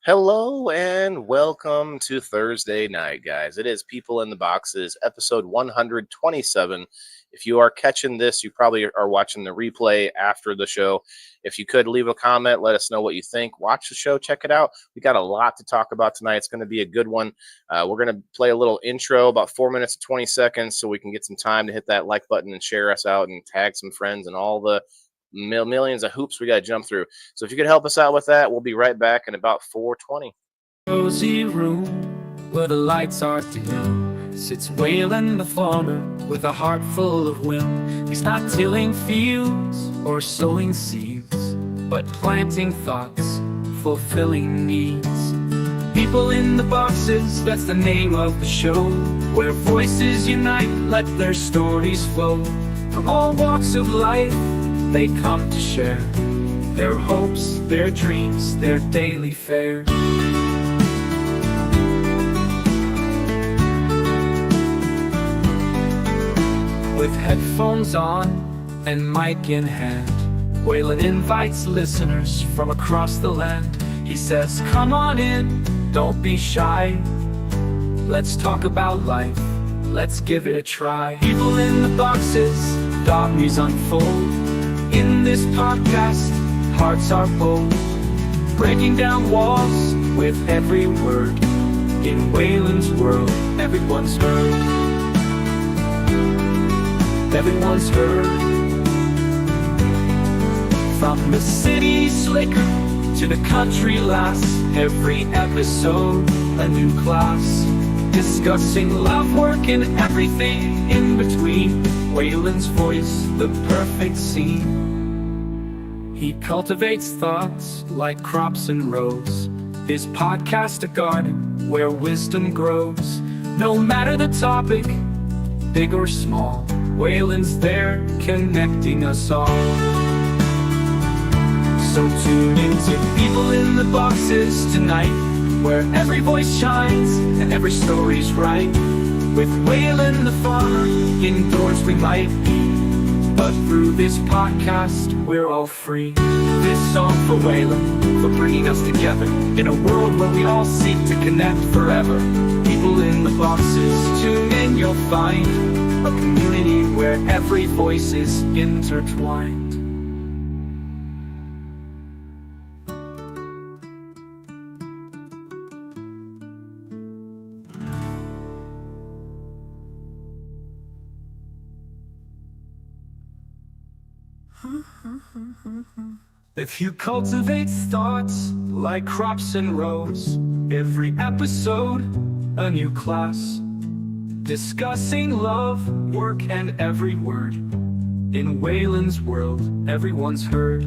Hello and welcome to Thursday night, guys. It is People in the Boxes, episode 127. If you are catching this, you probably are watching the replay after the show. If you could leave a comment, let us know what you think. Watch the show, check it out. We got a lot to talk about tonight. It's going to be a good one. We're going to play a little intro, about 4 minutes and 20 seconds, so we can get some time to hit that like button and share us out and tag some friends and all the millions of hoops we got to jump through. So if you could help us out with that, we'll be right back in about 4:20. Cozy room where the lights are dim sits Waylon the farmer with a heart full of whim. He's not tilling fields or sowing seeds, but planting thoughts, fulfilling needs. People in the Boxes, that's the name of the show, where voices unite, let their stories flow. From all walks of life they come to share their hopes, their dreams, their daily fare. With headphones on and mic in hand, Waylon invites listeners from across the land. He says, come on in, don't be shy. Let's talk about life, let's give it a try. People in the Boxes, dogmies unfold. In this podcast, hearts are bold, breaking down walls with every word. In Waylon's world, everyone's heard. Everyone's heard. From the city slicker to the country lass, every episode a new class, discussing love, work, and everything in between. Waylon's voice, the perfect scene. He cultivates thoughts like crops and rows, his podcast a garden where wisdom grows. No matter the topic, big or small, Waylon's there connecting us all. So tune into People in the Boxes tonight, where every voice shines and every story's right. With Waylon the farmer, indoors we might be, but through this podcast we're all free. This song for Waylon, for bringing us together in a world where we all seek to connect forever. People in the Boxes, tune in, you'll find a community where every voice is intertwined. If you cultivate thoughts like crops and rows, every episode a new class, discussing love, work, and every word. In Waylon's world, everyone's heard.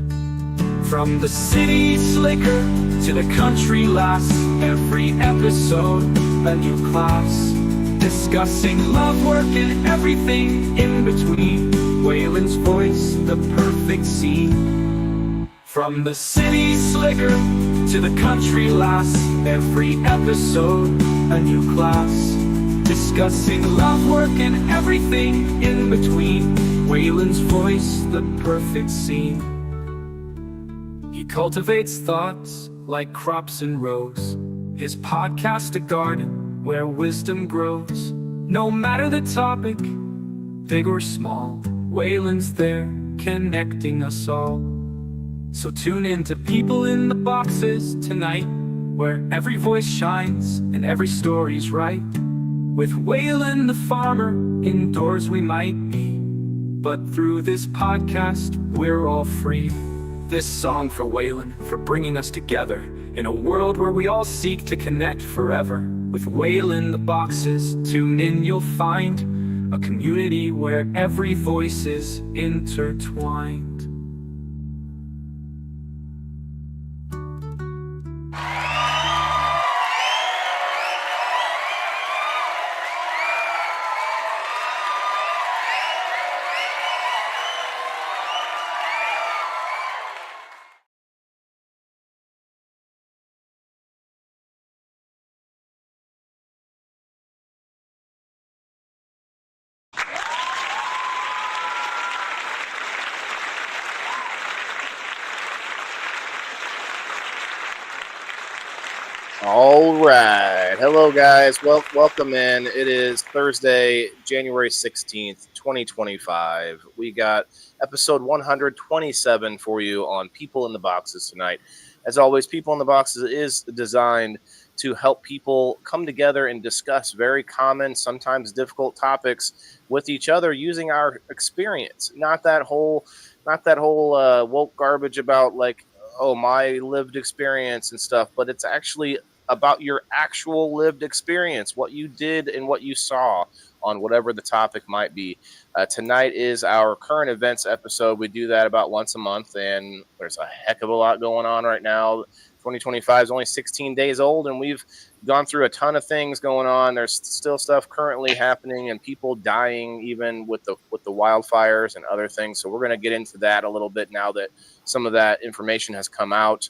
From the city slicker to the country lass, every episode a new class, discussing love, work, and everything in between. Waylon's voice, the perfect scene. From the city slicker to the country lass, every episode a new class, discussing love, work, and everything in between. Waylon's voice, the perfect scene. He cultivates thoughts like crops and rows, his podcast a garden where wisdom grows. No matter the topic, big or small, Waylon's there connecting us all. So tune in to People in the Boxes tonight, where every voice shines and every story's right. With Waylon the farmer, indoors we might be, but through this podcast we're all free. This song for Waylon, for bringing us together in a world where we all seek to connect forever. With Waylon the Boxes, tune in, you'll find a community where every voice is intertwined. All right. Hello, guys. Welcome in. It is Thursday, January 16th, 2025. We got episode 127 for you on People in the Boxes tonight. As always, People in the Boxes is designed to help people come together and discuss very common, sometimes difficult topics with each other using our experience. Not that whole woke garbage about like, oh, my lived experience and stuff, but it's actually about your actual lived experience, what you did and what you saw on whatever the topic might be. Tonight is our current events episode. We do that about once a month, and there's a heck of a lot going on right now. 2025 is only 16 days old, and we've gone through a ton of things going on. There's still stuff currently happening, and people dying even with the wildfires and other things. So we're going to get into that a little bit now that some of that information has come out.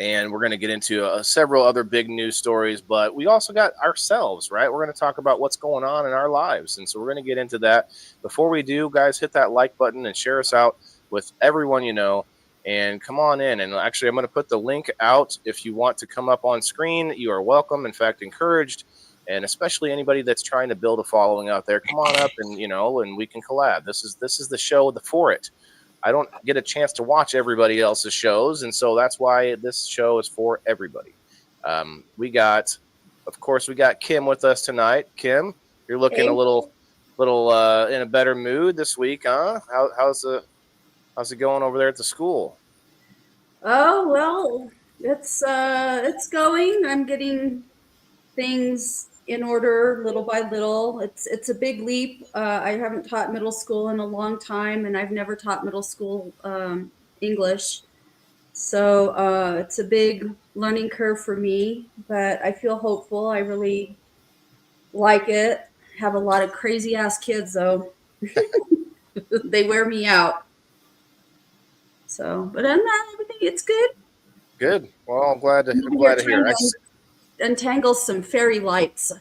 And we're going to get into several other big news stories, but we also got ourselves, right? We're going to talk about what's going on in our lives. And so we're going to get into that. Before we do, guys, hit that like button and share us out with everyone you know. And come on in. And actually, I'm going to put the link out. If you want to come up on screen, you are welcome. In fact, encouraged. And especially anybody that's trying to build a following out there, come on up and, and we can collab. This is the show for it. I don't get a chance to watch everybody else's shows, and so that's why this show is for everybody. We got Kim with us tonight. Kim, you're looking a little in a better mood this week, huh? How's it going over there at the school? Oh, well, it's going. I'm getting things in order little by little. It's a big leap. I haven't taught middle school in a long time, and I've never taught middle school English. So it's a big learning curve for me, but I feel hopeful. I really like it. Have a lot of crazy ass kids though. They wear me out. So, but other than that, everything it's good. Good. Well, I'm glad to hear. Untangle some fairy lights.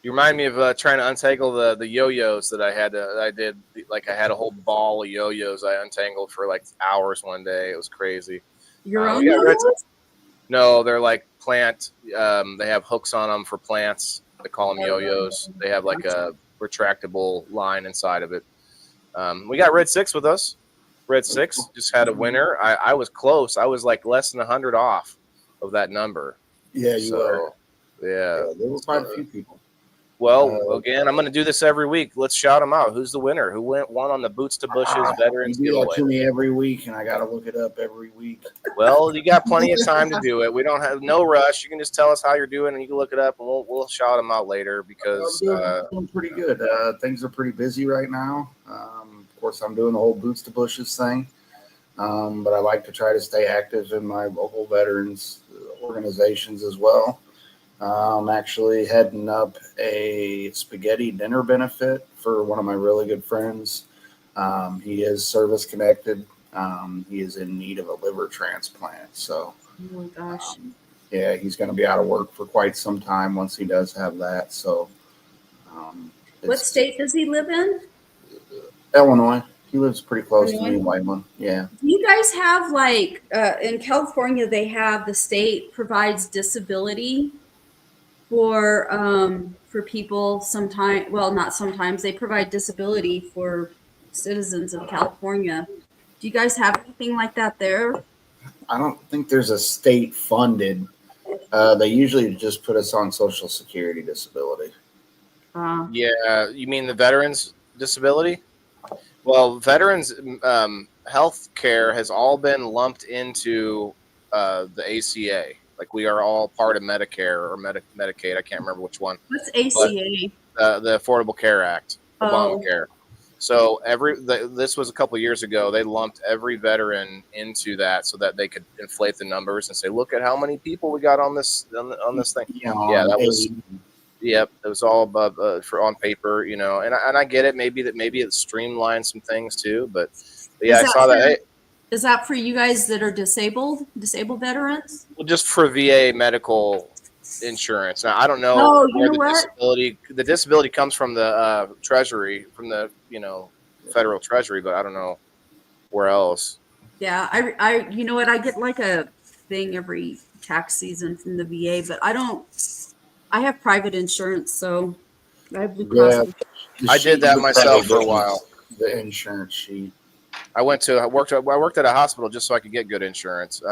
You remind me of trying to untangle the yo-yos that I had. I did like I had a whole ball of yo-yos I untangled for like hours one day. It was crazy. Your own yo-yos? No, they're like plant. They have hooks on them for plants. They call them yo-yos. They have like a retractable line inside of it. We got Red 6 with us. Red 6 just had a winner. I was close. I was like less than 100 off of that number. Yeah, you were. Yeah, there were quite a few people. Well, again, I'm going to do this every week. Let's shout them out. Who's the winner? Who won on the Boots to Bushes Veterans You do giveaway? that to me every week, and I got to look it up every week. Well, you got plenty of time to do it. We don't have no rush. You can just tell us how you're doing, and you can look it up, and we'll shout them out later because I'm doing pretty good. Things are pretty busy right now. Of course, I'm doing the whole Boots to Bushes thing, but I like to try to stay active in my local veterans organizations as well. I'm actually heading up a spaghetti dinner benefit for one of my really good friends. He is service connected. He is in need of a liver transplant. So, oh my gosh. Yeah, he's going to be out of work for quite some time once he does have that. So, what state does he live in? Illinois. He lives pretty close to me in Whiteland. Yeah. Do you guys have like in California? They have the state provides disability for people. Sometimes, well, not sometimes. They provide disability for citizens of California. Do you guys have anything like that there? I don't think there's a state funded. They usually just put us on Social Security disability. Yeah, you mean the veterans disability? Well, veterans health care has all been lumped into the ACA. Like we are all part of Medicare or Medicaid. I can't remember which one. What's ACA? The Affordable Care Act, Obamacare. Oh. So this was a couple of years ago. They lumped every veteran into that so that they could inflate the numbers and say, "Look at how many people we got on this thing." Yeah, that was. Yep, it was all above for on paper, and I get it. Maybe it streamlined some things too, but yeah, I saw that. Hey, is that for you guys that are disabled veterans? Well, just for VA medical insurance. Now I don't know. Oh, you know what? The disability comes from the Treasury, from the federal Treasury, but I don't know where else. Yeah, I you know what? I get like a thing every tax season from the VA, but I have private insurance, so I have Blue Cross. Yeah. I did that myself for a while. The insurance sheet. I worked at a hospital just so I could get good insurance.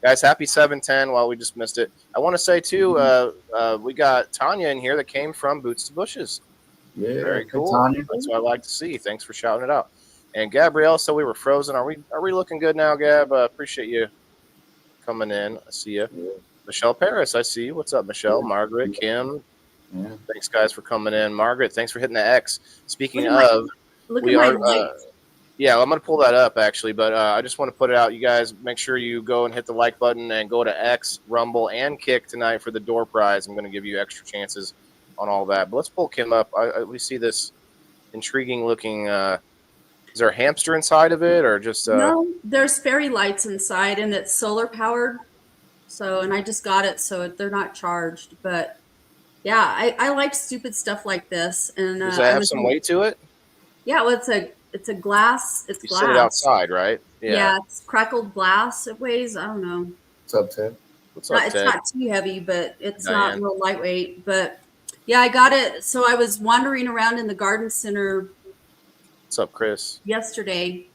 Guys, happy 710 while we just missed it. I want to say too, we got Tanya in here that came from Boots to Bushes. Yeah. Very cool. Tanya. That's what I like to see. Thanks for shouting it out. And Gabrielle said we were frozen. Are we looking good now, Gab? Appreciate you coming in. I see you. Yeah. Michelle Paris, I see you. What's up, Michelle? Margaret, Kim. Yeah. Thanks, guys, for coming in. Margaret, thanks for hitting the X. Speaking Look at of, Look we at are. my light. Yeah, I'm going to pull that up, actually, but I just want to put it out. You guys make sure you go and hit the like button and go to X, Rumble, and Kick tonight for the door prize. I'm going to give you extra chances on all that. But let's pull Kim up. We see this intriguing looking. Is there a hamster inside of it or just. No, there's fairy lights inside, and it's solar powered. So, and I just got it, so they're not charged. But yeah, I like stupid stuff like this. And Does that have some weight to it? Yeah, well, it's a glass. It's You glass. sit it outside, right? Yeah, it's crackled glass. It weighs, I don't know. What's up, Ted? What's up, It's Ted? not too heavy, but it's not Diane. real lightweight. But yeah, I got it. So I was wandering around in the garden center What's up, Chris? yesterday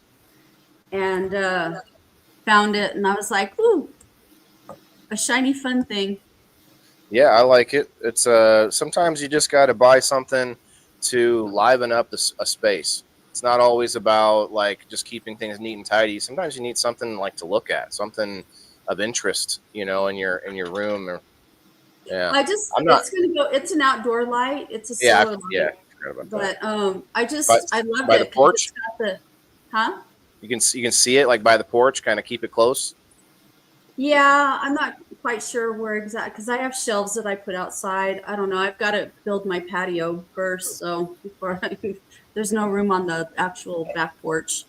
and found it, and I was like, ooh, a shiny fun thing. Yeah, I like it. It's sometimes you just got to buy something to liven up a space. It's not always about like just keeping things neat and tidy. Sometimes you need something like to look at, something of interest, in your room. Or yeah, I'm not- it's gonna go. It's an outdoor light. It's a yeah, solar light. yeah. I forgot about that. But I loved by it. the 'cause porch? It's got the, huh? You can see it like by the porch. Kind of keep it close. Yeah, I'm not quite sure where exactly because I have shelves that I put outside. I don't know. I've got to build my patio first, so before there's no room on the actual back porch.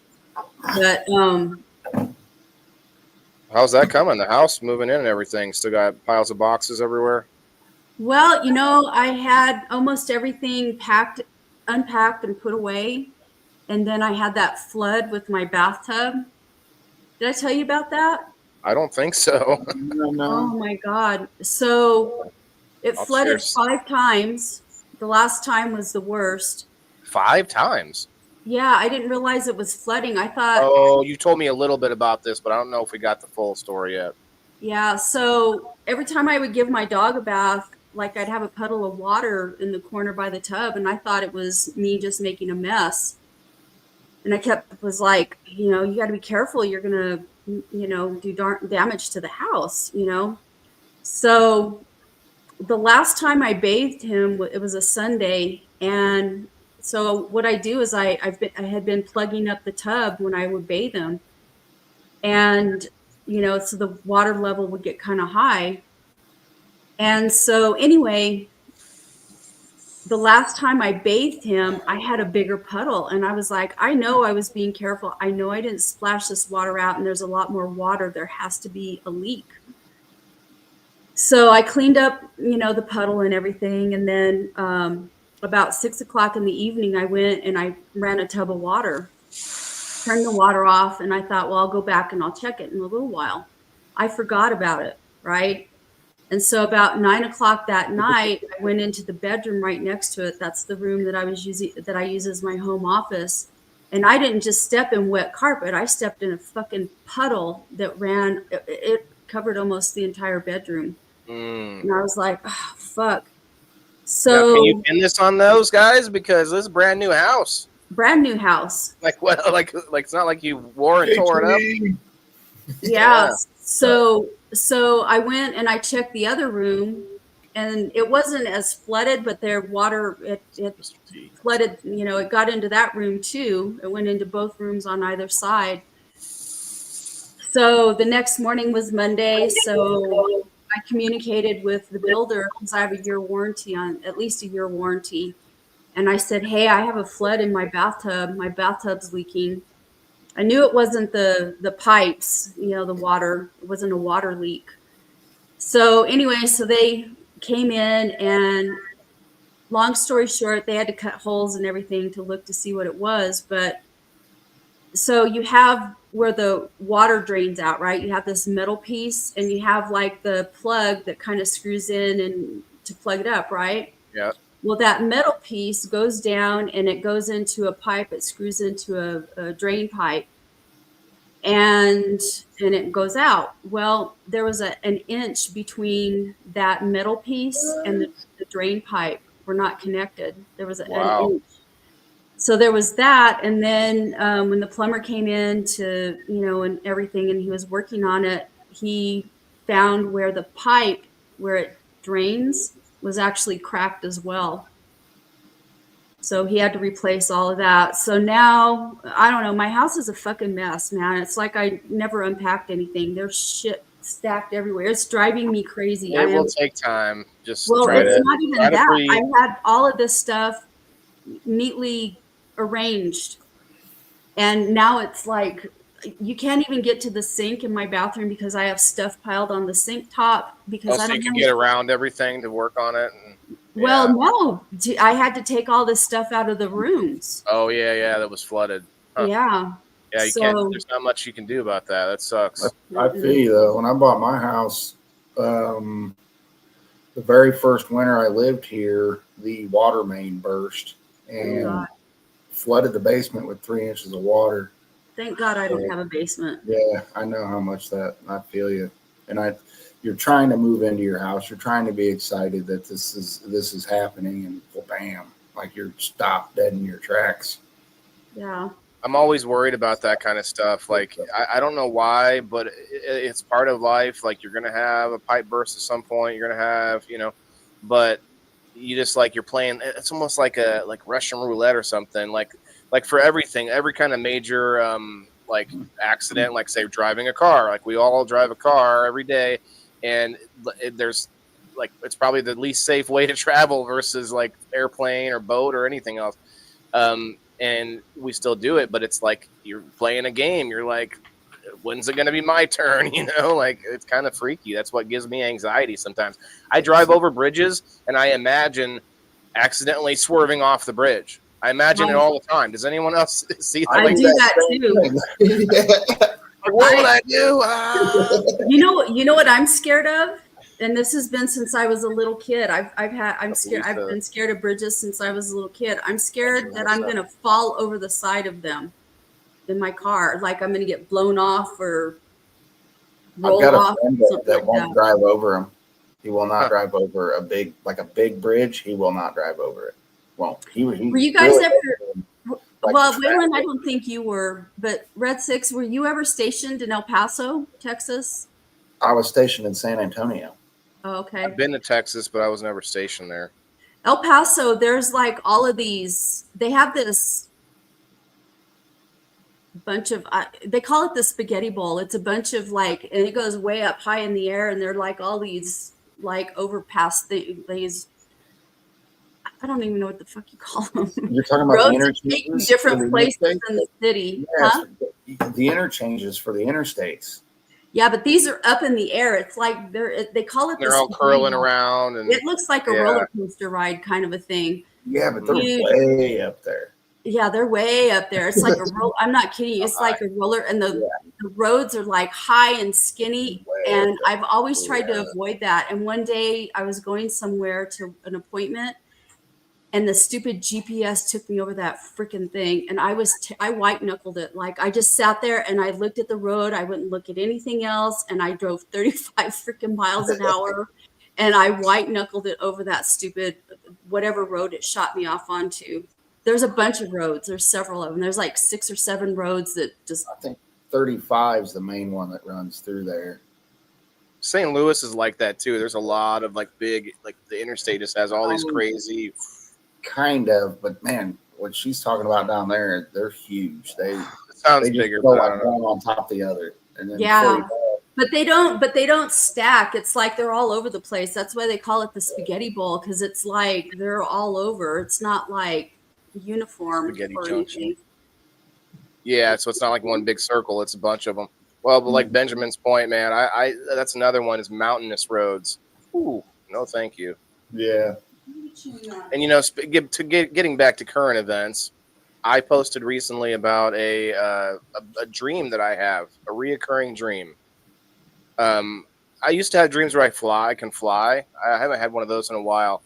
But How's that coming? The house moving in and everything. Still got piles of boxes everywhere. well, I had almost everything unpacked, and put away, and then I had that flood with my bathtub. Did I tell you about that? I don't think so. No, Oh no. my God. So it flooded Upstairs. 5 times. The last time was the worst. 5 times. Yeah, I didn't realize it was flooding. I thought, Oh, you told me a little bit about this, but I don't know if we got the full story yet. yeah. So every time I would give my dog a bath, like I'd have a puddle of water in the corner by the tub, and I thought it was me just making a mess. And I was like, you got to be careful. You're going to, do damage to the house, So the last time I bathed him, it was a Sunday. And so what I do is I had been plugging up the tub when I would bathe him. And, so the water level would get kind of high. And so anyway, the last time I bathed him, I had a bigger puddle, and I was like, I know I was being careful. I know I didn't splash this water out, and there's a lot more water. There has to be a leak. So I cleaned up, the puddle and everything. And then about 6 o'clock in the evening, I went and I ran a tub of water, turned the water off. And I thought, well, I'll go back and I'll check it in a little while. I forgot about it. Right. And so about 9 o'clock that night, I went into the bedroom right next to it. That's the room that I use as my home office. And I didn't just step in wet carpet. I stepped in a fucking puddle that it covered almost the entire bedroom. And I was like, oh, fuck. So Now, can you pin this on those guys? Because this is a brand new house. brand new house. Like it's not like you wore and tore it up. Yeah. So I went and I checked the other room, and it wasn't as flooded, but their water, it flooded, it got into that room too. It went into both rooms on either side. So the next morning was Monday. So I communicated with the builder because I have at least a year warranty. And I said, hey, I have a flood in my bathtub. My bathtub's leaking. I knew it wasn't the pipes, the water. It wasn't a water leak. So anyway, so they came in, and long story short, they had to cut holes and everything to look to see what it was. But so you have where the water drains out, right? You have this metal piece and you have like the plug that kind of screws in and to plug it up, right? Yeah. Well, that metal piece goes down and it goes into a pipe. It screws into a drain pipe, and it goes out. Well, there was an inch between that metal piece and the drain pipe were not connected. There was an inch. So there was that, and then when the plumber came in to, and everything, and he was working on it, he found where the pipe, where it drains, was actually cracked as well. So he had to replace all of that. So now, I don't know, my house is a fucking mess, man. It's like I never unpacked anything. There's shit stacked everywhere. It's driving me crazy. It will take time. Just well, try it's to, not even that. I had all of this stuff neatly arranged, and now it's like you can't even get to the sink in my bathroom because I have stuff piled on the sink top because I don't so you can get around everything to work on it. Well, no, I had to take all this stuff out of the rooms. Oh yeah, that was flooded. Huh. Yeah. Yeah, you can't. There's not much you can do about that. That sucks. I feel you though. When I bought my house, the very first winter I lived here, the water main burst and flooded the basement with 3 inches of water. Thank God I don't have a basement. Yeah, I know how much that. I feel you, and you're trying to move into your house. You're trying to be excited that this is happening, and well, bam, like you're stopped dead in your tracks. Yeah. I'm always worried about that kind of stuff. Like, I don't know why, but it's part of life. Like, you're going to have a pipe burst at some point. You're going to have, but you just like, you're playing. It's almost like Russian roulette or something. Like for everything, every kind of major, like accident, like say driving a car, like we all drive a car every day. And there's like, it's probably the least safe way to travel versus like airplane or boat or anything else. And we still do it, but it's like you're playing a game. You're like, when's it going to be my turn? Like it's kind of freaky. That's what gives me anxiety sometimes. I drive over bridges and I imagine accidentally swerving off the bridge. I imagine it all the time. Does anyone else see that? I do that too. What would I do? You know what I'm scared of? And this has been since I was a little kid. I'm scared. I've been scared of bridges since I was a little kid. I'm scared that I'm going to fall over the side of them in my car. Like I'm going to get blown off or roll off. I've got a friend that won't drive over them. He will not drive over a big bridge. He will not drive over it. Won't. Were you guys really ever? Well, Waylon, I don't think you were, but Red Six, were you ever stationed in El Paso, Texas? I was stationed in San Antonio. Oh, okay. I've been to Texas, but I was never stationed there. El Paso, there's like all of these. They have this bunch of, they call it the spaghetti bowl. It's a bunch of like, and it goes way up high in the air, and they're like all these like overpass these. I don't even know what the fuck you call them. You're talking about the interchanges? Different places in the city. Yes, huh? The interchanges for the interstates. Yeah, but these are up in the air. It's like they call it. They're all curling around, and it looks like a roller coaster ride kind of a thing. Yeah, but they're way up there. Yeah, they're way up there. It's like a roll. I'm not kidding. It's like a roller, and the roads are like high and skinny. And I've always tried to avoid that. And one day I was going somewhere to an appointment, and the stupid GPS took me over that freaking thing. And I white knuckled it. Like I just sat there and I looked at the road. I wouldn't look at anything else. And I drove 35 freaking miles an hour. And I white knuckled it over that stupid, whatever road it shot me off onto. There's a bunch of roads. There's several of them. There's like 6 or 7 roads that just. I think 35 is the main one that runs through there. St. Louis is like that too. There's a lot of like big, like the interstate just has all these crazy. Kind of, but man, what she's talking about down there, they're huge. They sounds bigger, but I don't know. One on top of the other, and then but they don't stack. It's like they're all over the place. That's why they call it the spaghetti bowl, because it's like they're all over. It's not like uniform or anything. Yeah, so it's not like one big circle. It's a bunch of them. Well, but like Benjamin's point, man, I that's another one is mountainous roads. Ooh, no, thank you. Yeah. And getting back to current events, I posted recently about a dream that I have, a reoccurring dream. I used to have dreams where I can fly. I haven't had one of those in a while,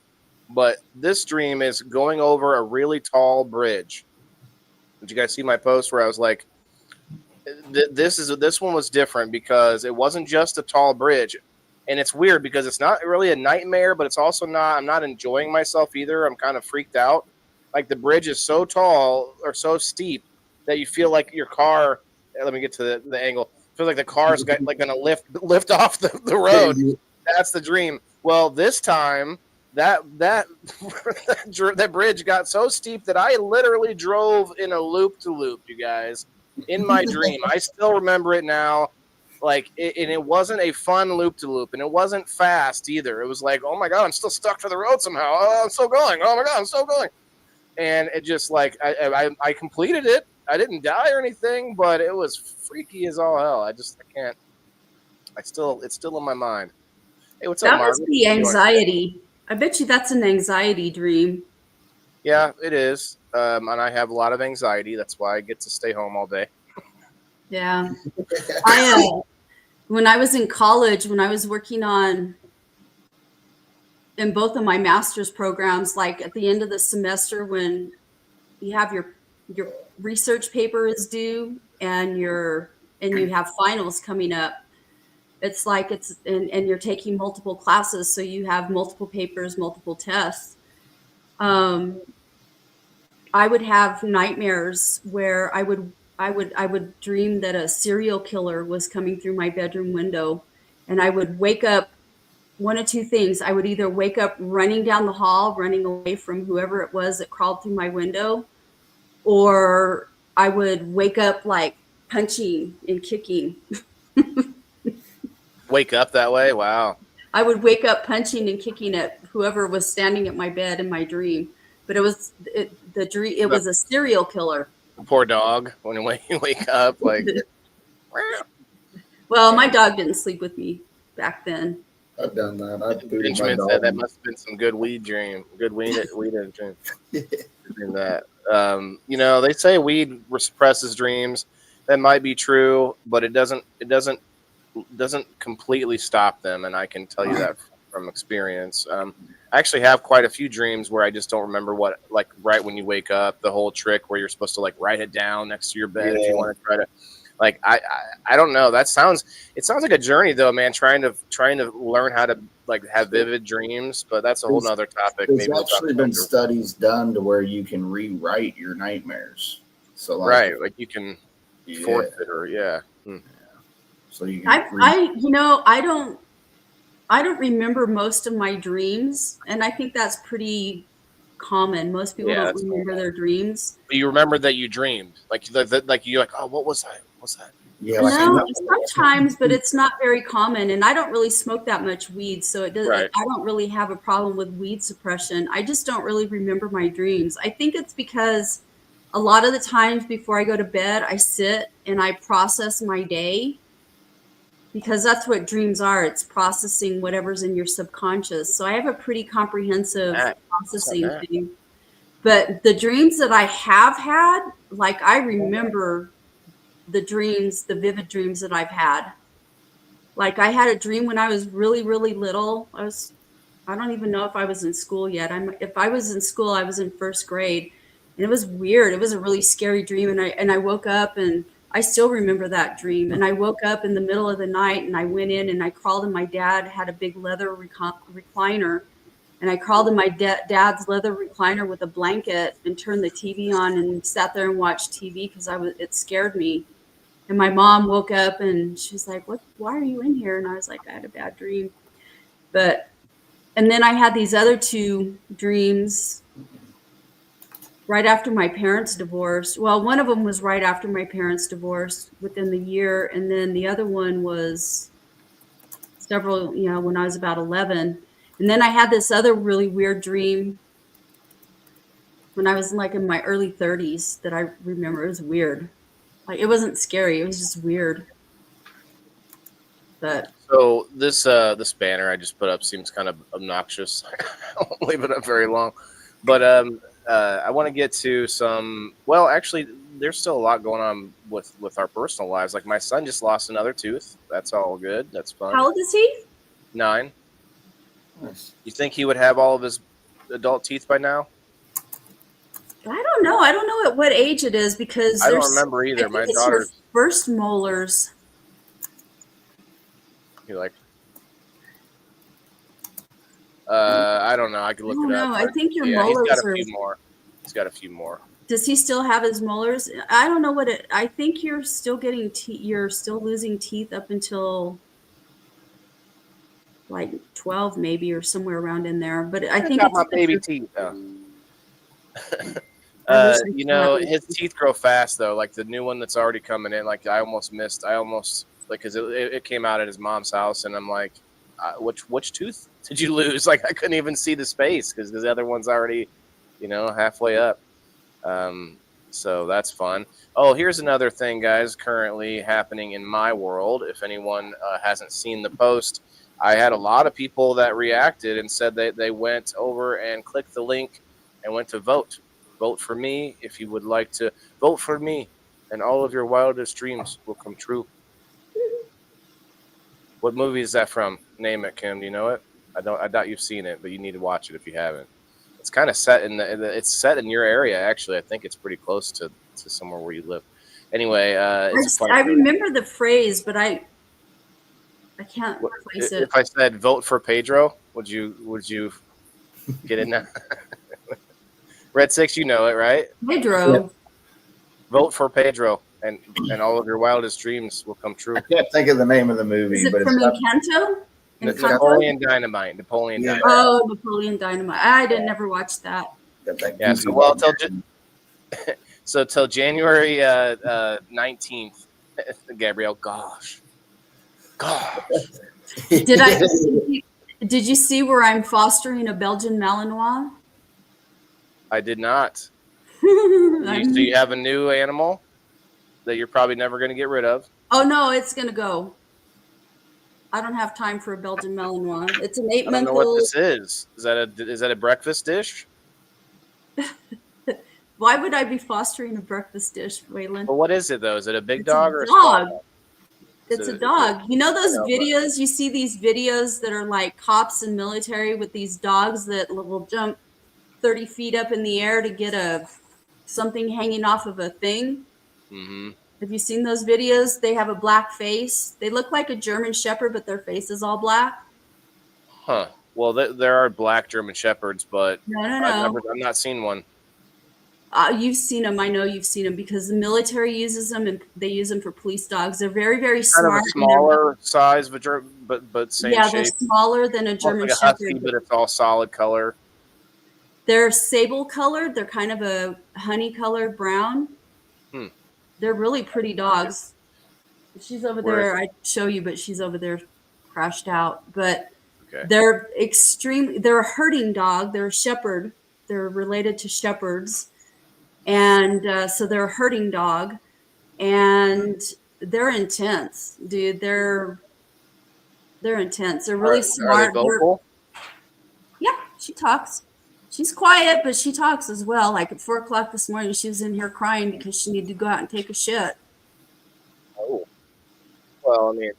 but this dream is going over a really tall bridge. Did you guys see my post where I was like, this one was different because it wasn't just a tall bridge, and it's weird because it's not really a nightmare, but it's also not. I'm not enjoying myself either. I'm kind of freaked out. Like the bridge is so tall or so steep that you feel like your car. Let me get to the angle. Feels like the car's like going to lift off the road. That's the dream. Well, this time that that bridge got so steep that I literally drove in a loop to loop. You guys, in my dream, I still remember it now. Like, and it wasn't a fun loop to loop, and it wasn't fast either. It was like, oh my god, I'm still stuck to the road somehow. Oh, I'm still going. Oh my god, I'm still going. And it just like I completed it. I didn't die or anything, but it was freaky as all hell. I can't. It's still in my mind. Hey, what's up, That Margaret? must be anxiety. I bet you that's an anxiety dream. Yeah, it is. And I have a lot of anxiety. That's why I get to stay home all day. Yeah. When I was in college, when I was working in both of my master's programs, like at the end of the semester when you have your research paper is due and you have finals coming up, it's like and you're taking multiple classes, so you have multiple papers, multiple tests. I would have nightmares where I would dream that a serial killer was coming through my bedroom window, and I would wake up. One of two things. I would either wake up running down the hall, running away from whoever it was that crawled through my window, or I would wake up like punching and kicking. Wake up that way? Wow. I would wake up punching and kicking at whoever was standing at my bed in my dream. But it was a serial killer. Poor dog. When you wake up, like. Well, my dog didn't sleep with me back then. I've done that. I've booted my Benjamin dog. said that must have been some good weed dream. Good weed dream. In that, they say weed suppresses dreams. That might be true, but it doesn't completely stop them, and I can tell you that from experience. I actually have quite a few dreams where I just don't remember what, like right when you wake up, the whole trick where you're supposed to like write it down next to your bed if you want to try to. Like I don't know. It sounds like a journey though, man. Trying to learn how to like have vivid dreams, but that's a whole nother topic. There's actually been studies done to where you can rewrite your nightmares. So like you can forfeit or So you can I don't remember most of my dreams, and I think that's pretty common. Most people don't remember their dreams. But you remember that you dreamed, like you're like, oh, what was that? What's that? Yeah, no, sometimes, but it's not very common. And I don't really smoke that much weed, so it doesn't. Right. I don't really have a problem with weed suppression. I just don't really remember my dreams. I think it's because a lot of the times before I go to bed, I sit and I process my day, because that's what dreams are. It's processing whatever's in your subconscious. So I have a pretty comprehensive processing thing. But the dreams that I have had, like I remember the vivid dreams that I've had. Like I had a dream when I was really, really little. I don't even know if I was in school yet. If I was in school, I was in first grade, and it was weird. It was a really scary dream. And I woke up, and I still remember that dream. And I woke up in the middle of the night, and I went in and I crawled in. My dad had a big leather recliner, and I crawled in my dad's leather recliner with a blanket and turned the TV on and sat there and watched TV because it scared me. And my mom woke up and she's like, why are you in here? And I was like, I had a bad dream. And then I had these other two dreams right after my parents divorced. Well, one of them was right after my parents divorced within the year. And then the other one was when I was about 11. And then I had this other really weird dream when I was like in my early 30s that I remember. It was weird. Like it wasn't scary. It was just weird. But so this banner I just put up seems kind of obnoxious. I won't leave it up very long. But I want to get to some. Well, actually, there's still a lot going on with our personal lives. Like my son just lost another tooth. That's all good. That's fun. How old is he? 9. Nice. You think he would have all of his adult teeth by now? I don't know. I don't know at what age it is because I don't there's- remember I either. think My it's daughter's. her first molars. You're like. I don't know. I could look I don't it up. know. I but think your he's molars got a are. few more. He's got a few more. Does he still have his molars? I don't know what it. I think you're still getting you're still losing teeth up until like 12 maybe or somewhere around in there. But I think got it's my baby teeth. You know, his teeth grow fast though. Like the new one that's already coming in. Like I almost like because it came out at his mom's house, and I'm like, which tooth did you lose? Like I couldn't even see the space because the other one's already, halfway up. So that's fun. Oh, here's another thing, guys, currently happening in my world. If anyone hasn't seen the post, I had a lot of people that reacted and said they went over and clicked the link and went to vote. Vote for me if you would like to vote for me, and all of your wildest dreams will come true. What movie is that from? Name it, Kim. Do you know it? I doubt you've seen it, but you need to watch it if you haven't. It's kind of set it's set in your area. Actually, I think it's pretty close to somewhere where you live. Anyway, I remember the phrase, but I can't place it. If I said vote for Pedro, would you get it now? Red 6, you know it, right? Pedro. Yeah. Vote for Pedro, and all of your wildest dreams will come true. I can't think of the name of the movie, Is it but from it's not, Encanto? Encanto? Napoleon Dynamite. Napoleon Yeah. Dynamite. Oh, Napoleon Dynamite. I didn't never watch that. got that Yeah, goofy so till January 19th, Gabrielle. Gosh. Did you see where I'm fostering a Belgian Malinois? I did not. I'm- So you have a new animal that you're probably never going to get rid of. Oh no, it's gonna go. I don't have time for a Belgian Malinois. It's an I don't know what 8-month-old. this is. Is that a breakfast dish? Why would I be fostering a breakfast dish, Waylon? Well, what is it though? Is it a big It's a dog or a small dog. dog? It's So a dog. You know those I know, but- videos? You see these videos that are like cops and military with these dogs that will jump 30 feet up in the air to get something hanging off of a thing. Mm-hmm. Have you seen those videos? They have a black face. They look like a German Shepherd, but their face is all black. Huh. Well, there are black German Shepherds, but No. I've not seen one. You've seen them. I know you've seen them because the military uses them and they use them for police dogs. They're very, very Kind smart. of a and they're- smaller size of a German, but same yeah, they're shape. smaller than a Almost German like a husky, Shepherd. but it's all solid color. They're sable colored. They're kind of a honey colored brown. Hmm. They're really pretty dogs. She's over Where there. is I'd show you, but she's over there crashed out. But Okay. they're they're a herding dog. They're a shepherd. They're related to shepherds. And so they're a herding dog. And they're intense, dude. They're intense. They're really Are smart. they vocal? Yeah, she talks. She's quiet, but she talks as well. Like at 4:00 this morning, she was in here crying because she needed to go out and take a shit. Oh. Well, I mean,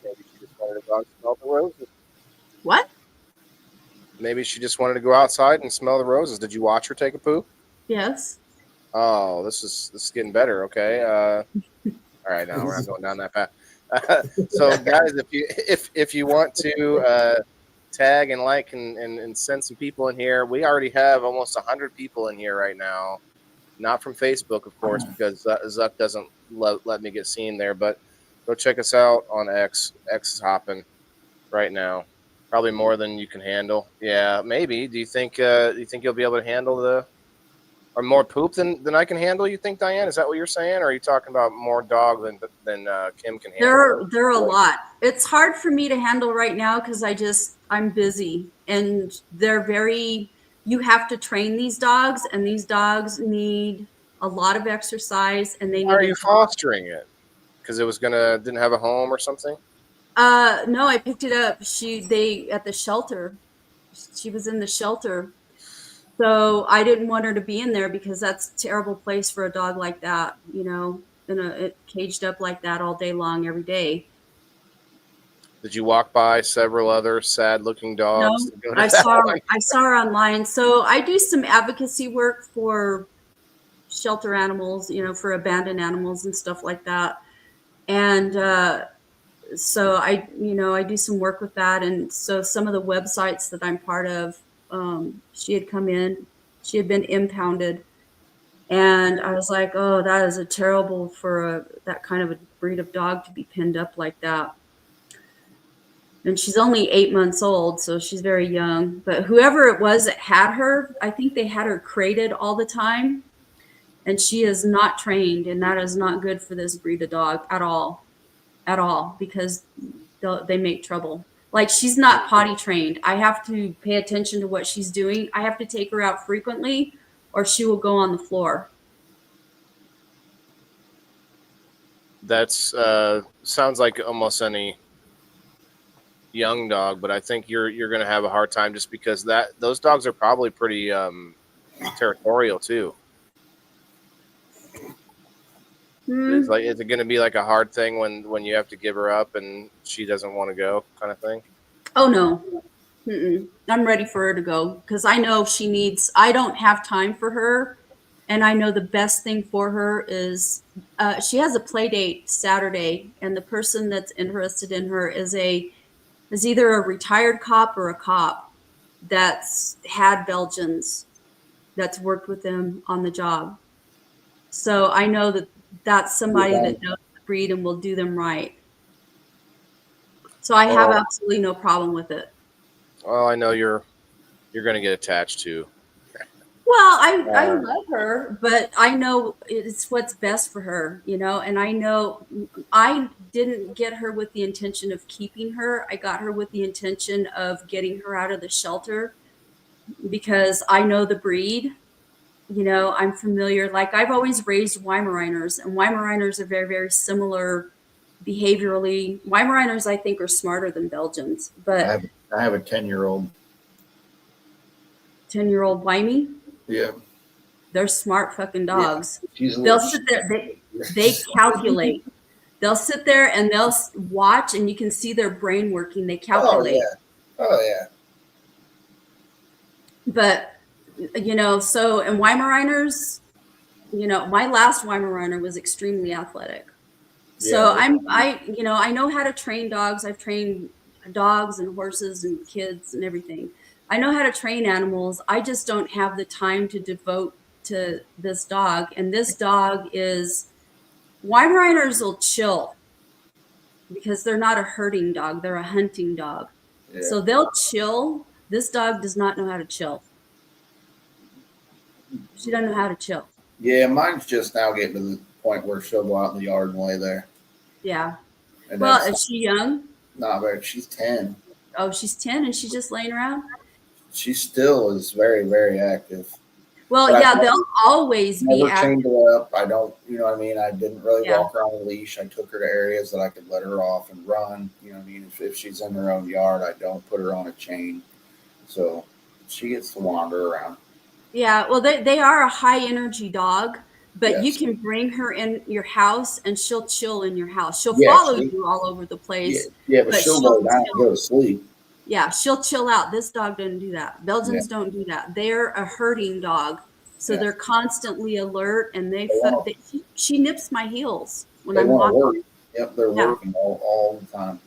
maybe she just wanted to go out and smell the roses. What? Maybe she just wanted to go outside and smell the roses. Did you watch her take a poo? Yes. Oh, this is getting better. Okay. All right, now we're not going down that path. So, guys, if you want to tag and like and send some people in here, we already have almost 100 people in here right now. Not from Facebook, of course, because Zuck doesn't let me get seen there. But go check us out on X. X is hopping right now. Probably more than you can handle. Yeah, maybe. Do you think you'll be able to handle or more poop than I can handle? You think, Diane? Is that what you're saying? Or are you talking about more dog than Kim can handle? They're a lot. It's hard for me to handle right now because I'm busy and they're very. You have to train these dogs, and these dogs need a lot of exercise, and they need. Why are you fostering it? Because it didn't have a home or something? No, I picked it up. At the shelter. She was in the shelter. So I didn't want her to be in there because that's a terrible place for a dog like that, you know, caged up like that all day long, every day. Did you walk by several other sad-looking dogs No, to go to that one? I saw her online. So I do some advocacy work for shelter animals, you know, for abandoned animals and stuff like that. And so I, you know, I do some work with that. And so some of the websites that I'm part of, she had come in, she had been impounded. And I was like, oh, that is a terrible for that kind of a breed of dog to be pinned up like that. And she's only 8 months old, so she's very young. But whoever it was that had her, I think they had her crated all the time. And she is not trained, and that is not good for this breed of dog at all, because they make trouble. Like, she's not potty trained. I have to pay attention to what she's doing. I have to take her out frequently, or she will go on the floor. That's sounds like almost any young dog, but I think you're going to have a hard time just because those dogs are probably pretty territorial too. Is it going to be like a hard thing when you have to give her up and she doesn't want to go, kind of thing? Oh no. I'm ready for her to go because I know she needs. I don't have time for her, and I know the best thing for her is she has a play date Saturday, and the person that's interested in her is either a retired cop or a cop that's had Belgians, that's worked with them on the job. So I know that that's somebody that knows the breed and will do them right. So I have absolutely no problem with it. Well, I know you're going to get attached to. Well, I love her, but I know it's what's best for her, you know, and I know I didn't get her with the intention of keeping her. I got her with the intention of getting her out of the shelter because I know the breed. You know, I'm familiar. Like, I've always raised Weimaraners, and Weimaraners are very, very similar behaviorally. Weimaraners, I think, are smarter than Belgians, but I have a 10-year-old. 10-year-old Weimey? Yeah. They're smart fucking dogs. Yeah. They'll sit there. They calculate. They'll sit there and they'll watch, and you can see their brain working. They calculate. Oh yeah. But you know, so and Weimaraners, you know, my last Weimaraner was extremely athletic. So Yeah. I know how to train dogs. I've trained dogs and horses and kids and everything. I know how to train animals. I just don't have the time to devote to this dog. And this dog is, Weimaraners will chill because they're not a herding dog. They're a hunting dog. Yeah. So they'll chill. This dog does not know how to chill. She doesn't know how to chill. Yeah, mine's just now getting to the point where she'll go out in the yard and lay there. Yeah. And Well, is she young? not very. She's 10. Oh, she's 10 and she's just laying around? She still is very, very active. Well, But yeah, I've they'll always be Never active. chained her up. I don't, you know what I mean? I didn't really Yeah. walk her on a leash. I took her to areas that I could let her off and run. You know what I mean? If she's in her own yard, I don't put her on a chain. So she gets to wander around. Yeah, well, they are a high energy dog, but you Yes. can bring her in your house and she'll chill in your house. She'll Yeah, follow she- you all over the place. Yeah, but But she'll she'll go down and chill. go to sleep. Yeah, she'll chill out. This dog doesn't do that. Belgians don't do that. They're a herding dog, so Yeah. they're constantly alert, and wanna- she nips my heels when They I'm want to walking. work. Yep, they're Yeah. working all the time.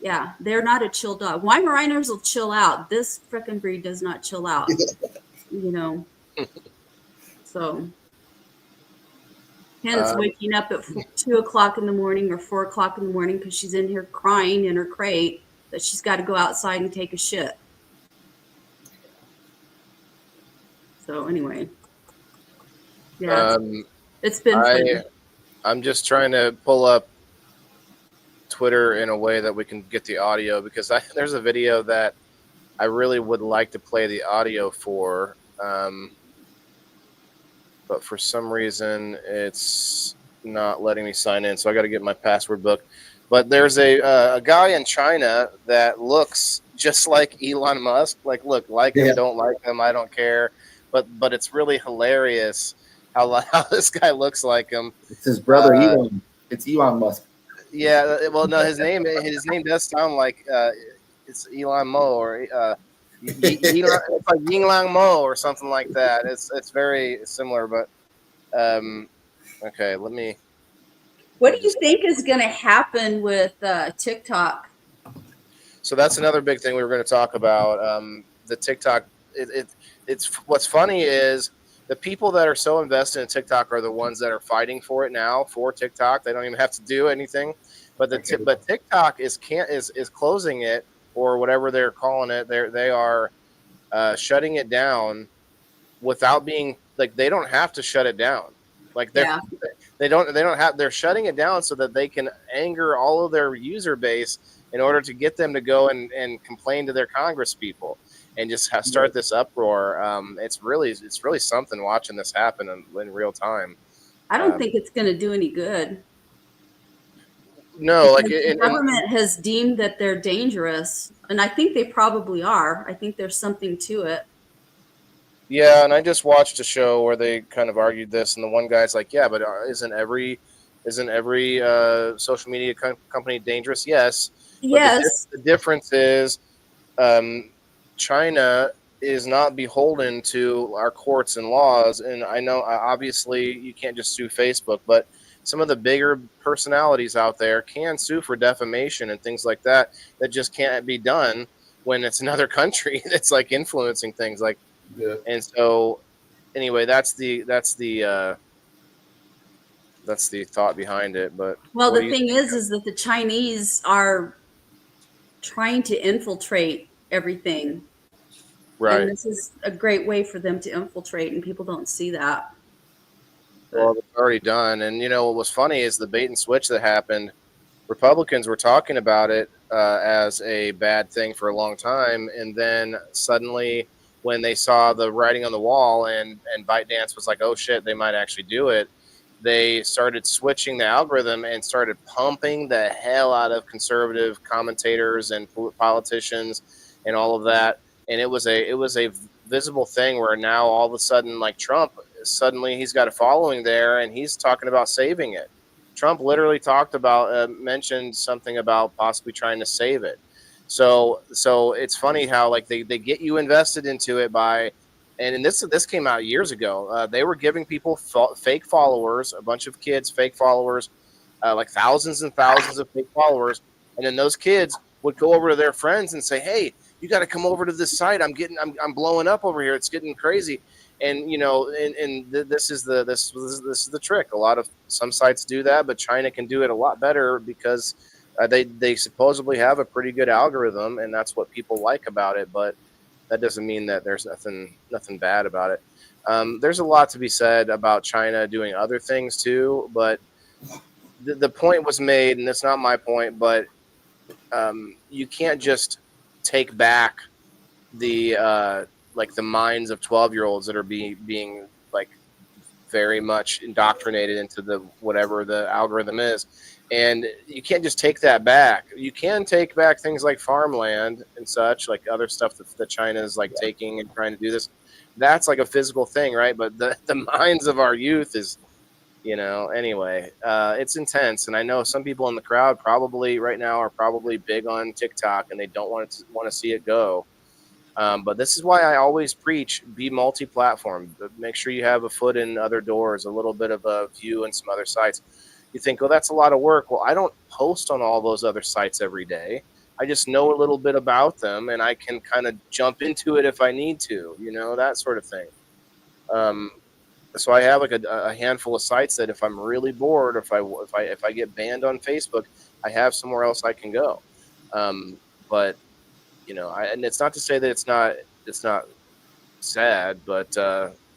Yeah, they're not a chill dog. Weimaraners will chill out. This frickin' breed does not chill out. You know. So Hannah's waking up at 2 o'clock in the morning or 4 o'clock in the morning because she's in here crying in her crate that she's got to go outside and take a shit. So anyway, yeah, it's been fun. I'm just trying to pull up Twitter in a way that we can get the audio because there's a video that I really would like to play the audio for, but for some reason it's not letting me sign in, so I got to get my password book. But there's a guy in China that looks just like Elon Musk. Like, look, like him, don't like him, I don't care. but it's really hilarious how this guy looks like him. It's his brother Elon. It's Elon Musk. Yeah, well, no, his name does sound like it's Elon Mo or Elon, it's like Yinglang Mo or something like that. It's very similar, but okay, let me. What do you think is going to happen with TikTok? So that's another big thing we were going to talk about. The TikTok. It's what's funny is the people that are so invested in TikTok are the ones that are fighting for it now for TikTok. They don't even have to do anything, but but TikTok is closing it or whatever they're calling it. They are shutting it down without being like they don't have to shut it down. Like they don't have they're shutting it down so that they can anger all of their user base in order to get them to go and complain to their Congress people and just start this uproar. It's really something watching this happen in real time. I don't think it's going to do any good. No, like the government has deemed that they're dangerous, and I think they probably are. I think there's something to it. Yeah, and I just watched a show where they kind of argued this, and the one guy's like, "Yeah, but isn't every social media company dangerous?" Yes. Yes. The difference is, China is not beholden to our courts and laws, and I know obviously you can't just sue Facebook, but some of the bigger personalities out there can sue for defamation and things like that just can't be done when it's another country that's like influencing things like. Yeah. And so, anyway, that's the thought behind it. But well, the thing is that the Chinese are trying to infiltrate everything, right? And this is a great way for them to infiltrate, and people don't see that. Well, it's already done, and what was funny is the bait and switch that happened. Republicans were talking about it as a bad thing for a long time, and then suddenly, when they saw the writing on the wall and ByteDance was like, oh shit, they might actually do it, they started switching the algorithm and started pumping the hell out of conservative commentators and politicians and all of that. And it was a visible thing where now all of a sudden, like Trump, suddenly he's got a following there and he's talking about saving it. Trump literally talked about, mentioned something about possibly trying to save it. So it's funny how like they get you invested into it by, and this came out years ago. They were giving people fake followers, a bunch of kids, fake followers, like thousands and thousands of fake followers, and then those kids would go over to their friends and say, "Hey, you got to come over to this site. I'm blowing up over here. It's getting crazy." And this is the trick. Some sites do that, but China can do it a lot better because. They supposedly have a pretty good algorithm, and that's what people like about it. But that doesn't mean that there's nothing bad about it. There's a lot to be said about China doing other things too. But the point was made, and it's not my point. But you can't just take back the the minds of 12-year-olds that are being like very much indoctrinated into the whatever the algorithm is. And you can't just take that back. You can take back things like farmland and such, like other stuff that China is like taking and trying to do this. That's like a physical thing, right? But the minds of our youth is, anyway, it's intense. And I know some people in the crowd probably right now are probably big on TikTok and they don't want to see it go. But this is why I always preach, be multi-platform. Make sure you have a foot in other doors, a little bit of a view in some other sites. You think, oh, that's a lot of work. Well, I don't post on all those other sites every day. I just know a little bit about them, and I can kind of jump into it if I need to, that sort of thing. So I have like a handful of sites that if I'm really bored, if I get banned on Facebook, I have somewhere else I can go. But and it's not to say that it's not sad, but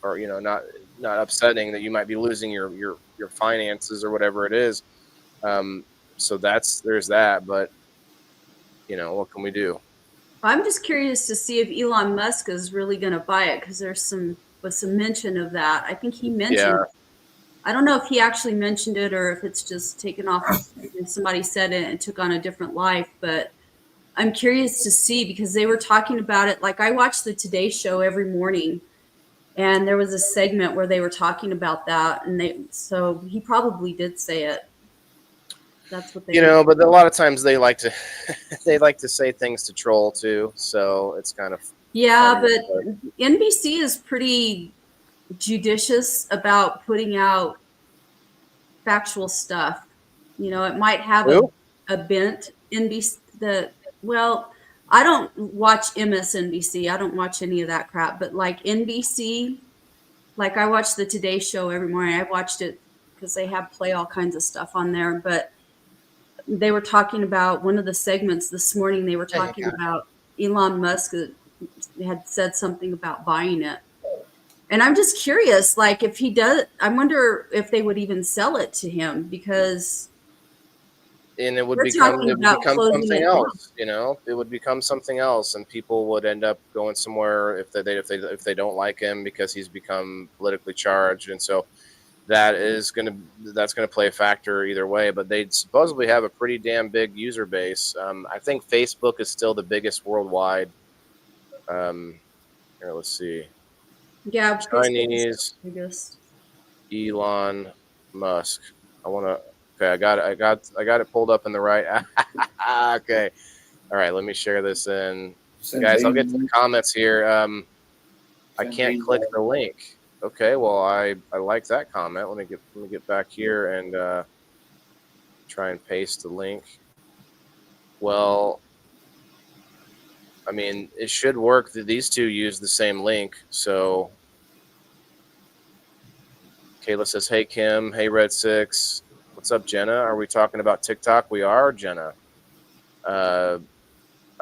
or not upsetting that you might be losing your finances or whatever it is. So there's that, but what can we do? I'm just curious to see if Elon Musk is really going to buy it, because was some mention of that. I think he mentioned. Yeah. I don't know if he actually mentioned it or if it's just taken off. Somebody said it and took on a different life, but I'm curious to see because they were talking about it. Like I watch the Today Show every morning, And there was a segment where they were talking about that, and so he probably did say it. That's what they But a lot of times they like to they like to say things to troll too, so it's kind of Yeah, funny, but NBC is pretty judicious about putting out factual stuff. It might have Who? a bent. Well, I don't watch MSNBC. I don't watch any of that crap. But like NBC, like I watch the Today Show every morning. I watched it because they play all kinds of stuff on there. But they were talking about one of the segments this morning. They were talking about Elon Musk had said something about buying it. And I'm just curious, like if he does, I wonder if they would even sell it to him, because and it would we're become talking about closing something it down. else. It would become something else, and people would end up going somewhere if they don't like him because he's become politically charged, and so that's gonna play a factor either way. But they supposedly have a pretty damn big user base. I think Facebook is still the biggest worldwide. Here, let's see. Yeah, Chinese biggest. Elon Musk. Okay, I got it pulled up in the right. Okay, all right. Let me share this in, guys. I'll get to the comments here. I can't click the link. Okay, well, I like that comment. Let me get back here and try and paste the link. Well, I mean, it should work. These two use the same link. So Kayla says, "Hey Kim, hey Red Six, what's up, Jenna? Are we talking about TikTok? We are, Jenna. I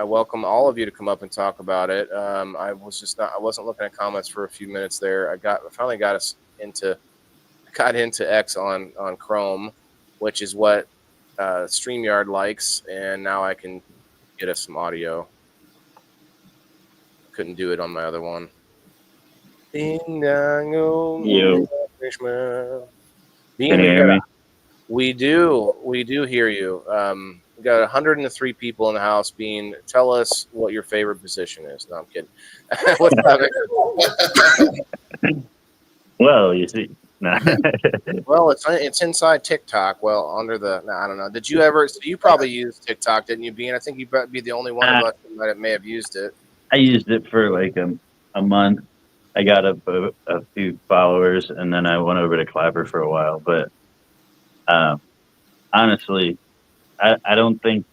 welcome all of you to come up and talk about it. I wasn't looking at comments for a few minutes there. I finally got us into X on Chrome, which is what StreamYard likes, and now I can get us some audio. Couldn't do it on my other one. Ding dong, oh, You. Can Can you hear me? We do hear you. We got 103 people in the house. Bean, tell us what your favorite position is. No, I'm kidding. What's up? Well, you see, no. Well, it's inside TikTok. Well, I don't know. Did you ever? So you probably used TikTok, didn't you, Bean? I think you'd be the only one of us that may have used it. I used it for like a month. I got a few followers, and then I went over to Clapper for a while. But honestly, I don't think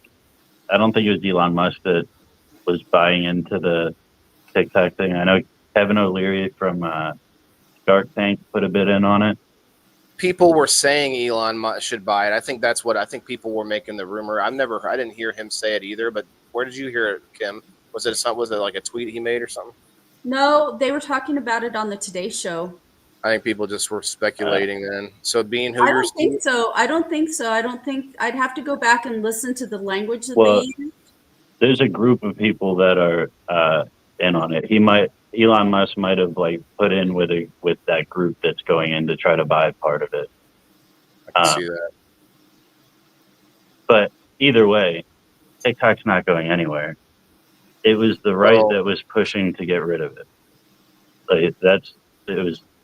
it was Elon Musk that was buying into the TikTok thing. I know Kevin O'Leary from Shark Tank put a bit in on it. People were saying Elon Musk should buy it. I think that's what people were making the rumor. I didn't hear him say it either. But where did you hear it, Kim? Was it like a tweet he made or something? No, they were talking about it on the Today Show. I think people just were speculating then. So Bean, I don't think so. I don't think I'd have to go back and listen to the language that they use. There's a group of people that are in on it. Elon Musk might have like put in with that group that's going in to try to buy part of it. I can see that. But either way, TikTok's not going anywhere. It was the right that was pushing to get rid of it. Like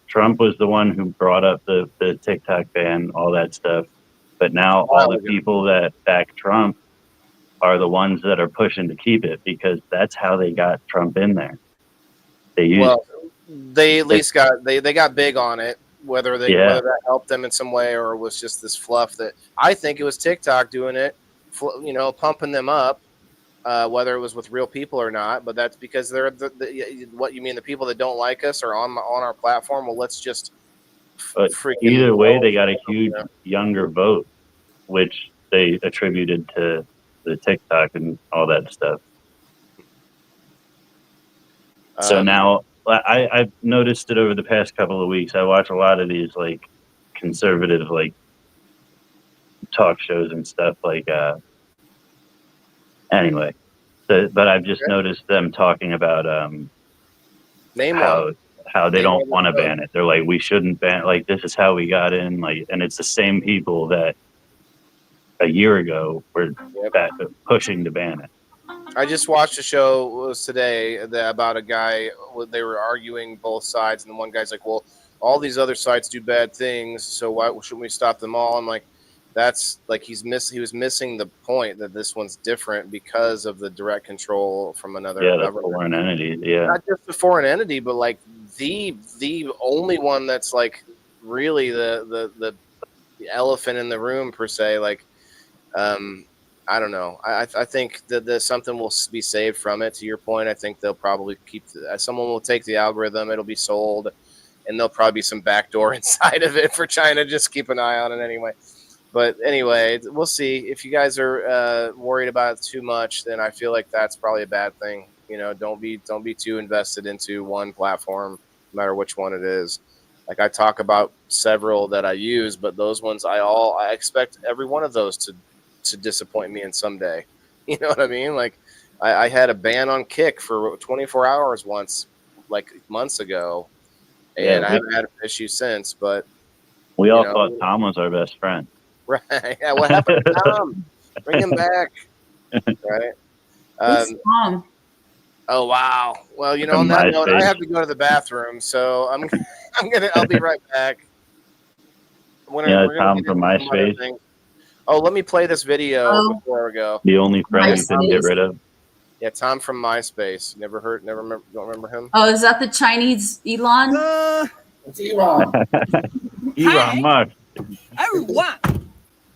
Trump was the one who brought up the TikTok ban, all that stuff. But now all the people that back Trump are the ones that are pushing to keep it, because that's how they got Trump in there. They at least got big on it. Whether that helped them in some way or was just this fluff, that I think it was TikTok doing it, pumping them up. Whether it was with real people or not, but that's because they're what you mean. The people that don't like us are on our platform. Well, let's just either way, they got a huge younger vote, which they attributed to the TikTok and all that stuff. So now I've noticed it over the past couple of weeks. I watch a lot of these like conservative like talk shows and stuff like. Anyway, but I've just noticed them talking about how they don't want to ban it. They're like, we shouldn't ban. Like, this is how we got in. Like, and it's the same people that a year ago were pushing to ban it. I just watched a show today about a guy. They were arguing both sides, and one guy's like, "Well, all these other sites do bad things, so why shouldn't we stop them all?" I'm like, "That's like he was missing the point that this one's different because of the direct control from another Yeah, the government, foreign entities. Yeah, not just the foreign entity, but like the only one that's like really the elephant in the room per se. Like, I don't know. I think that something will be saved from it. To your point, I think they'll probably keep. Someone will take the algorithm. It'll be sold, and there'll probably be some backdoor inside of it for China. Just keep an eye on it anyway. But anyway, we'll see. If you guys are worried about it too much, then I feel like that's probably a bad thing. You know, don't be too invested into one platform, no matter which one it is. Like I talk about several that I use, but those ones I expect every one of those to disappoint me in some day. You know what I mean? Like I had a ban on Kick for 24 hours once, like months ago, and Yeah, I haven't had an issue since. But we all know, thought Tom was our best friend. right, yeah, what happened to Tom? Bring him back, right? Who's Tom? Oh wow. Well, you know, on From that note, I MySpace. have to go to the bathroom, so I'll be right back. Yeah, We're gonna Tom get from into some other MySpace. things. Oh, let me play this video Oh. before we go. The only friend we couldn't get MySpace. rid of. Yeah, Tom from MySpace. Never remember, don't remember him? Oh, is that the Chinese Elon? It's Elon. Elon Musk. Everyone,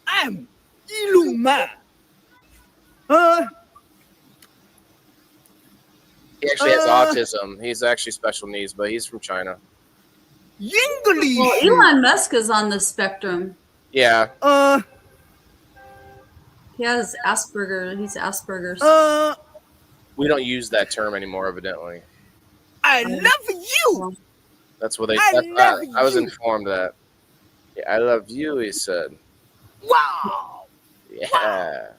I'm Elon Musk. He actually has autism. He's actually special needs, but he's from China. English. Well, Elon Musk is on the spectrum. Yeah, He has Asperger. He's Asperger's. we don't use that term anymore, evidently. I love you. That's what they. I love I was you. informed that. Yeah, I love you, he said. Wow. Yeah.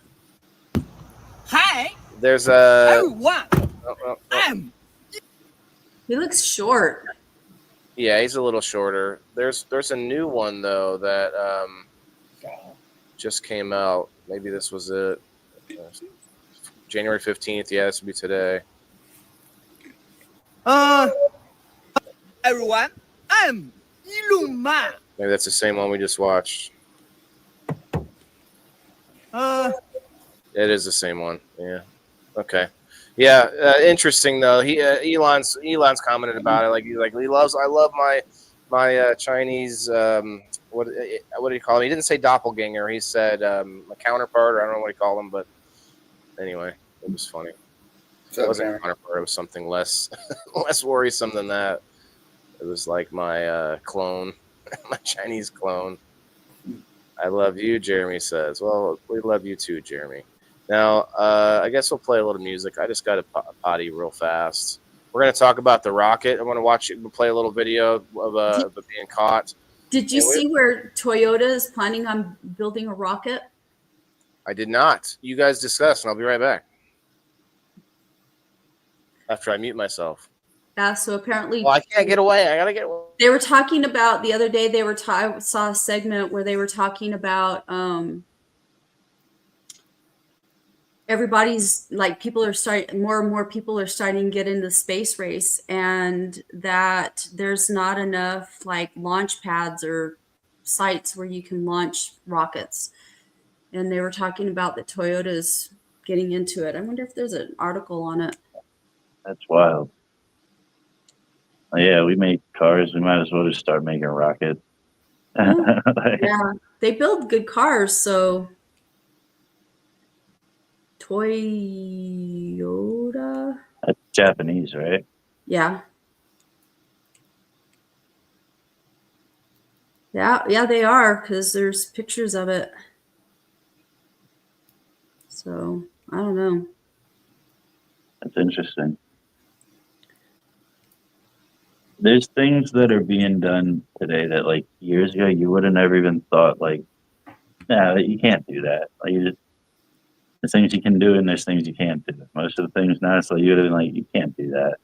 Hi, There's a. everyone. Oh. I'm He looks short. Yeah, he's a little shorter. There's a new one though that just came out. Maybe this was it. January 15th. Yeah, this would be today. everyone. I'm Elon Musk. Maybe that's the same one we just watched. It is the same one. Yeah. Okay. Yeah. Interesting though. Elon's commented about it. Like he's like I love my Chinese. What did he call him? He didn't say doppelganger. He said a counterpart. Or I don't know what he called him, but anyway, it was funny. It wasn't a counterpart. It was something less less worrisome than that. It was like my clone, my Chinese clone. I love you, Jeremy says. Well, we love you too, Jeremy. Now, I guess we'll play a little music. I just got a potty real fast. We're going to talk about the rocket. I want to watch it. We'll play a little video of it being caught. Did you see where Toyota is planning on building a rocket? I did not. You guys discuss, and I'll be right back. After I mute myself. Yeah, so apparently Well, I can't get away. I got to get away. they were talking about the other day. I saw a segment where they were talking about everybody's like more and more people are starting to get into the space race, and that there's not enough like launch pads or sites where you can launch rockets. And they were talking about that Toyota's getting into it. I wonder if there's an article on it. That's wild. Yeah, we make cars. We might as well just start making rockets. Yeah, they build good cars, so Toyota. That's Japanese, right? Yeah. Yeah, they are, because there's pictures of it. So I don't know. That's interesting. There's things that are being done today that, like, years ago, you would have never even thought, like, nah, you can't do that. Like, there's things you can do and there's things you can't do. Most of the things now, it's like, you would have been like, you can't do that.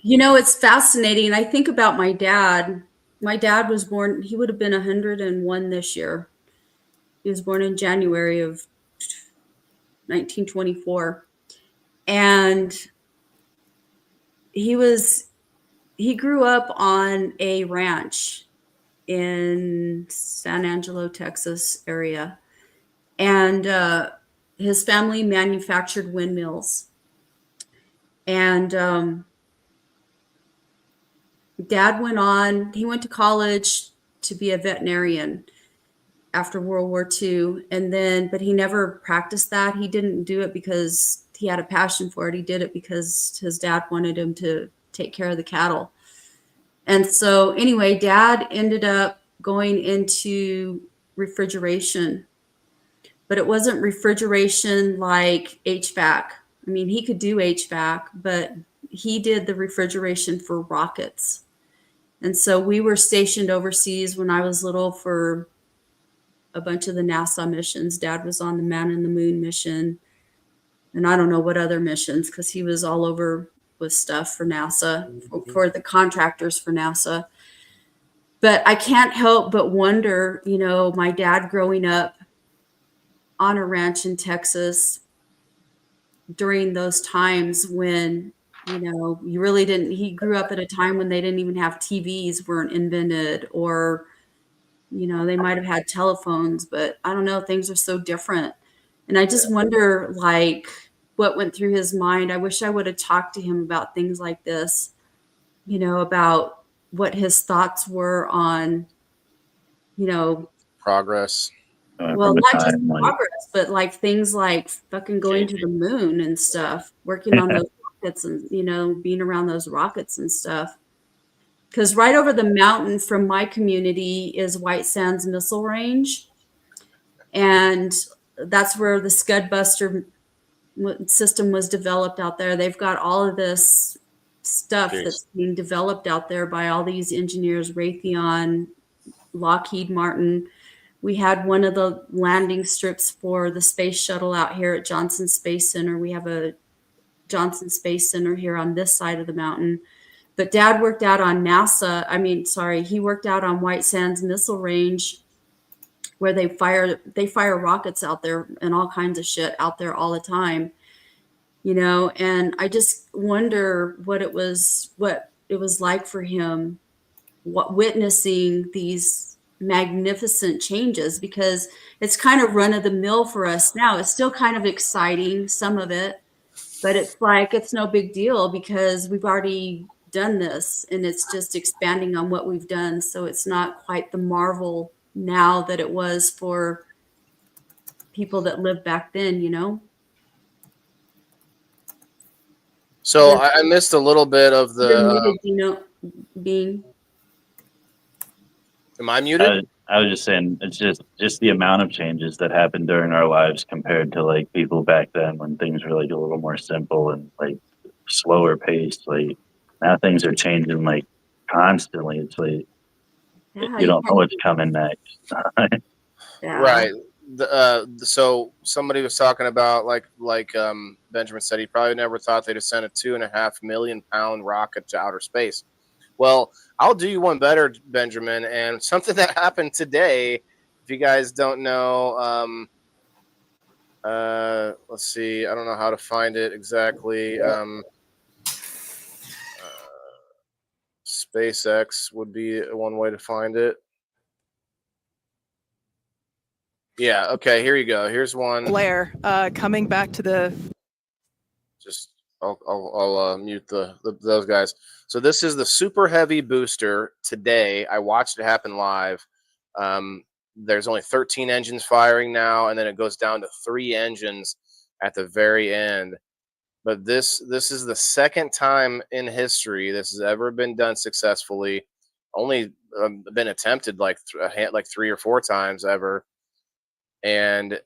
You know, it's fascinating. I think about my dad. My dad was born, he would have been 101 this year. He was born in January of 1924. And he grew up on a ranch in San Angelo, Texas area. And his family manufactured windmills. And Dad he went to college to be a veterinarian after World War II. But he never practiced that. He didn't do it because he had a passion for it. He did it because his dad wanted him to take care of the cattle. And so anyway, Dad ended up going into refrigeration, but it wasn't refrigeration like HVAC. I mean, he could do HVAC, but he did the refrigeration for rockets. And so we were stationed overseas when I was little for a bunch of the NASA missions. Dad was on the Man in the Moon mission. And I don't know what other missions, because he was all over with stuff for NASA, for the contractors for NASA. But I can't help but wonder, my dad growing up on a ranch in Texas during those times when, you really didn't, he grew up at a time when they didn't even have TVs weren't invented, or, they might have had telephones, but I don't know, things are so different. And I just wonder, what went through his mind. I wish I would have talked to him about things like this, about what his thoughts were on, Progress. well, not just progress, but things like fucking going to the moon and stuff, working on those rockets and, being around those rockets and stuff. Because right over the mountain from my community is White Sands Missile Range. And that's where the Scud Buster system was developed out there. They've got all of this stuff that's being developed out there by all these engineers, Raytheon, Lockheed Martin. We had one of the landing strips for the space shuttle out here at Johnson Space Center. We have a Johnson Space Center here on this side of the mountain. But Dad worked out on he worked out on White Sands Missile Range, where they fire rockets out there and all kinds of shit out there all the time, and I just wonder what it was like for him, witnessing these magnificent changes, because it's kind of run of the mill for us now. It's still kind of exciting, some of it, but it's no big deal because we've already done this and it's just expanding on what we've done. So it's not quite the marvel now that it was for people that lived back then, So I missed a little bit of the. Being. Am I muted? I was just saying, it's just the amount of changes that happened during our lives compared to people back then when things were a little more simple and slower paced. Now things are changing constantly. It's you don't know what's coming next. Yeah. Right. So somebody was talking about Benjamin said, he probably never thought they'd have sent a 2.5 million pound rocket to outer space. Well, I'll do you one better, Benjamin, and something that happened today. If you guys don't know, let's see. I don't know how to find it exactly. SpaceX would be one way to find it. Yeah. Okay. Here you go. Here's one. Blair, coming back to the. Just I'll mute those guys. So this is the Super Heavy booster today. I watched it happen live. There's only 13 engines firing now, and then it goes down to 3 engines at the very end. But this is the second time in history this has ever been done successfully. Only been attempted like 3 or 4 times ever. And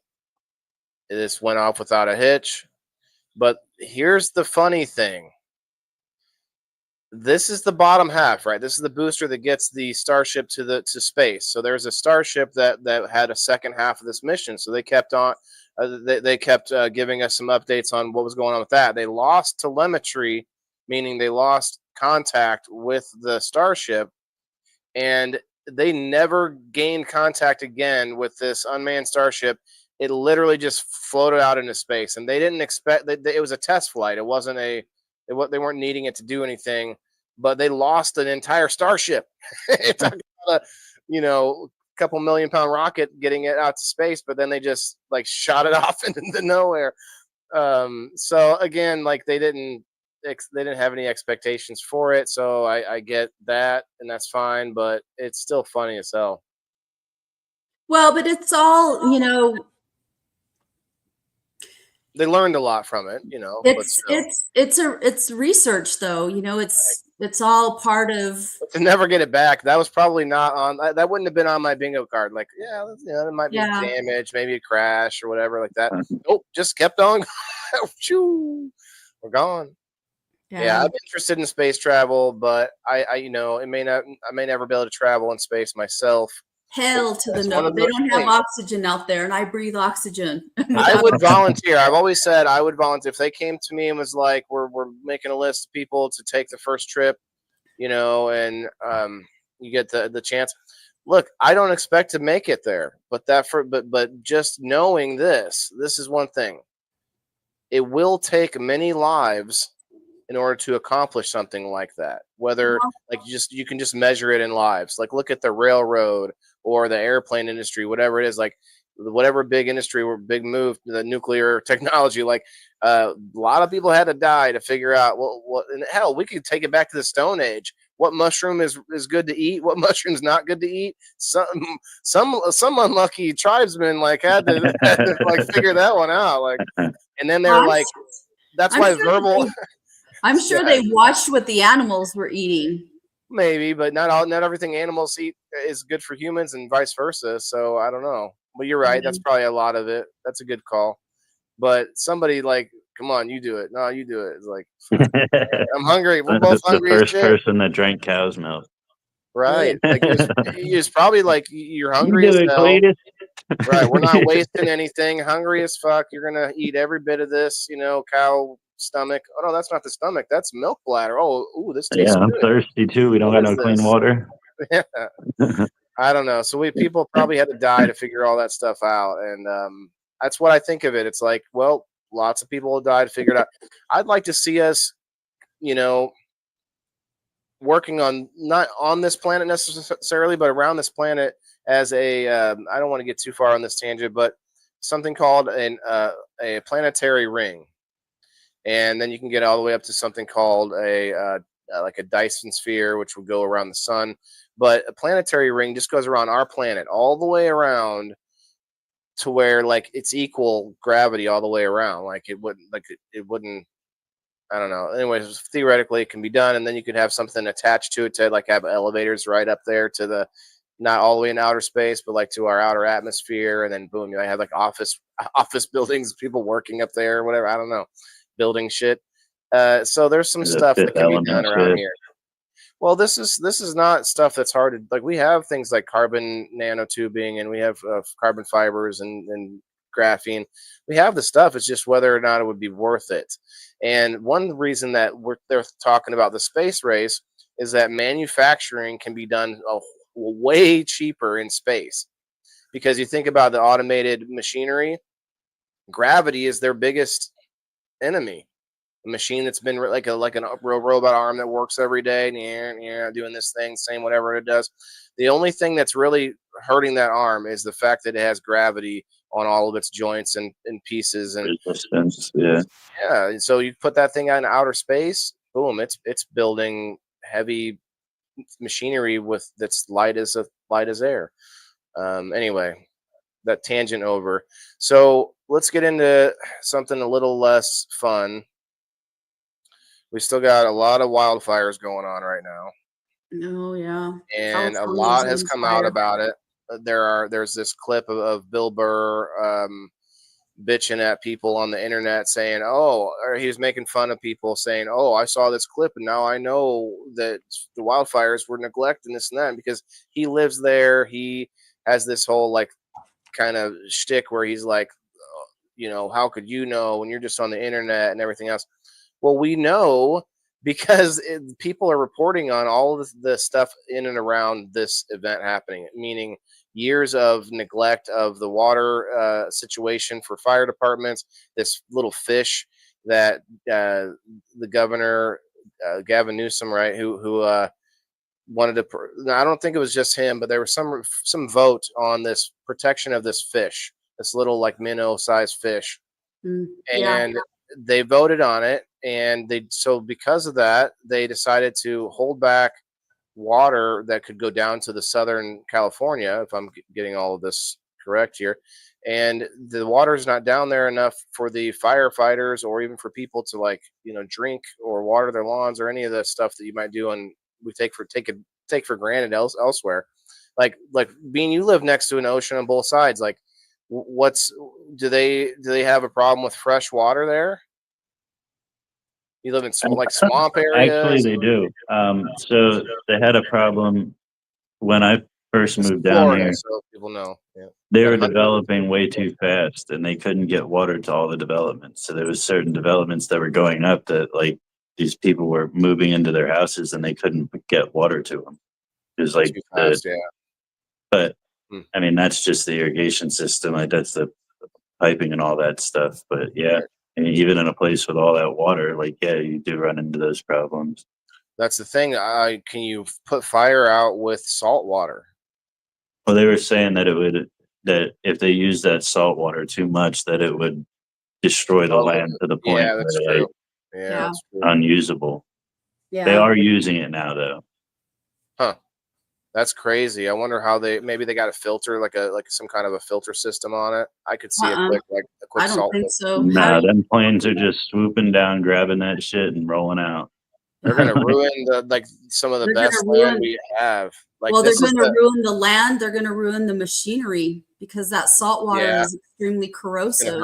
this went off without a hitch. But here's the funny thing. This is the bottom half, right? This is the booster that gets the Starship to space. So there's a Starship that had a second half of this mission. So they kept on. They kept giving us some updates on what was going on with that. They lost telemetry, meaning they lost contact with the Starship, and they never gained contact again with this unmanned Starship it literally just floated out into space, and they didn't expect that it was a test flight. It wasn't they weren't needing it to do anything, but they lost an entire starship. Talking about a, couple million-pound rocket getting it out to space, but then they just like shot it off into nowhere. So again, like they didn't have any expectations for it, so I get that, and that's fine, but it's still funny as hell. Well, but it's all, They learned a lot from it, but still. it's research though, it's all part of. To never get it back, that was probably not on. That wouldn't have been on my bingo card. Like, it might be damaged, maybe a crash or whatever like that. Nope, just kept on. We're gone. Yeah, I'm interested in space travel, but I may never be able to travel in space myself. Hell to the no. They don't have oxygen out there, and I breathe oxygen. I would volunteer. I've always said I would volunteer. If they came to me and was like, we're making a list of people to take the first trip, and you get the chance. Look, I don't expect to make it there, but just knowing this is one thing. It will take many lives in order to accomplish something like that. Whether you can just measure it in lives. Like look at the railroad or the airplane industry, whatever it is, like whatever big industry or big move, the nuclear technology, like a lot of people had to die to figure out what and hell, we could take it back to the Stone Age. What mushroom is good to eat? What mushroom's not good to eat? Some unlucky tribesmen had to like figure that one out. Like, and then they're like, that's why verbal. I'm sure they watched what the animals were eating. Maybe, but not everything animals eat is good for humans, and vice versa. So I don't know. But you're right. That's probably a lot of it. That's a good call. But somebody come on, you do it. No, you do it. It's like I'm hungry. We're both hungry. The first person that drank cow's milk. Right. Like it's probably like you're hungry as hell. Right. We're not wasting anything. Hungry as fuck. You're gonna eat every bit of this. Cow stomach. Oh no, that's not the stomach. That's milk bladder. Oh, ooh, this tastes I'm good. thirsty too. We don't got no clean water. Yeah. I don't know. So people probably had to die to figure all that stuff out, and that's what I think of it. It's like, well, lots of people will die to figure it out. I'd like to see us, working on not on this planet necessarily, but around this planet as a. I don't want to get too far on this tangent, but something called a planetary ring. And then you can get all the way up to something called like a Dyson sphere, which would go around the sun. But a planetary ring just goes around our planet all the way around to where it's equal gravity all the way around. It wouldn't. I don't know. Anyways, theoretically, it can be done, and then you could have something attached to it to have elevators right up there to the. Not all the way in outer space, but to our outer atmosphere, and then boom, I have office buildings, people working up there, or whatever. I don't know. Building shit. So there's some stuff that can be done around here. Well, this is not stuff that's hard to we have things like carbon nanotubing, and we have carbon fibers and graphene. We have the stuff. It's just whether or not it would be worth it. And one reason that they're talking about the space race is that manufacturing can be done way cheaper in space, because you think about the automated machinery. Gravity is their biggest enemy. A machine that's been like a real robot arm that works every day, doing this thing, saying whatever it does. The only thing that's really hurting that arm is the fact that it has gravity on all of its joints and pieces and resistance. Yeah. And so you put that thing out in outer space, boom, it's building heavy machinery that's light as air. Anyway, that tangent over. So let's get into something a little less fun. We still got a lot of wildfires going on right now. Oh yeah. And a lot has come out about it. There's this clip of Bill Burr bitching at people on the internet saying, or he was making fun of people saying, oh, I saw this clip and now I know that the wildfires were neglecting this and that, because he lives there. He has this whole kind of shtick where he's like, how could you know when you're just on the internet and everything else? Well, we know because people are reporting on all of the stuff in and around this event happening, meaning years of neglect of the water situation for fire departments. This little fish that the governor Gavin Newsom, right, who wanted to. I don't think it was just him, but there was some vote on this protection of this fish, this little like minnow-sized fish, Yeah. and they voted on it, and because of that, they decided to hold back water that could go down to the Southern California, if I'm getting all of this correct here. And the water is not down there enough for the firefighters or even for people to like, drink or water their lawns or any of the stuff that you might do and we take for granted elsewhere. Like Bean, you live next to an ocean on both sides. Like do they have a problem with fresh water there? You live in swamp areas? Actually, they do. So they had a problem when I first moved down Florida, here. so people know. Yeah. They were developing way too fast, and they couldn't get water to all the developments. So there was certain developments that were going up that like these people were moving into their houses, and they couldn't get water to them. It was like, Too fast, yeah. But I mean, that's just the irrigation system. Like that's the piping and all that stuff. But yeah, Right. I mean, even in a place with all that water, like yeah, you do run into those problems. That's the thing. Can you put fire out with salt water? Well, they were saying that if they use that salt water too much, that it would destroy the land to the point Yeah, that's where true. like, Yeah. That's true. unusable. Yeah. They are using it now, though. That's crazy. I wonder how maybe they got a filter, like some kind of a filter system on it. I could see Uh-uh. a quick I don't salt. think so. Nah, them planes are just swooping down, grabbing that shit, and rolling out. They're gonna ruin some of the They're gonna best land ruin- we have. Like Well, they're this is going to ruin the land. They're going to ruin the machinery because that salt water Yeah. is extremely gonna corrosive.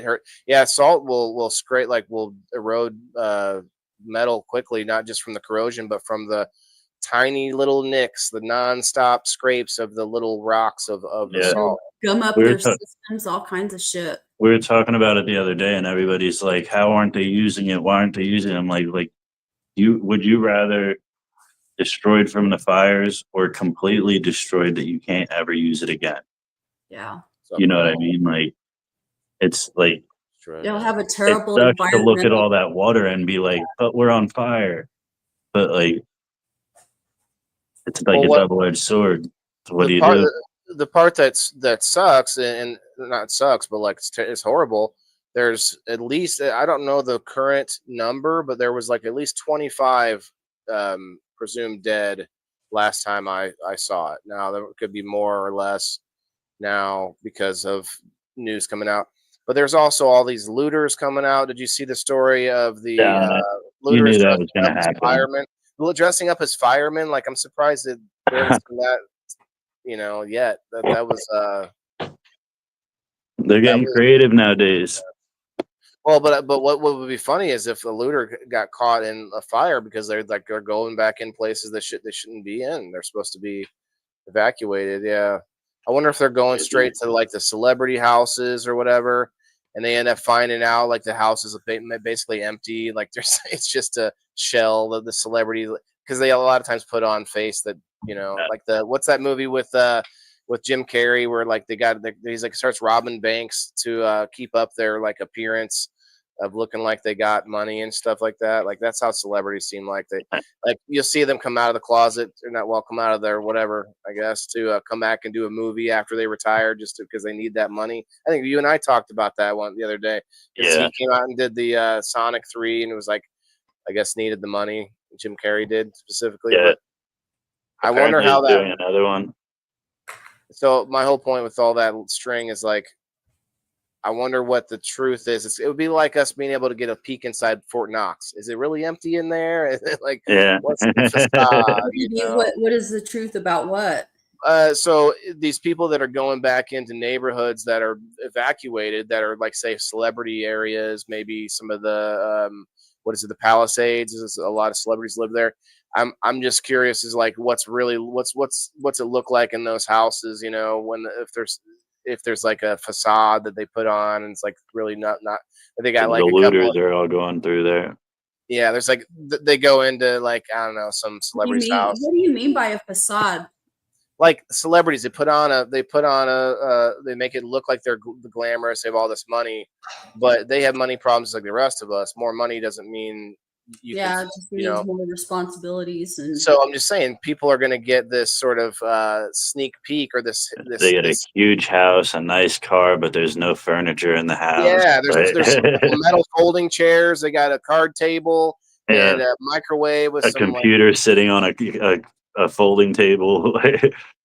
hurt. Yeah, salt will scrape, will erode metal quickly, not just from the corrosion, but from the tiny little nicks, the non-stop scrapes of the little rocks of the Yeah. salt. Gum up We were their ta- systems, all kinds of shit. We were talking about it the other day, and everybody's like, "How aren't they using it? Why aren't they using it?" I'm like, would you rather destroyed from the fires or completely destroyed that you can't ever use it again? Yeah. You know what I mean? Like, it's like They'll have a it terrible sucks to look at environmental. all that water and be like, "But we're on fire," but like, it's like Well, a what- double-edged sword. So what do you part, do? The part that sucks and not sucks, but like it's horrible. There's at least, I don't know the current number, but there was like at least 25 presumed dead last time I saw it. Now there could be more or less now because of news coming out. But there's also all these looters coming out. Did you see the story of the Yeah, you looters knew that dressing was gonna up as happen. firemen? Well, dressing up as firemen, like I'm surprised that we haven't seen that, yet. That was They're getting was- creative nowadays. well, but what would be funny is if the looter got caught in a fire because they're going back in places they shouldn't be in. They're supposed to be evacuated. Yeah, I wonder if they're going straight to like the celebrity houses or whatever, and they end up finding out like the house is basically empty. Like it's just a shell of the celebrity, because they a lot of times put on face that like what's that movie with Jim Carrey where like he's like starts robbing banks to keep up their like appearance of looking like they got money and stuff like that. Like that's how celebrities seem like you'll see them come out of the closet or not, well, come out of their whatever, I guess, to come back and do a movie after they retire just because they need that money. I think you and I talked about that one the other day. Yeah. He came out and did the Sonic 3 and it was like, I guess needed the money. Jim Carrey did specifically. Yeah. But I wonder Apparently how he's that. doing another one. So my whole point with all that string is like, I wonder what the truth is. It would be like us being able to get a peek inside Fort Knox. Is it really empty in there? Is it like, Yeah. what's the facade? What is the truth about what? So these people that are going back into neighborhoods that are evacuated, that are like, say, celebrity areas, maybe some of the the Palisades. There's a lot of celebrities live there. I'm just curious, is like what's it look like in those houses? If there's like a facade that they put on, and it's like really not. They got like the a couple. looters are all going through there. Yeah, there's like they go into like, I don't know, some celebrity's house. What do you mean by a facade? like celebrities, they put on they make it look like they're glamorous, they have all this money, but they have money problems like the rest of us. More money doesn't mean you Yeah, can, it just you means know. more responsibilities and So I'm just saying, people are going to get this sort of sneak peek, or this They get a huge house, a nice car, but there's no furniture in the house. yeah. Right? There's some metal folding chairs. They got a card table and Yeah, a microwave with a some like. computer sitting on a folding table.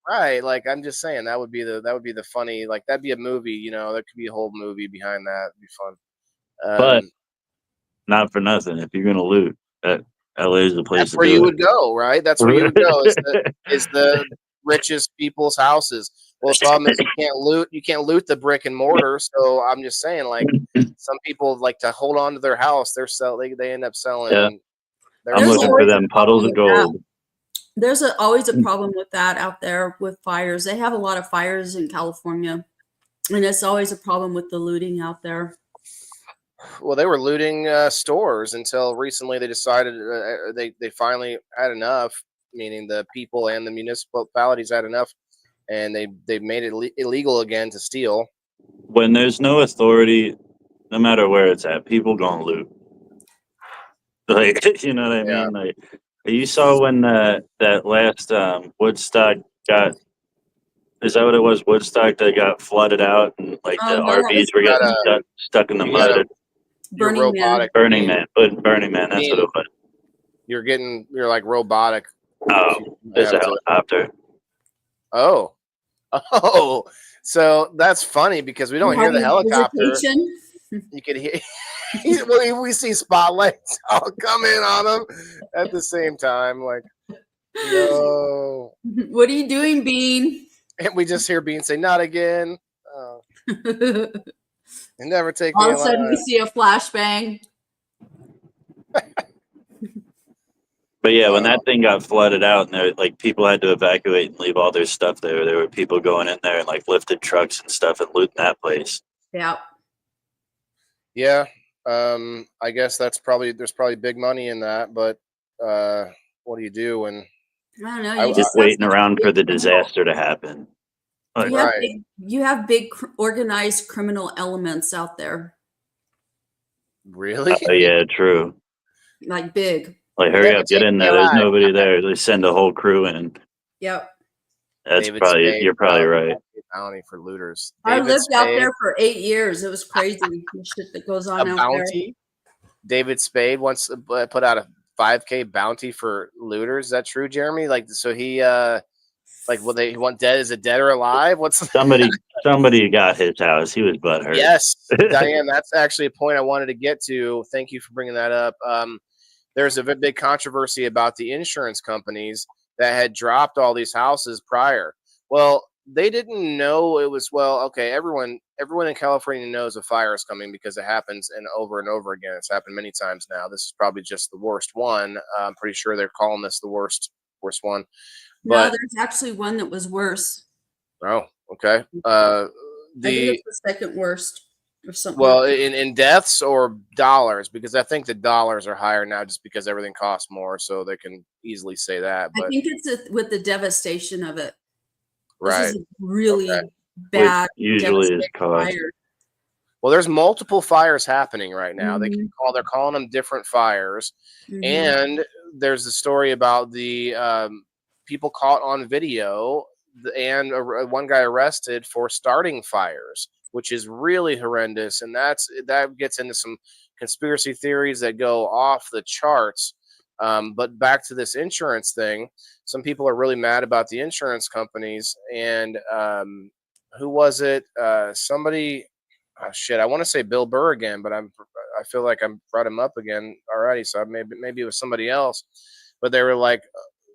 Right, like I'm just saying that would be the funny, like that'd be a movie, there could be a whole movie behind that. It'd be fun. But not for nothing. If you're gonna loot, LA is the place That's to where do you it. would go, right? That's where you would go is the richest people's houses. Well, the problem is you can't loot the brick and mortar. So I'm just saying, like some people like to hold on to their house. They end up selling. Yeah. their I'm There's looking soul. for always a them puddles problem of with that. gold. There's always a problem with that out there with fires. They have a lot of fires in California, and it's always a problem with the looting out there. Well, they were looting stores until recently. They decided they finally had enough, meaning the people and the municipalities had enough, and they made it illegal again to steal. When there's no authority, no matter where it's at, people gonna loot. Like, you know what I Yeah. mean? Like, you saw when that last Woodstock got. Is that what it was? Woodstock that got flooded out, and like Oh, the no, that RVs was were getting Got stuck in the you got mud. You're Burning Man. robotic. Burning Man, Burning Man. That's what it was. You're like robotic. Oh, there's a helicopter. Oh, oh. So that's funny because we don't hear the Having helicopter. visitation. You could hear. Well, we see spotlights all come in on them at the same time. Like, no. What are you doing, Bean? And we just hear Bean say, "Not again." Oh, All and never take of me a sudden, we alive. see a flashbang. But yeah, when that thing got flooded out, and there, like people had to evacuate and leave all their stuff there. There were people going in there and like lifted trucks and stuff and looting that place. Yeah. Yeah. I guess there's probably big money in that, but what do you do when I don't know. I- You Just just have waiting such around for big the criminal- disaster to happen. Like, You have Right. big organized criminal elements out there, really? oh yeah, true. like big. Like, hurry Never up, get take in me there. There's alive. nobody there. They send a whole crew in. Yep. That's David probably Spade, you're probably right. Bounty for looters. I David lived out Spade, there for 8 years. It was crazy, the shit that goes on a out bounty. David Spade once put out a 5K bounty for looters. Is that true, Jeremy? Like, so he he want dead? Is it dead or alive? What's Somebody got his house. He was butthurt. Yes, Diane, that's actually a point I wanted to get to. Thank you for bringing that up. There's a big controversy about the insurance companies that had dropped all these houses prior. Well, they didn't know it was, okay, everyone in California knows a fire is coming because it happens and over again. It's happened many times now. This is probably just the worst one. I'm pretty sure they're calling this the worst one. there. But No, there's actually one that was worse. oh, okay. I think it's the second worst or something. Well, like that. in deaths or dollars, because I think the dollars are higher now just because everything costs more, so they can easily say that. I But think it's with the devastation of it. right. This is a really Okay. bad. Which usually is devastating caused. fire. Well, there's multiple fires happening right now. Mhm. They're calling them different fires, Mhm. and there's a story about the people caught on video and one guy arrested for starting fires, which is really horrendous. And that gets into some conspiracy theories that go off the charts. But back to this insurance thing, some people are really mad about the insurance companies. And who was it? Somebody. Oh, shit, I want to say Bill Burr again, but I feel like I brought him up again already. So maybe it was somebody else. But they were like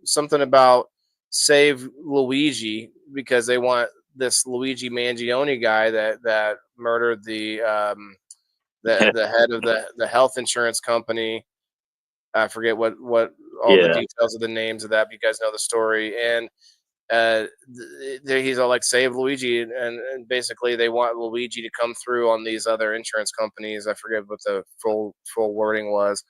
something about save Luigi because they want this Luigi Mangione guy that murdered the head of the health insurance company. I forget what all the details of the names of that. But you guys know the story. And he's all like save Luigi, and basically they want Luigi to come through on these other insurance companies. I forget what the full wording was,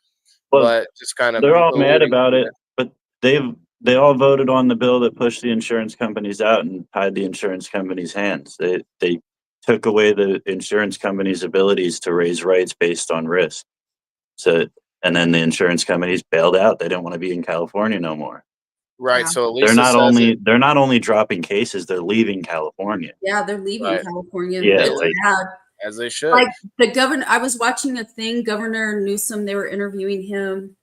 Well, but just kind of they're all mad about it, but they've they all voted on the bill that pushed the insurance companies out and tied the insurance companies' hands. They took away the insurance companies' abilities to raise rates based on risk. So, and then the insurance companies bailed out. They didn't want to be in California no more. Right. Yeah. So at least They're not only dropping cases, they're leaving California. Yeah, they're leaving Right. California. Yeah, It's like- bad. as they should. Like the governor, I was watching a thing, Governor Newsom, they were interviewing him.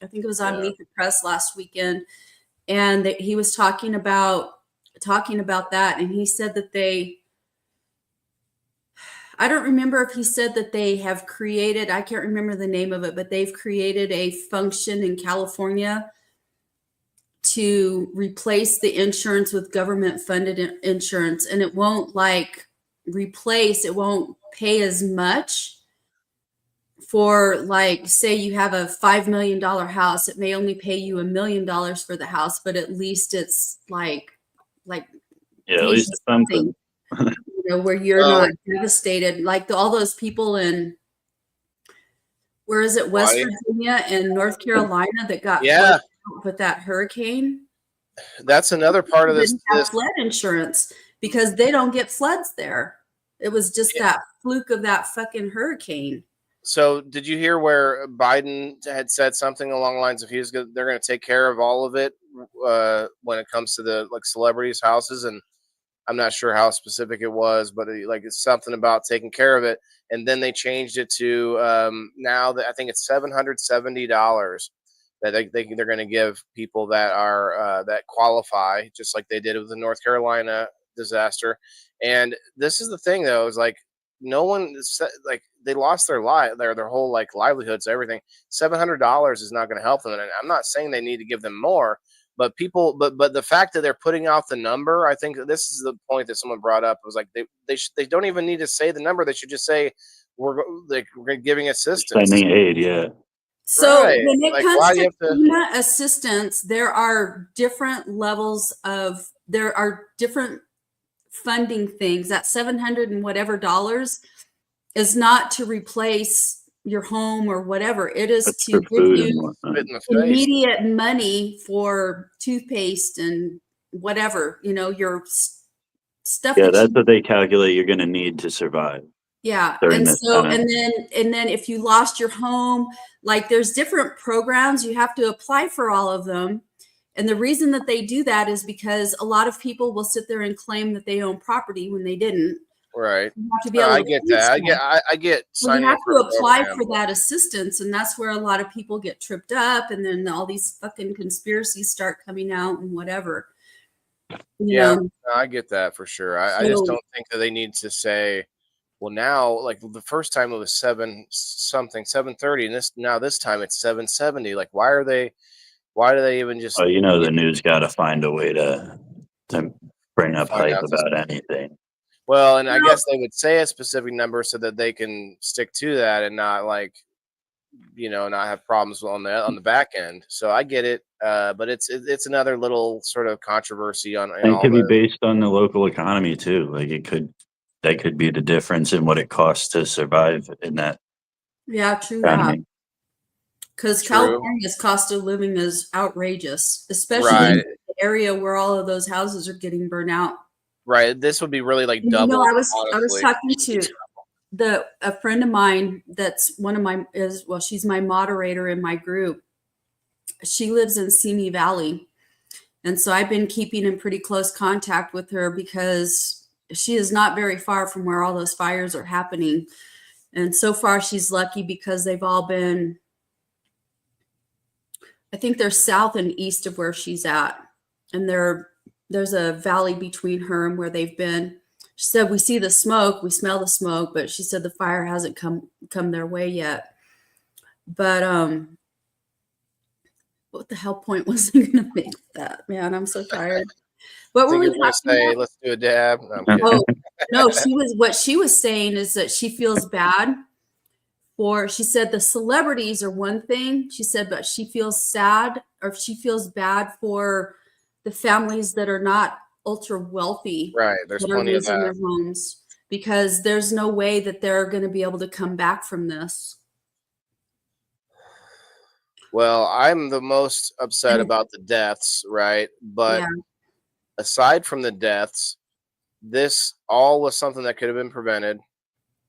I think it was on Yeah. Meet the Press last weekend. And that he was talking about that. And he said that I don't remember if he said that they have created, I can't remember the name of it, but they've created a function in California to replace the insurance with government funded insurance. And it won't like replace, it won't pay as much for, like, say you have a $5 million house. It may only pay you $1 million for the house, but at least it's like Yeah, at pays least you something. where you're Well- not devastated. Like all those people in, where is it, West Hawaii? Virginia and North Carolina that got Yeah. flooded out with that hurricane. That's another part of this. Didn't have flood insurance because they don't get floods there. It was just that fluke of that fucking hurricane. So, did you hear where Biden had said something along the lines of they're going to take care of all of it when it comes to the like celebrities' houses, and I'm not sure how specific it was, but it's something about taking care of it. And then they changed it to now that I think it's $770 that they're going to give people that are that qualify, just like they did with the North Carolina disaster. And this is the thing, though, is like no one like they lost their whole like livelihoods, everything. $700 is not going to help them, and I'm not saying they need to give them more. But but the fact that they're putting out the number, I think this is the point that someone brought up. It was like they don't even need to say the number. They should just say we're giving assistance. Sending aid, yeah. So Right. when it Like, why comes do to you have to- FEMA assistance, there are different levels there are different funding things. That 700 and whatever dollars is not to replace your home or whatever. It is That's to for give food you and whatnot. Spit in the face. immediate money for toothpaste and whatever, your stuff. Yeah, that that's you- what they calculate you're going to need to survive. yeah. during And this so, time. and then if you lost your home, like there's different programs, you have to apply for all of them. And the reason that they do that is because a lot of people will sit there and claim that they own property when they didn't. Right. You have to be able I to get prove that. stuff. I get Well, signing you have up for to a apply program. for that assistance, and that's where a lot of people get tripped up, and then all these fucking conspiracies start coming out and whatever. You Yeah. know? No, I get that for sure. I just So- don't think that they need to say, well, now like the first time it was 730, and this time it's 770. Like, why do they even just Oh, the news got to find a way to bring up Find hype out this- about anything. Well, and I Well- guess they would say a specific number so that they can stick to that and not like, not have problems on the back end. So I get it, but it's another little sort of controversy on. And it could be based on the local economy too. Like that could be the difference in what it costs to survive in that Yeah, true that. economy. Because True. California's cost of living is outrageous, especially Right. in the area where all of those houses are getting burnt out. Right. This would be really like And, double. I was honestly. talking to a friend of mine that's one of my she's my moderator in my group. She lives in Simi Valley. And so I've been keeping in pretty close contact with her because she is not very far from where all those fires are happening. And so far she's lucky because they've all been, I think they're south and east of where she's at. And there's a valley between her and where they've been. She said, we see the smoke, we smell the smoke, but she said the fire hasn't come their way yet. But what the hell point was I gonna make with that? Man, I'm so tired. What were we talking about? Let's do a dab. No, I'm kidding. Oh no, what she was saying is that she feels bad she said the celebrities are one thing. She said, but she feels sad or she feels bad for the families that are not ultra wealthy. Right. There's that are plenty of losing that. their homes because there's no way that they're going to be able to come back from this. Well, I'm the most upset And- about the deaths, right? But Yeah. aside from the deaths, this all was something that could have been prevented.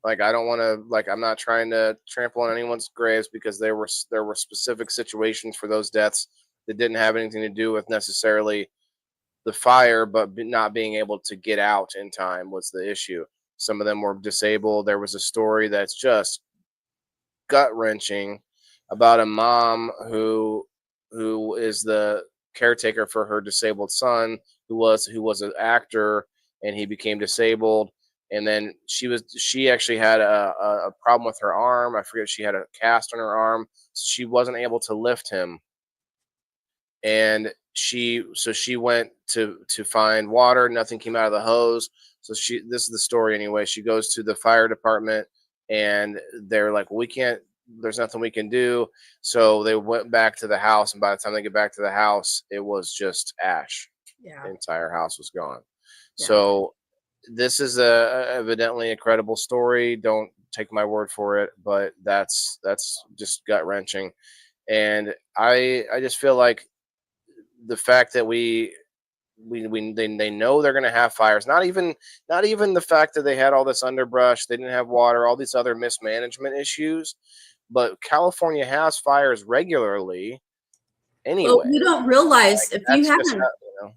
Like, I don't want to, like, I'm not trying to trample on anyone's graves, because there were specific situations for those deaths that didn't have anything to do with necessarily the fire, but not being able to get out in time was the issue. Some of them were disabled. There was a story that's just gut wrenching about a mom who is the caretaker for her disabled son, who was an actor, and he became disabled. And then she actually had a problem with her arm. I forget, she had a cast on her arm, so she wasn't able to lift him. And she went to find water. Nothing came out of the hose. So this is the story anyway. She goes to the fire department, and they're like, well, we can't. There's nothing we can do. So they went back to the house, and by the time they get back to the house, it was just ash. Yeah. The entire house was gone. Yeah. So this is evidently a credible story. Don't take my word for it, but that's just gut wrenching. And I just feel like the fact that they know they're going to have fires, not even the fact that they had all this underbrush, they didn't have water, all these other mismanagement issues, but California has fires regularly anyway. Well, you don't realize, Like,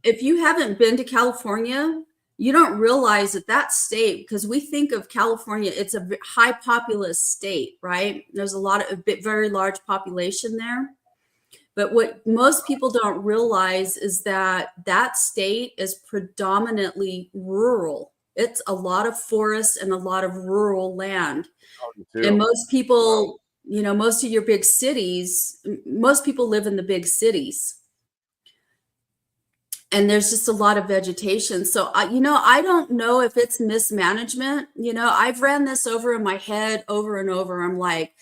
if you haven't been to California, you don't realize that state, because we think of California, it's a high populous state, right? There's very large population there. But what most people don't realize is that state is predominantly rural. It's a lot of forest and a lot of rural land. And most people, most of your big cities, most people live in the big cities. And there's just a lot of vegetation. So, I don't know if it's mismanagement. I've ran this over in my head over and over. I'm like,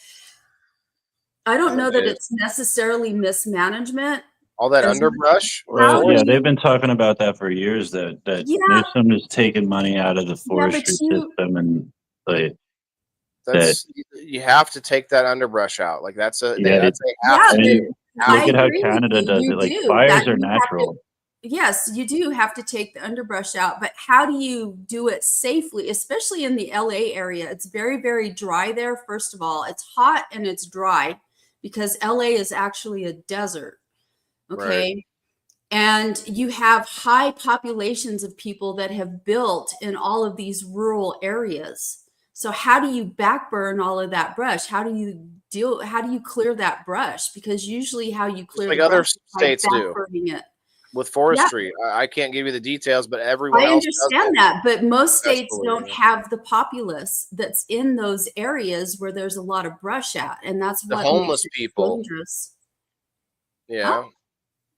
I don't know that it's necessarily mismanagement. All that underbrush. Well, yeah, they've been talking about that for years. That Newsom is taking money out of the forestry system, and you have to take that underbrush out. Like that's a look at how Canada does it. Like fires are natural. Yes, you do have to take the underbrush out, but how do you do it safely, especially in the LA area? It's very, very dry there. First of all, it's hot and it's dry because LA is actually a desert. Okay. Right. And you have high populations of people that have built in all of these rural areas. So how do you backburn all of that brush? How do you clear that brush? Because usually how you clear like other states do it. With forestry. Yeah. I can't give you the details, but everyone else understand that, but most states don't have the populace that's in those areas where there's a lot of brush at, and that's the what homeless people. Dangerous. Yeah. Huh?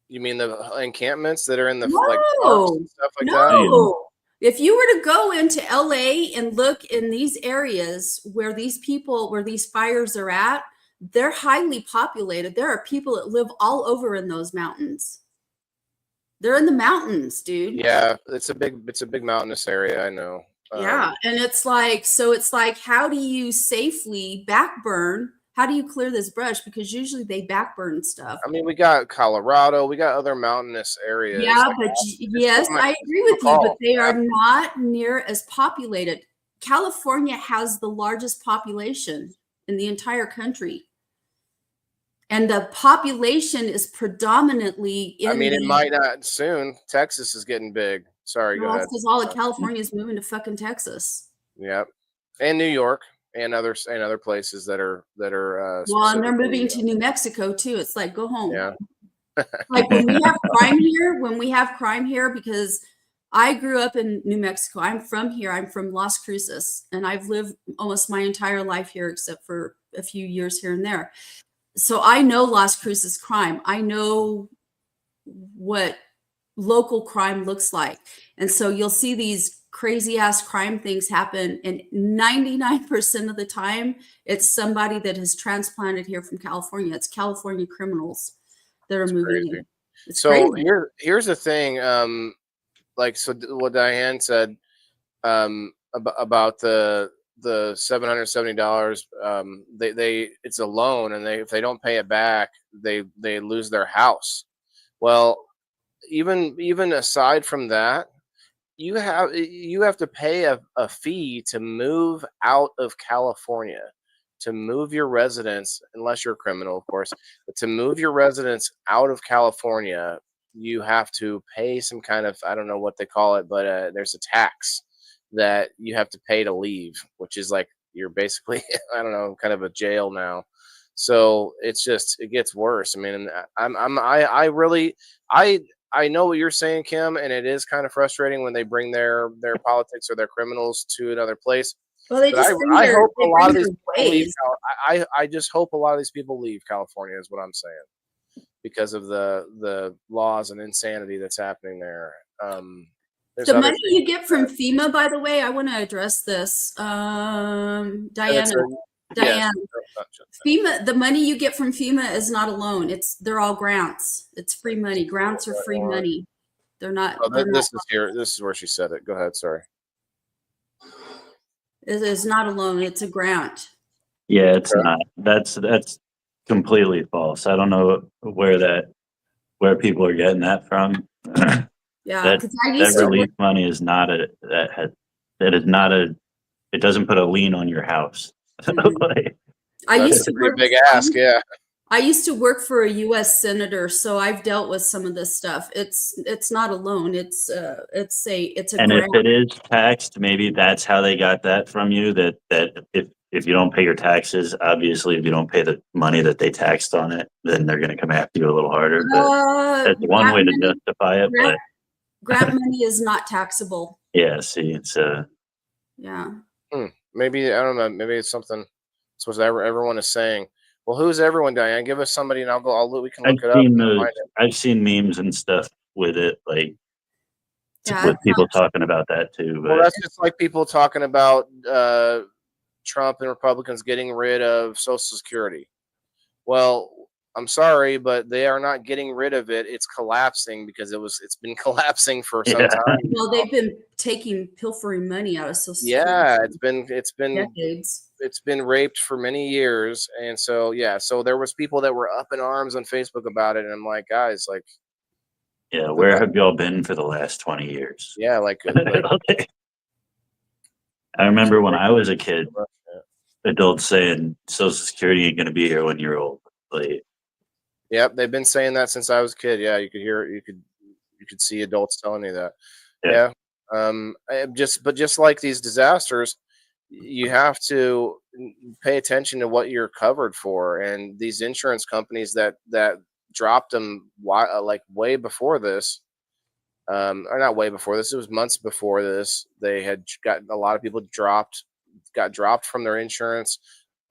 You mean the encampments that are in the parks and stuff like that? No. If you were to go into LA and look in these areas where these fires are at, they're highly populated. There are people that live all over in those mountains. They're in the mountains, dude. Yeah, it's a big mountainous area. I know. Yeah, and it's like, how do you safely backburn? How do you clear this brush? Because usually they backburn stuff. I mean, we got Colorado, we got other mountainous areas. Yeah, but yes, I agree with you, but they are not near as populated. California has the largest population in the entire country. And the population is predominantly in. I mean, it might not soon. Texas is getting big. Sorry, go ahead. Because all of California is moving to fucking Texas. Yep, and New York and other places that are. Well, and they're moving to New Mexico too. It's like, go home. Yeah. Like when we have crime here, because I grew up in New Mexico. I'm from here. I'm from Las Cruces, and I've lived almost my entire life here, except for a few years here and there. So I know Las Cruces crime. I know what local crime looks like. And so you'll see these crazy ass crime things happen. And 99% of the time, it's somebody that has transplanted here from California. It's California criminals that are moving in. So here's the thing. What Diane said about the the $770. They it's a loan, and if they don't pay it back, they lose their house. Well, even aside from that, you have to pay a fee to move out of California, to move your residence, unless you're a criminal, of course, but to move your residence out of California, you have to pay some kind of, I don't know what they call it, but there's a tax that you have to pay to leave, which is like you're basically I don't know, kind of a jail now. So it gets worse. I mean, I really I I know what you're saying, Kim, and it is kind of frustrating when they bring their politics or their criminals to another place. Well, they But just bring I their hope a they lot bring of their these people leave. ways. I just hope a lot of these people leave California is what I'm saying, because of the laws and insanity that's happening there. There's The other money things. you get from FEMA, by the way, I want to address this. And Diana, it's a, yes, Diane, FEMA, the money you get from FEMA is not a loan. They're all grants. It's free money. Grants are free money. They're not. oh, They're not. this is here. This is where she said it. Go ahead. Sorry. It is not a loan. It's a grant. Yeah, it's not. That's completely false. I don't know where people are getting that from. Yeah, That because I used to work. relief money is not that is not it doesn't put a lien on your house. Like, I That's used a to pretty work. big ask. Yeah. I used to work for a U.S. senator, so I've dealt with some of this stuff. It's not a loan. It's a and if grant. it is taxed, maybe that's how they got that from you. That if you don't pay your taxes, obviously if you don't pay the money that they taxed on it, then they're going to come after you a little harder. But that's one way to justify it. But Grant money is not taxable. yeah, see, it's Yeah. Maybe I don't know. Maybe it's something. It's what everyone is saying. Well, who's everyone, Diane? Give us somebody, and we can I've look it up. seen And those. find it. I've seen memes and stuff with it, like Yeah, with it's people not- talking about that too. Well, But that's just like people talking about Trump and Republicans getting rid of Social Security. Well, I'm sorry, but they are not getting rid of it. It's collapsing because it's been collapsing for some Yeah. time. Well, they've been pilfering money out of Social Yeah, Security it's for been decades. it's been raped for many years, and so yeah, so there was people that were up in arms on Facebook about it, and I'm like, guys, like, yeah, where have y'all been for the last 20 years? yeah, like I remember when I was a kid, adults saying Social Security ain't gonna be here when you're old. Like, yep, they've been saying that since I was a kid. Yeah, you could hear it, you could see adults telling you that. Yeah. Just like these disasters, you have to pay attention to what you're covered for, and these insurance companies that dropped them like way before this, or not way before this, it was months before this. They had got a lot of people got dropped from their insurance,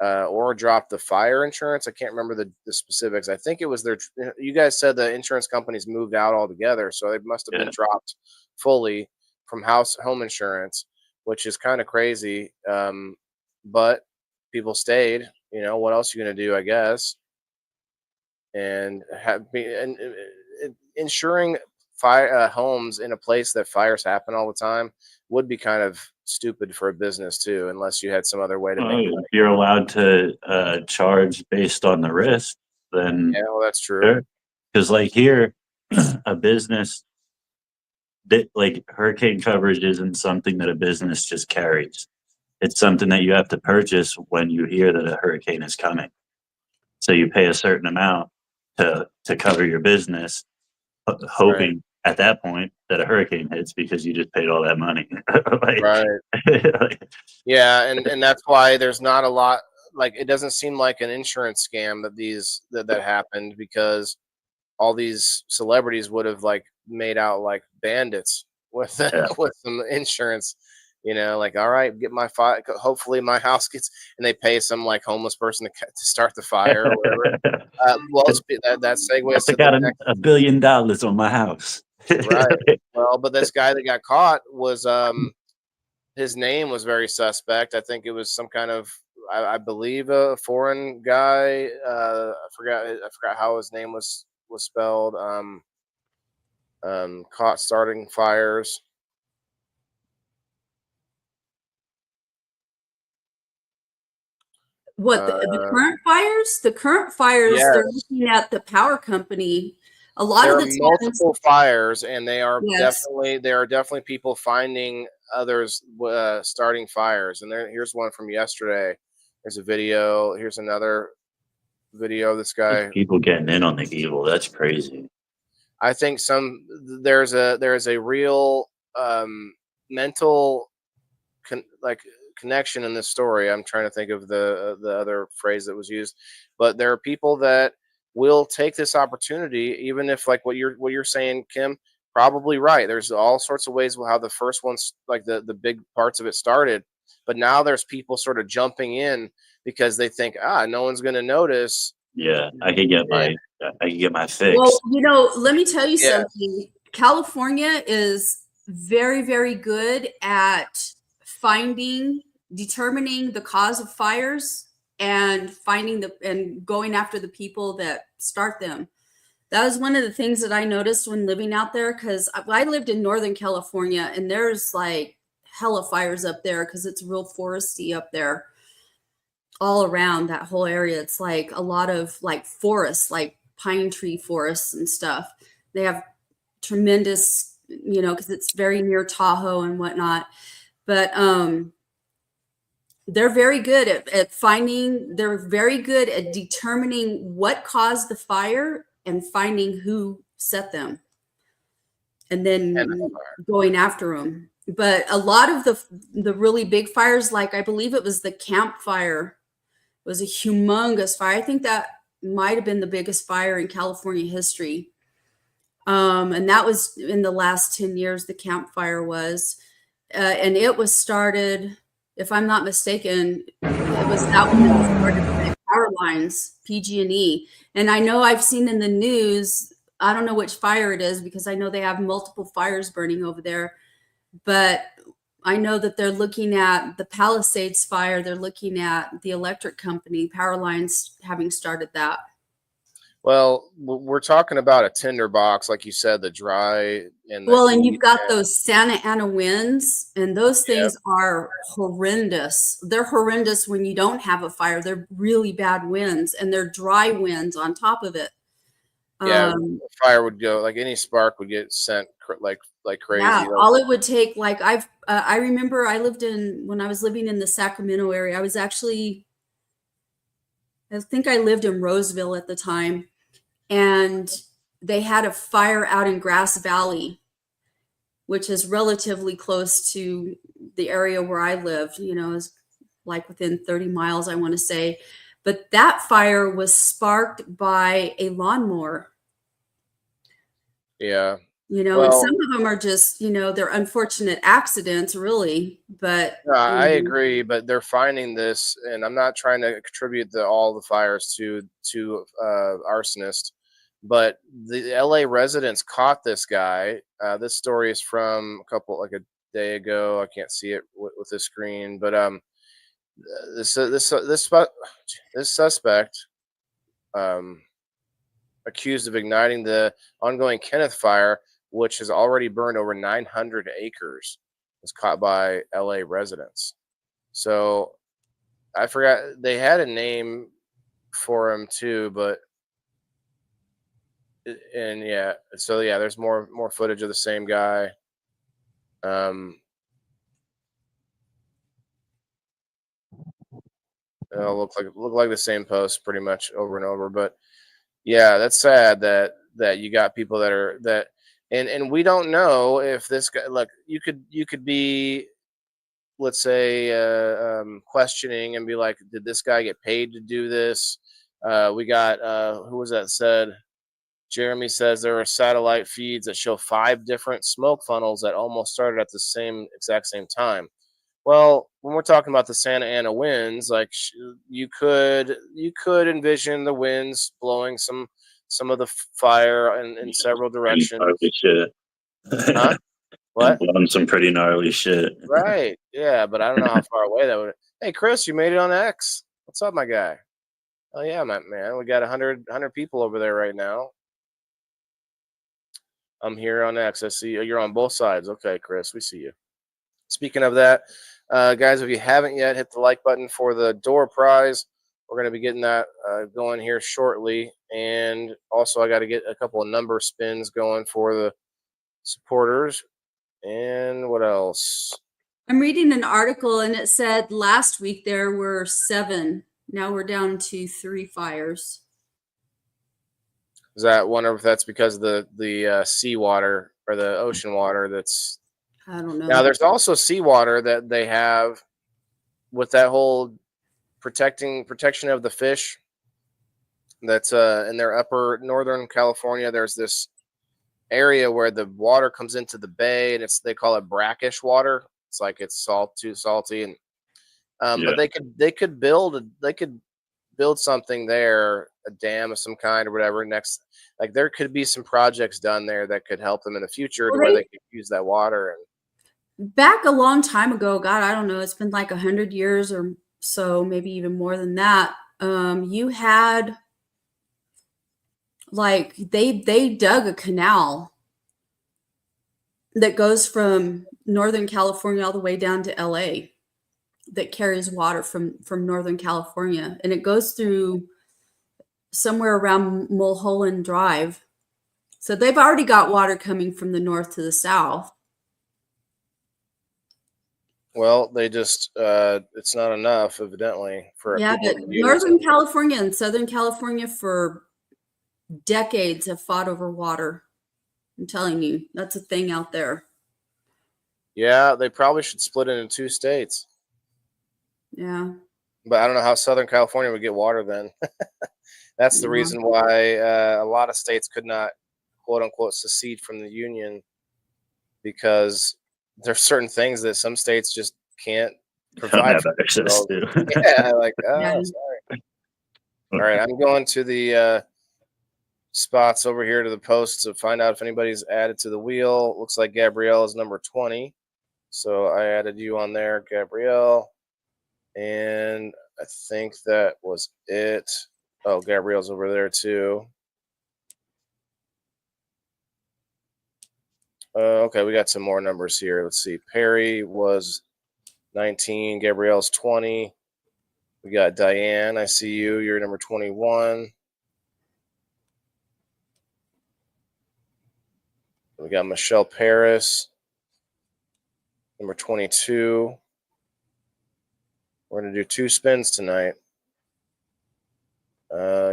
or dropped the fire insurance. I can't remember the specifics. I think it was you guys said the insurance companies moved out altogether, so they must have been dropped fully from home insurance, which is kind of crazy. But people stayed. You know, what else are you going to do, I guess? And insuring fire homes in a place that fires happen all the time would be kind of stupid for a business too, unless you had some other way to make money. if you're allowed to charge based on the risk, then Yeah, well, that's true. because like here, a business that like hurricane coverage isn't something that a business just carries. It's something that you have to purchase when you hear that a hurricane is coming. So you pay a certain amount to cover your business, hoping at that point that a hurricane hits because you just paid all that money. Like, Right. Yeah, and that's why there's not a lot. Like, it doesn't seem like an insurance scam that happened, because all these celebrities would have like made out like bandits with with some insurance. You know, like, all right, get my fire. Hopefully, my house gets, and they pay some like homeless person to start the fire or whatever. Well, that segues to I got the next. $1 billion on my house. Right. Well, but this guy that got caught was his name was very suspect. I think it was some kind of, I believe, a foreign guy. I forgot how his name was spelled. Caught starting fires. What the current fires? The current fires, they're Yes. looking at the power company. A lot There of are the times, multiple fires, and yes. there are definitely people finding others starting fires. And here's one from yesterday. There's a video. Here's another video of this There's guy. people getting in on the evil. That's crazy. I think there's a real mental connection in this story. I'm trying to think of the other phrase that was used, but there are people that will take this opportunity, even if like what you're saying, Kim, probably right. There's all sorts of ways how the first one's like the big parts of it started, but now there's people sort of jumping in because they think no one's going to notice. Yeah, I could get my fix. Well, let me tell you Yeah. something. California is very, very good at determining the cause of fires and and going after the people that start them. That was one of the things that I noticed when living out there, because I lived in Northern California, and there's like hella fires up there because it's real foresty up there. All around that whole area, it's like a lot of like forests, like pine tree forests and stuff. They have tremendous, because it's very near Tahoe and whatnot. But they're very good at finding. They're very good at determining what caused the fire and finding who set them, and then going after them. But a lot of the really big fires, like I believe it was the Camp Fire, was a humongous fire. I think that might have been the biggest fire in California history. And that was in the last 10 years, the Camp Fire was. And it was started, if I'm not mistaken, it was that one that started by power lines, PG&E. And I know I've seen in the news, I don't know which fire it is because I know they have multiple fires burning over there. But I know that they're looking at the Palisades fire. They're looking at the electric company, Power Lines, having started that. Well, we're talking about a tinderbox, like you said, the dry and and you've got those Santa Ana winds, and those things Yep. are horrendous. They're horrendous when you don't have a fire. They're really bad winds, and they're dry winds on top of it. Yeah, fire would go, like any spark would get sent like crazy. Yeah, all it would take, like I remember when I was living in the Sacramento area, I think I lived in Roseville at the time, and they had a fire out in Grass Valley, which is relatively close to the area where I lived, is like within 30 miles, I want to say. But that fire was sparked by a lawnmower. Yeah. And some of them are just, they're unfortunate accidents, really. But I agree, but they're finding this, and I'm not trying to contribute all the fires to arsonists, but the LA residents caught this guy. This story is from a day ago. I can't see it with the screen, but this suspect accused of igniting the ongoing Kenneth fire, which has already burned over 900 acres, was caught by LA residents. So I forgot they had a name for him too, there's more footage of the same guy. It'll look like the same post pretty much over and over, but yeah, that's sad that you got people and we don't know if this guy, look, you could be, let's say, questioning and be like, did this guy get paid to do this? We got, who was that said? Jeremy says there are satellite feeds that show 5 different smoke funnels that almost started at the exact same time. Well, when we're talking about the Santa Ana winds, like you could envision the winds blowing some of the fire in several directions. Shit. Huh? What? Blowing some pretty gnarly shit. Right. Yeah, but I don't know how far away that would. Hey, Chris, you made it on X. What's up, my guy? Oh yeah, man. We got 100 people over there right now. I'm here on X. I see you're on both sides. Okay, Chris, we see you. Speaking of that, guys, if you haven't yet, hit the like button for the door prize. we're going to be getting that going here shortly. And also, I got to get a couple of number spins going for the supporters. And what else? I'm reading an article and it said last week there were 7. Now we're down to 3 fires. Is that wonder if that's because of the seawater or the ocean water that's I don't know. now there's also seawater that they have with that whole protection of the fish that's in their upper northern California. There's this area where the water comes into the bay and they call it brackish water. It's like it's too salty, and but they could build something there, a dam of some kind or whatever. Next, like there could be some projects done there that could help them in the future to where they could use that water. And back a long time ago, God, I don't know, it's been like 100 years or so, maybe even more than that. You had like they dug a canal that goes from Northern California all the way down to LA that carries water from Northern California, and it goes through somewhere around Mulholland Drive. So they've already got water coming from the north to the south. well, they just it's not enough, evidently, for Yeah, people but to use. Northern California and Southern California for decades have fought over water. I'm telling you, that's a thing out there. Yeah, they probably should split it into 2 states. Yeah. But I don't know how Southern California would get water then. That's the reason why a lot of states could not, quote unquote, secede from the union, because there's certain things that some states just can't Don't provide have for access themselves. to. Yeah, like, oh, Yeah. sorry. All right, I'm going to the spots over here to the posts to find out if anybody's added to the wheel. Looks like Gabrielle is number 20. So I added you on there, Gabrielle. And I think that was it. Oh, Gabrielle's over there too. Okay, we got some more numbers here. Let's see. Perry was 19. Gabrielle's 20. We got Diane. I see you. You're number 21. We got Michelle Paris, number 22. We're going to do 2 spins tonight.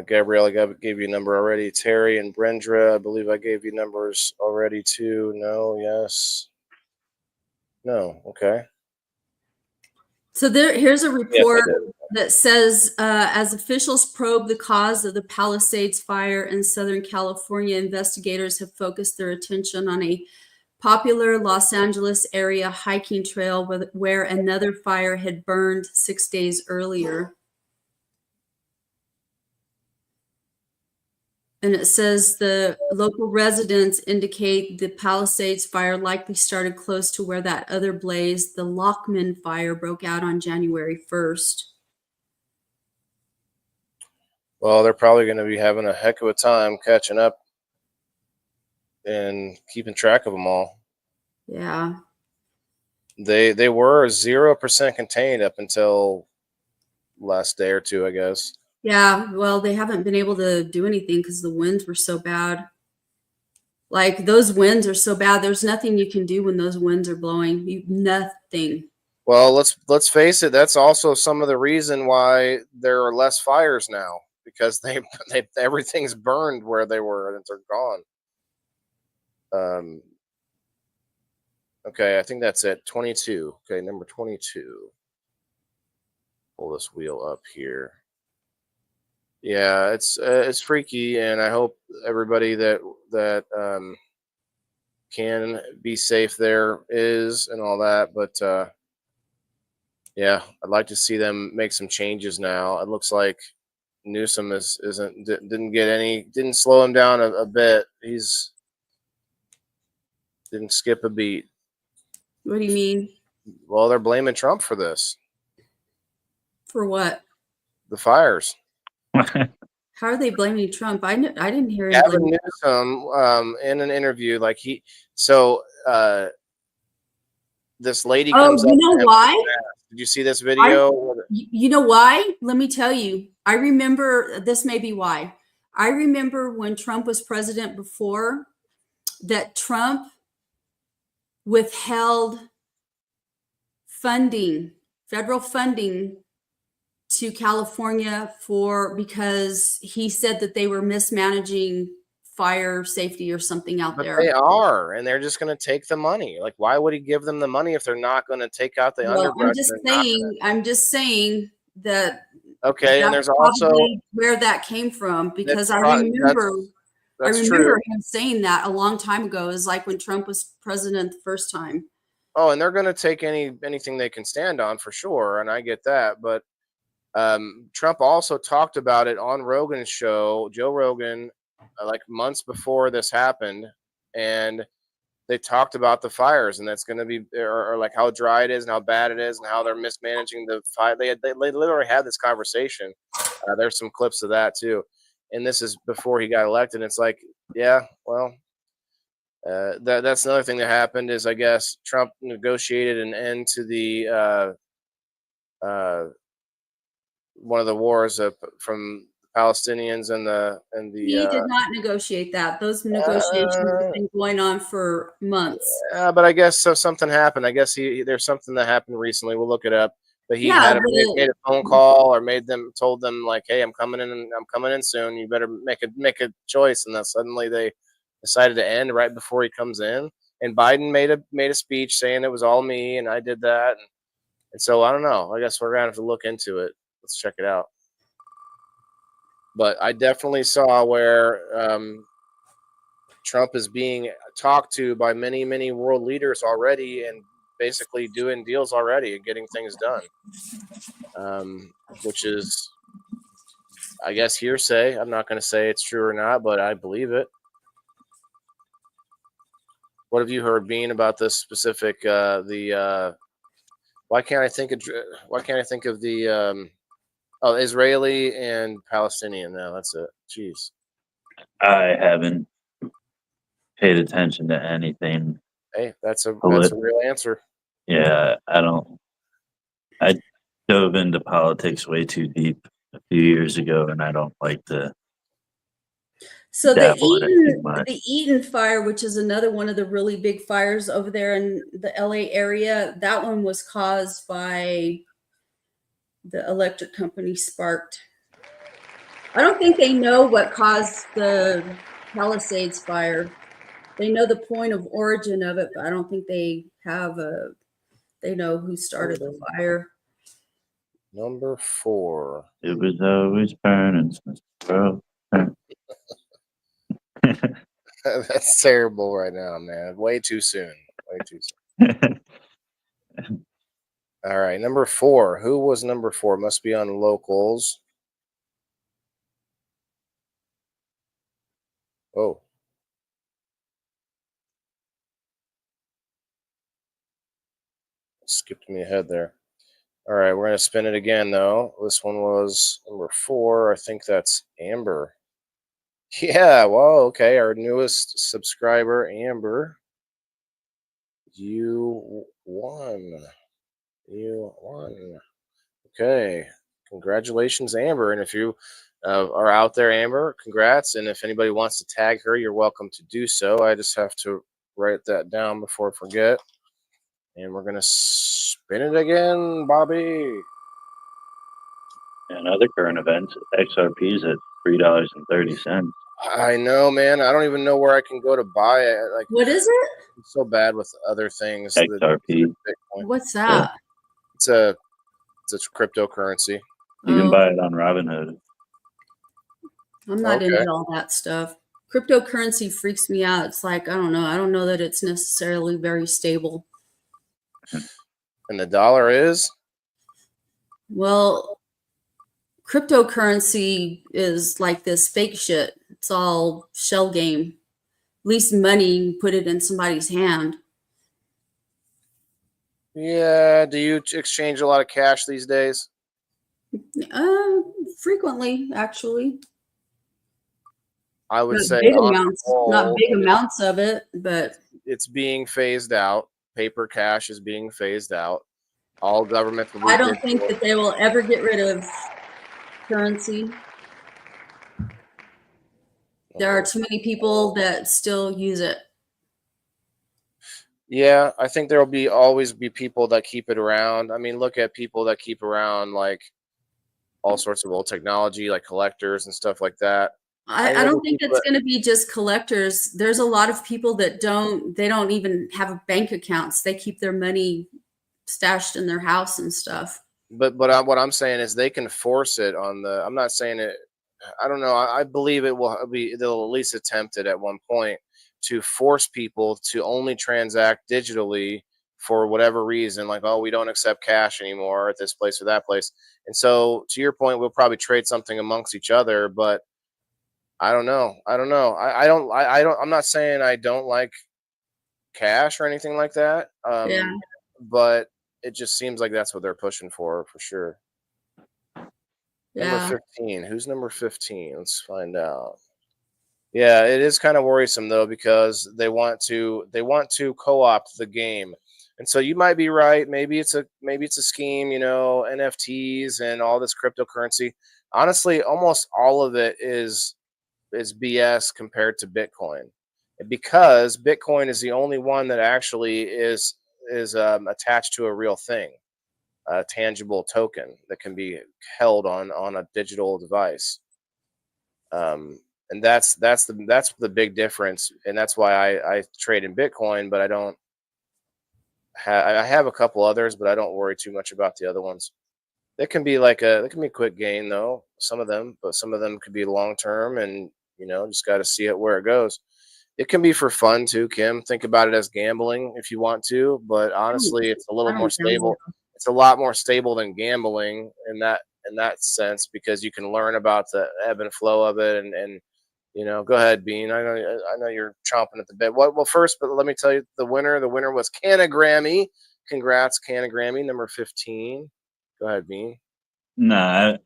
Gabrielle, I gave you a number already. Terry and Brendra, I believe I gave you numbers already too. No, yes. No, okay. So here's a Yes, I report did. that says, as officials probe the cause of the Palisades fire in Southern California, investigators have focused their attention on a popular Los Angeles area hiking trail where another fire had burned 6 days earlier. And it says the local residents indicate the Palisades fire likely started close to where that other blaze, the Lockman fire, broke out on January 1st. Well, they're probably going to be having a heck of a time catching up and keeping track of them all. Yeah. They were 0% contained up until last day or two, I guess. Yeah, well, they haven't been able to do anything because the winds were so bad. Like, those winds are so bad. There's nothing you can do when those winds are blowing. Nothing. Well, let's face it. That's also some of the reason why there are less fires now, because they everything's burned where they were and they're gone. Okay, I think that's it. 22. Okay, number 22. Pull this wheel up here. Yeah, it's freaky, and I hope everybody that can be safe there is and all that. But yeah, I'd like to see them make some changes now. It looks like Newsom didn't slow him down a bit. He's didn't skip a beat. What do you mean? Well, they're blaming Trump for this. For what? The fires. How are they blaming Trump? I didn't hear him Gavin blaming Newsom in an interview, like this lady Oh, comes up. you know to him why? and asks, Did you see this video? You know why? Let me tell you. I remember, this may be why. I remember when Trump was president before, that Trump withheld funding, federal funding to California because he said that they were mismanaging fire safety or something out But there. they are, and they're just going to take the money. Like, why would he give them the money if they're not going to take out the Well, underbrush? I'm just saying that Okay, and that's there's also probably where that came from, because I that's remember true. him saying that a long time ago. Is like when Trump was president the first time. Oh, and they're going to take anything they can stand on for sure, and I get that. But Trump also talked about it on Rogan's show, Joe Rogan, like months before this happened, and they talked about the fires, and that's going to be, or like how dry it is and how bad it is and how they're mismanaging the fire. They literally had this conversation. There's some clips of that too, and this is before he got elected. It's like, yeah, well, that's another thing that happened is, I guess, Trump negotiated an end to the one of the wars from the Palestinians and He did not negotiate that. Those negotiations have been going on for months. But I guess so. Something happened. I guess there's something that happened recently. We'll look it up. But he made a phone call or told them like, "Hey, I'm coming in soon. You better make a choice." And then suddenly they decided to end right before he comes in. And Biden made a speech saying it was all me and I did that. And so I don't know. I guess we're gonna have to look into it. Let's check it out. But I definitely saw where Trump is being talked to by many, many world leaders already and basically doing deals already and getting things done, which is, I guess, hearsay. I'm not going to say it's true or not, but I believe it. What have you heard, Bean, about this specific? Why can't I think of the Israeli and Palestinian? No, that's it. Jeez. I haven't paid attention to anything. Hey, that's a real answer. Yeah, I don't. I dove into politics way too deep a few years ago, and I don't like to. So the Eaton fire, which is another one of the really big fires over there in the LA area, that one was caused by the electric company Sparked. I don't think they know what caused the Palisades fire. They know the point of origin of it, but I don't think they know who started the fire. Number 4. It was always burning since the world turned. That's terrible right now, man. Way too soon. Way too soon. All right, number 4. Who was number 4? Must be on locals. Oh. Skipped me ahead there. All right, we're going to spin it again, though. This one was number 4. I think that's Amber. Yeah, well, okay. Our newest subscriber, Amber. You won. Okay. Congratulations, Amber. And if you are out there, Amber, congrats. And if anybody wants to tag her, you're welcome to do so. I just have to write that down before I forget. And we're going to spin it again, Bobby. And other current events, XRP is at $3.30. I know, man. I don't even know where I can go to buy it. Like, what is it? I'm so bad with other things. XRP. What's that? It's a cryptocurrency. You can buy it on Robinhood. I'm not into all that stuff. Cryptocurrency freaks me out. It's like, I don't know that it's necessarily very stable. And the dollar is? Well, cryptocurrency is like this fake shit. It's all shell game. At least money, you put it in somebody's hand. Yeah. Do you exchange a lot of cash these days? Frequently, actually. I would say not big amounts of it, but it's being phased out. Paper cash is being phased out. All governments will be I don't think digital. that they will ever get rid of currency. There are too many people that still use it. Yeah, I think there will be always be people that keep it around. I mean, look at people that keep around like all sorts of old technology, like collectors and stuff like that. I mean, I there'll don't be think people it's going to be just collectors. There's a lot of people that they don't even have bank accounts. They keep their money stashed in their house and stuff. what I'm saying is they can force it on the. I'm not saying it. I don't know. I believe it will be. They'll at least attempt it at one point to force people to only transact digitally for whatever reason. Like, oh, we don't accept cash anymore at this place or that place. And so, to your point, we'll probably trade something amongst each other. But I don't know. I don't know. I don't. I'm not saying I don't like cash or anything like that. Yeah. But it just seems like that's what they're pushing for sure. Number Yeah. 15. Who's number 15? Let's find out. Yeah, it is kind of worrisome though because they want to co-opt the game. And so you might be right. Maybe it's a scheme, NFTs and all this cryptocurrency. Honestly, almost all of it is BS compared to Bitcoin. Because Bitcoin is the only one that actually is attached to a real thing, a tangible token that can be held on a digital device. And that's the big difference, and that's why I trade in Bitcoin, but I have a couple others, but I don't worry too much about the other ones. They can be a quick gain though, some of them, but some of them could be long term, and just got to see it where it goes. It can be for fun too, Kim. Think about it as gambling if you want to, but honestly, it's a little more stable. It's a lot more stable than gambling in that sense because you can learn about the ebb and flow of it and go ahead, Bean. I know you're chomping at the bit. Well, first, but let me tell you the winner. The winner was Canagrammy. Congrats, Canagrammy, number 15. Go ahead, Bean. No,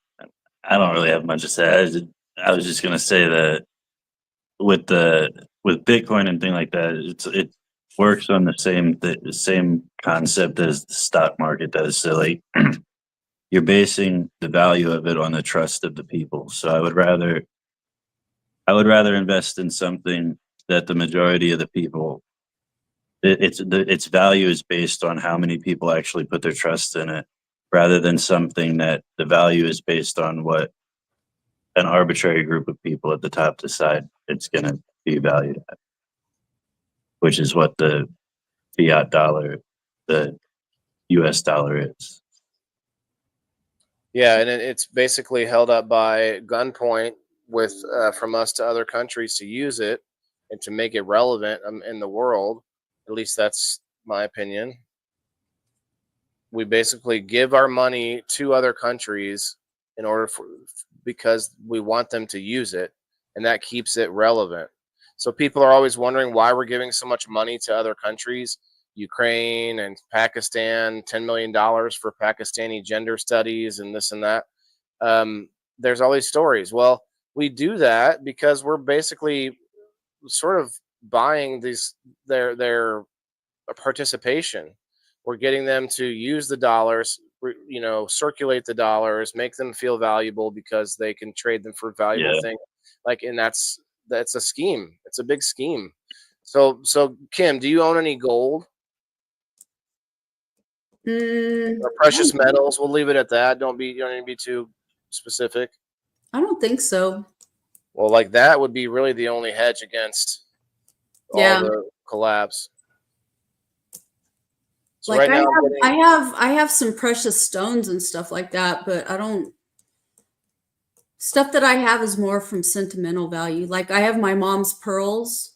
I don't really have much to say. I was just gonna say that with Bitcoin and thing like that, it works on the same concept as the stock market does. So like you're basing the value of it on the trust of the people. So I would rather invest in something that the majority of the people its value is based on how many people actually put their trust in it, rather than something that the value is based on what an arbitrary group of people at the top decide it's going to be valued at, which is what the fiat dollar, the US dollar is. Yeah, and it's basically held up by gunpoint with from us to other countries to use it and to make it relevant in the world. At least that's my opinion. We basically give our money to other countries because we want them to use it, and that keeps it relevant. So people are always wondering why we're giving so much money to other countries. Ukraine and Pakistan, $10 million for Pakistani gender studies and this and that. There's all these stories. Well, we do that because we're basically sort of buying their participation. We're getting them to use the dollars, circulate the dollars, make them feel valuable because they can trade them for valuable things. And that's a scheme. It's a big scheme. So Kim, do you own any gold? Or precious metals? We'll leave it at that. You don't need to be too specific. I don't think so. Well, like that would be really the only hedge against all the collapse. So like right now, I have some precious stones and stuff like that, but I don't. Stuff that I have is more from sentimental value. Like I have my mom's pearls,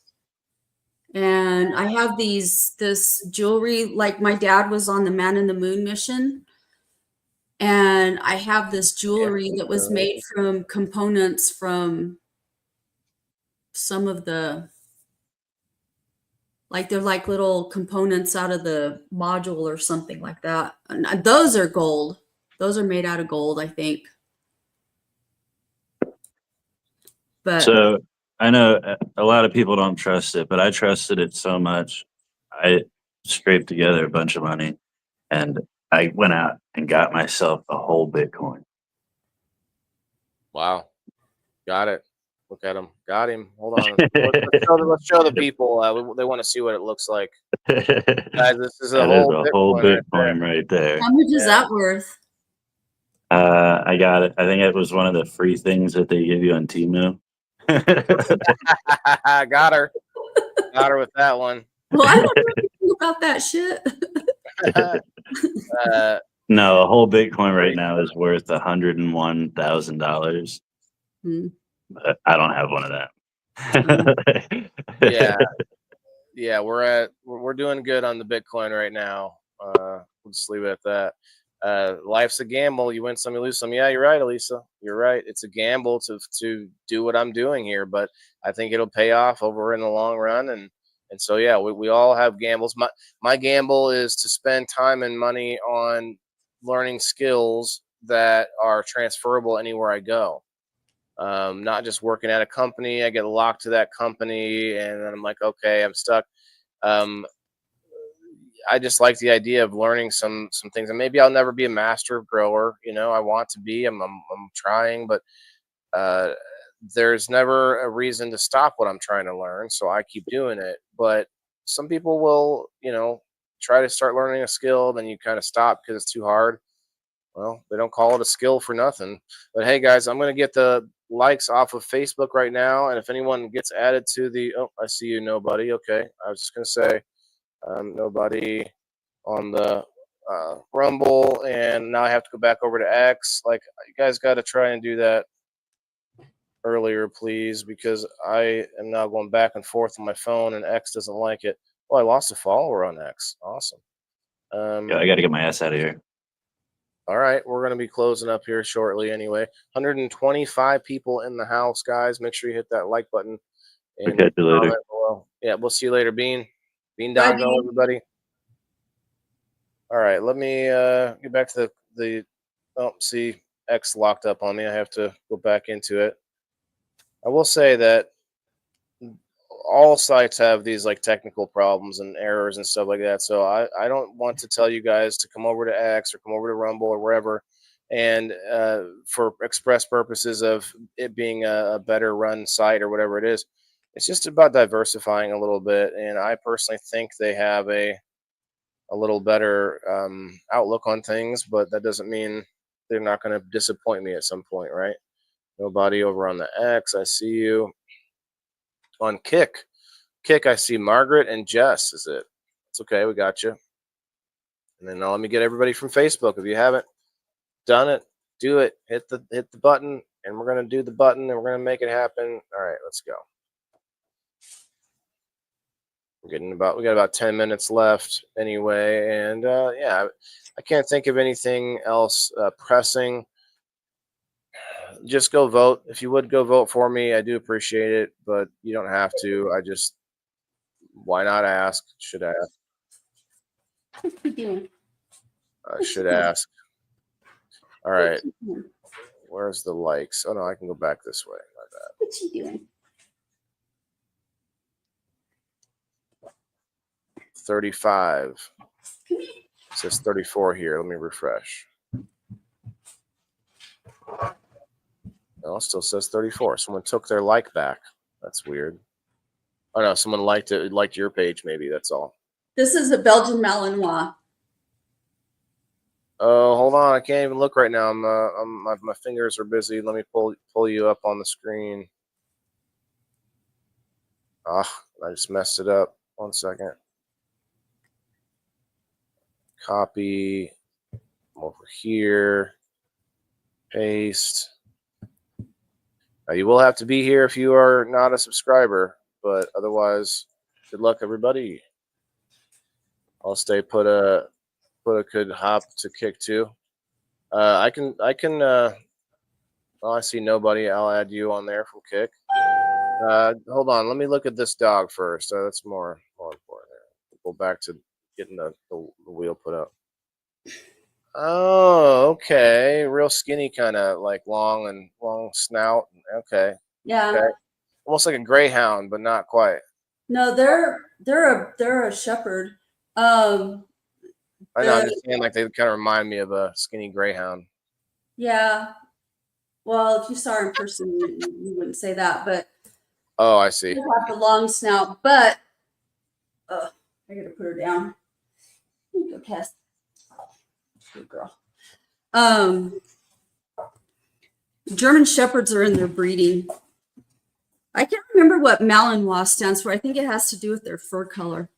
and I have this jewelry. Like my dad was on the Man in the Moon mission, and I have this jewelry that was made from components from some of the. Like they're like little components out of the module or something like that. And those are gold. Those are made out of gold, I think. But so I know a lot of people don't trust it, but I trusted it so much. I scraped together a bunch of money, and I went out and got myself a whole Bitcoin. Wow. Got it. Look at him. Got him. Hold on. Let's show the people. They want to see what it looks like. Guys, this is a That whole is a whole Bitcoin Bitcoin right there. How much is Yeah. that worth? I got it. I think it was one of the free things that they give you on Temu. Got her. Got her with that one. Well, I don't know anything about that shit. No, a whole Bitcoin right now is worth $101,000. Hmm. But I don't have one of them. Yeah, we're doing good on the Bitcoin right now. We'll just leave it at that. Life's a gamble. You win some, you lose some. Yeah, you're right, Elisa. You're right. It's a gamble to do what I'm doing here, but I think it'll pay off over in the long run. And so yeah, we all have gambles. My gamble is to spend time and money on learning skills that are transferable anywhere I go. Not just working at a company. I get locked to that company, and then I'm like, okay, I'm stuck. I just like the idea of learning some things, and maybe I'll never be a master grower. I want to be. I'm trying, but there's never a reason to stop what I'm trying to learn, so I keep doing it. But some people will, try to start learning a skill, then you kind of stop because it's too hard. Well, they don't call it a skill for nothing. But hey, guys, I'm going to get the likes off of Facebook right now. And if anyone gets added to I see you, nobody. Okay. I was just going to say nobody on the Rumble. And now I have to go back over to X. Like, you guys got to try and do that earlier, please, because I am now going back and forth on my phone and X doesn't like it. Oh, I lost a follower on X. Awesome. Yeah, I got to get my ass out of here. All right, we're going to be closing up here shortly anyway. 125 people in the house, guys. Make sure you hit that like button. And catch you later. below. Yeah, we'll see you later, Bean. Bean Bye, Doggo, Bean. everybody. All right, let me get back to the see, X locked up on me. I have to go back into it. I will say that all sites have these like technical problems and errors and stuff like that. So I don't want to tell you guys to come over to X or come over to Rumble or wherever, and for express purposes of it being a better run site or whatever it is. It's just about diversifying a little bit, and I personally think they have a little better outlook on things, but that doesn't mean they're not going to disappoint me at some point, right? Nobody over on the X. I see you. On Kick, I see Margaret and Jess. Is it? It's okay. We got you. And then let me get everybody from Facebook. If you haven't done it, do it. Hit the button, and we're gonna do the button, and we're gonna make it happen. All right, let's go. We got about 10 minutes left anyway, and yeah, I can't think of anything else pressing. Just go vote. If you would go vote for me, I do appreciate it, but you don't have to. Why not ask? Should ask. What you doing? I should ask. All right. Where's the likes? Oh no, I can go back this way. My bad. What you doing? 35. It says 34 here. Let me refresh. No, it still says 34. Someone took their like back. That's weird. Oh no, someone liked your page. Maybe that's all. This is a Belgian Malinois. Oh, hold on. I can't even look right now. My fingers are busy. Let me pull you up on the screen. I just messed it up. 1 second. Copy. Over here. Paste. Now, you will have to be here if you are not a subscriber, but otherwise, good luck, everybody. I'll stay put a could hop to Kick too. I can. Well, I see nobody. I'll add you on there from Kick. Hold on. Let me look at this dog first. That's more important. Go back to getting the wheel put up. Oh, okay. Real skinny, kind of like long snout. Okay. Yeah. Okay. Almost like a greyhound, but not quite. No, they're a shepherd. I know. I'm just saying, like they kind of remind me of a skinny greyhound. Yeah. Well, if you saw her in person, you wouldn't say that, but Oh, I see. they have the long snout. But I gotta put her down. Here you go, Cass. Good girl. German Shepherds are in their breeding. I can't remember what Malinois stands for. I think it has to do with their fur color,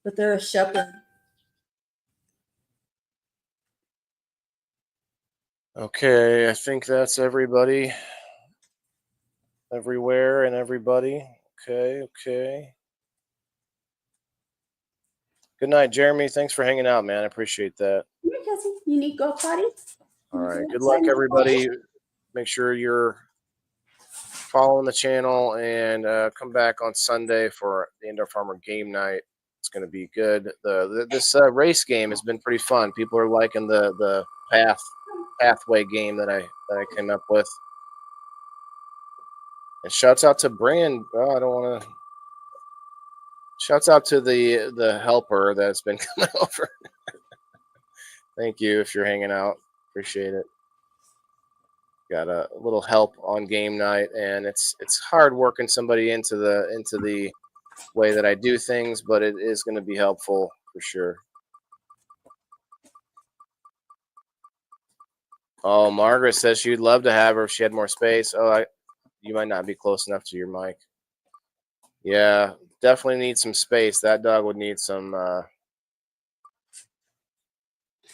but they're a Shepherd. Okay, I think that's everybody. Everywhere and everybody. Okay. Good night, Jeremy. Thanks for hanging out, man. I appreciate that. Here, Cassie, you need to go potty? All right. Good luck, everybody. Make sure you're following the channel and come back on Sunday for the Indoor Farmer game night. It's going to be good. This race game has been pretty fun. People are liking the pathway game that I came up with. And shouts out to Brand. Oh, I don't want to. Shouts out to the helper that's been coming over. Thank you if you're hanging out. Appreciate it. Got a little help on game night, and it's hard working somebody into the way that I do things, but it is going to be helpful for sure. Oh, Margaret says she'd love to have her if she had more space. Oh, you might not be close enough to your mic. Yeah, definitely need some space. That dog would need some.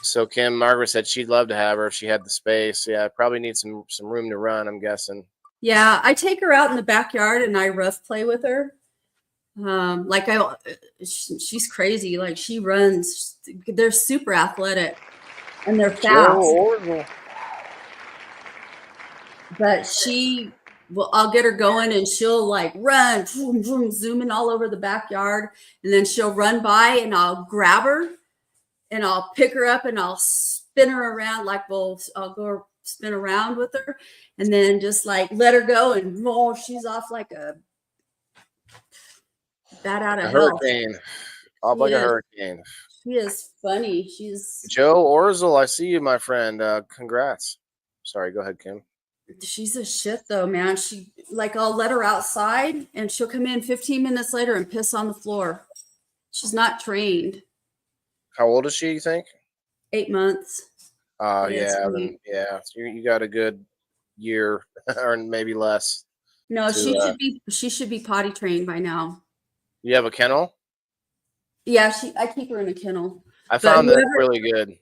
So Kim, Margaret said she'd love to have her if she had the space. Yeah, probably need some room to run, I'm guessing. Yeah, I take her out in the backyard and I rough play with her. She's crazy. Like she runs. They're super athletic and they're fast. But I'll get her going and she'll like run, vroom, vroom, zooming all over the backyard. And then she'll run by and I'll grab her and I'll pick her up and I'll spin her around. I'll go spin around with her and then just like let her go. And she's off like a bat out of hell. Hurricane. Off like a hurricane. She is funny. Joe Orzel, I see you, my friend. Congrats. Sorry, go ahead, Kim. She's a shit though, man. I'll let her outside and she'll come in 15 minutes later and piss on the floor. She's not trained. How old is she, you think? 8 months. Yeah. So you got a good year or maybe less. No, she should be potty trained by now. You have a kennel? Yeah, I keep her in a kennel. I found that really good.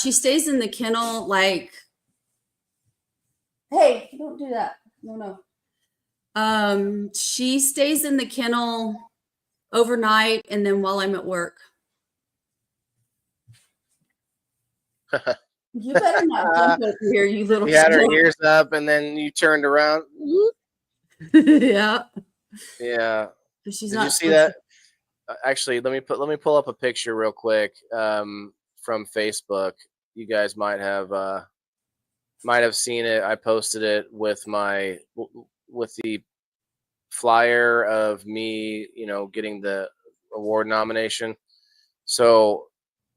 She stays in the kennel like, hey, don't do that. No. She stays in the kennel overnight and then while I'm at work. You better not jump over here, you little. You had her ears up and then you turned around. Yeah. Did you see that? Actually, let me pull up a picture real quick from Facebook. You guys might have seen it. I posted it with the flyer of me, getting the award nomination. So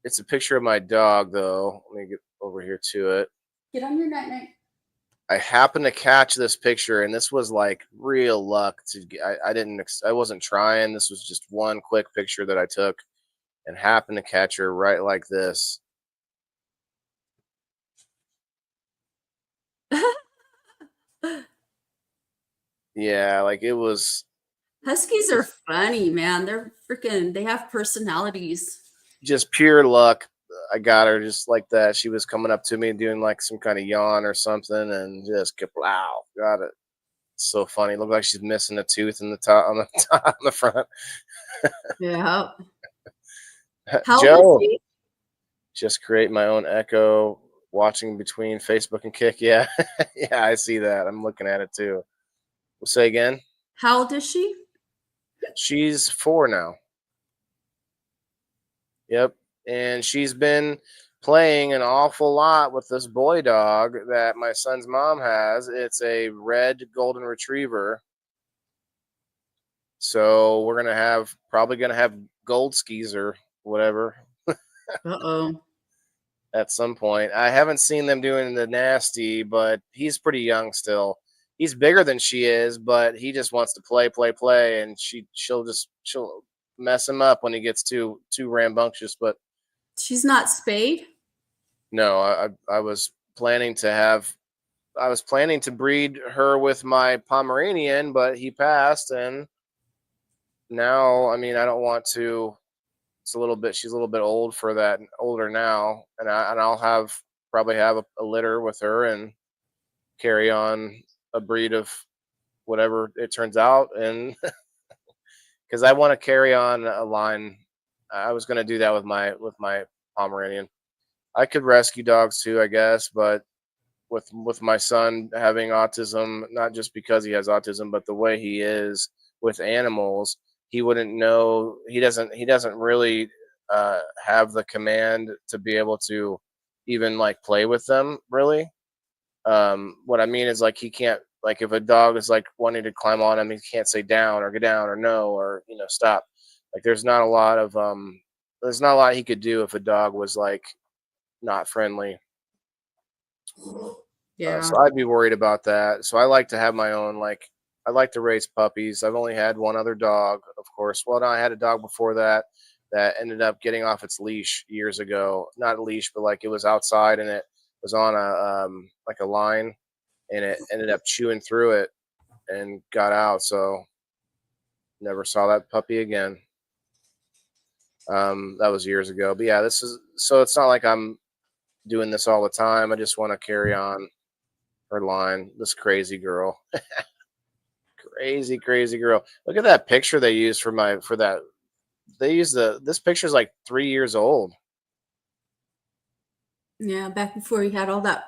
it's a picture of my dog, though. Let me get over here to it. Get on your night. I happened to catch this picture, and this was like real luck. I wasn't trying. This was just one quick picture that I took, and happened to catch her right like this. Yeah, like it was. Huskies are funny, man. They have personalities. Just pure luck. I got her just like that. She was coming up to me doing like some kind of yawn or something, and just wow, got it. It's so funny. Looked like she's missing a tooth in the top on the front. Yeah. Joe, just create my own echo. Watching between Facebook and Kick. Yeah, yeah, I see that. I'm looking at it too. We'll say again. How old is she? She's 4 now. Yep. And she's been playing an awful lot with this boy dog that my son's mom has. It's a red golden retriever. So we're probably gonna have Gold Skis or whatever Uh-oh. at some point. I haven't seen them doing the nasty, but he's pretty young still. He's bigger than she is, but he just wants to play, and she'll mess him up when he gets too rambunctious. But She's not spayed? no, I was planning to breed her with my Pomeranian, but he passed, and now, I mean, I don't want to. She's a little bit old for that, older now, and I'll probably have a litter with her and carry on a breed of whatever it turns out, and because I want to carry on a line. I was going to do that with my Pomeranian. I could rescue dogs too, I guess, but with my son having autism, not just because he has autism, but the way he is with animals, he wouldn't know. He doesn't really have the command to be able to even like play with them really. What I mean is like he can't, like if a dog is like wanting to climb on him, he can't say down or get down or no or stop. Like there's not a lot he could do if a dog was like not friendly. Yeah. So I'd be worried about that. So I like to have my own, like I like to raise puppies. I've only had one other dog, of course. Well, no, I had a dog before that ended up getting off its leash years ago. Not a leash, but like it was outside and it was on a like a line, and it ended up chewing through it and got out. So never saw that puppy again. That was years ago. But yeah, so it's not like I'm doing this all the time. I just want to carry on her line. This crazy girl. Crazy girl. Look at that picture they used for that. They used this picture's like 3 years old. Yeah, back before you had all that